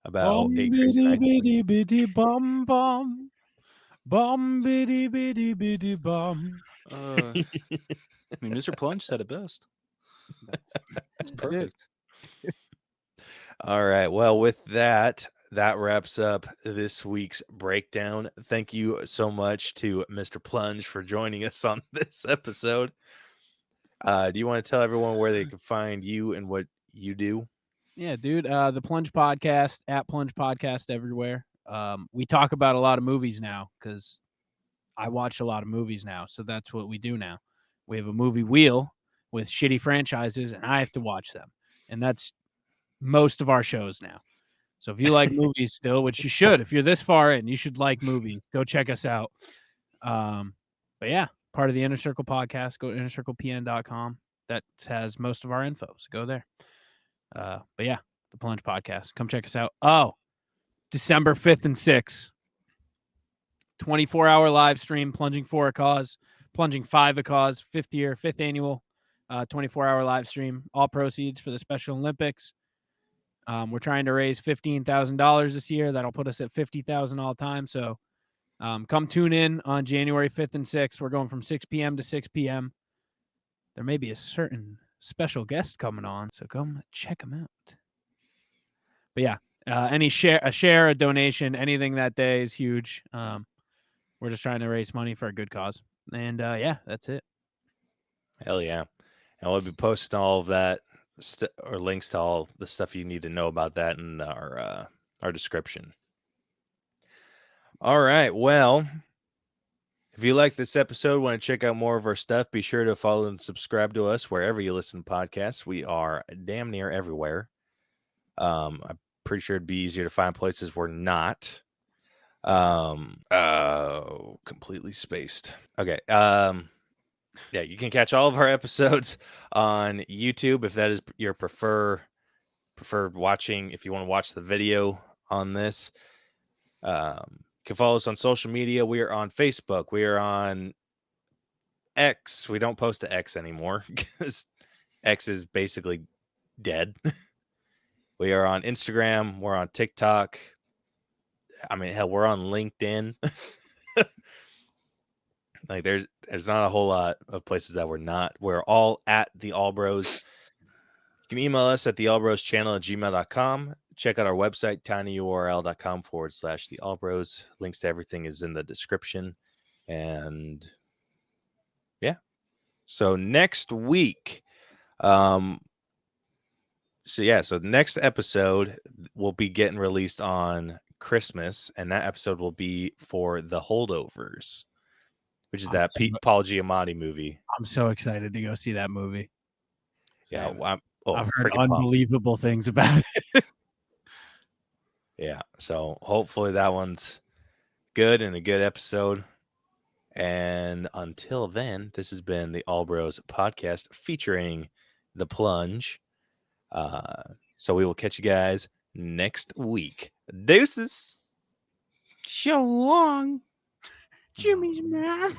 about 8 Crazy Nights. Bitty bitty bum bum. Bum bitty bitty bitty bum. I mean, Mr. Plunge said it best. It's perfect. All right. Well, with that, that wraps up this week's breakdown. Thank you so much to Mr. Plunge for joining us on this episode. Do you want to tell everyone where they can find you and what you do? Yeah, dude. The Plunge Podcast, at Plunge Podcast everywhere. We talk about a lot of movies now because I watch a lot of movies now. So that's what we do now. We have a movie wheel with shitty franchises, and I have to watch them. And that's most of our shows now. So if you like movies still, which you should, if you're this far in, you should like movies. Go check us out. But yeah, part of the Inner Circle podcast. Go to innercirclepn.com. That has most of our info. So go there. But yeah, the Plunge Podcast. Come check us out. Oh, December 5th and 6th. 24-hour live stream, Plunging for a Cause, Plunging 5 a Cause, 5th annual 24-hour live stream. All proceeds for the Special Olympics. We're trying to raise $15,000 this year. That'll put us at $50,000 all time. So come tune in on January 5th and 6th. We're going from 6 p.m. to 6 p.m. There may be a certain special guest coming on, so come check them out. But yeah, a share, a donation, anything that day is huge. We're just trying to raise money for a good cause. And yeah, that's it. Hell yeah. And we'll be posting all of that or links to all the stuff you need to know about that in our description. All right. Well, if you like this episode, want to check out more of our stuff, be sure to follow and subscribe to us wherever you listen to podcasts. We are damn near everywhere. I'm pretty sure it'd be easier to find places we're not. Completely spaced. Okay. Yeah, you can catch all of our episodes on YouTube if that is your preferred watching. If you want to watch the video on this, you can follow us on social media. We are on Facebook. We are on X. We don't post to X anymore because X is basically dead. We are on Instagram. We're on TikTok. I mean, hell, we're on LinkedIn. Like there's not a whole lot of places that we're not. We're all at the Allbros. You can email us at theallbroschannel@gmail.com. Check out our website, tinyurl.com/the Allbros. Links to everything is in the description. And yeah. So next week, so next episode will be getting released on Christmas, and that episode will be for The Holdovers, which is that Paul Giamatti movie. I'm so excited to go see that movie. Yeah, I've heard unbelievable things about it. Yeah, so hopefully that one's good and a good episode. And until then, this has been the Allbros podcast featuring The Plunge. So we will catch you guys next week. Deuces. So long. Jimmy's mom.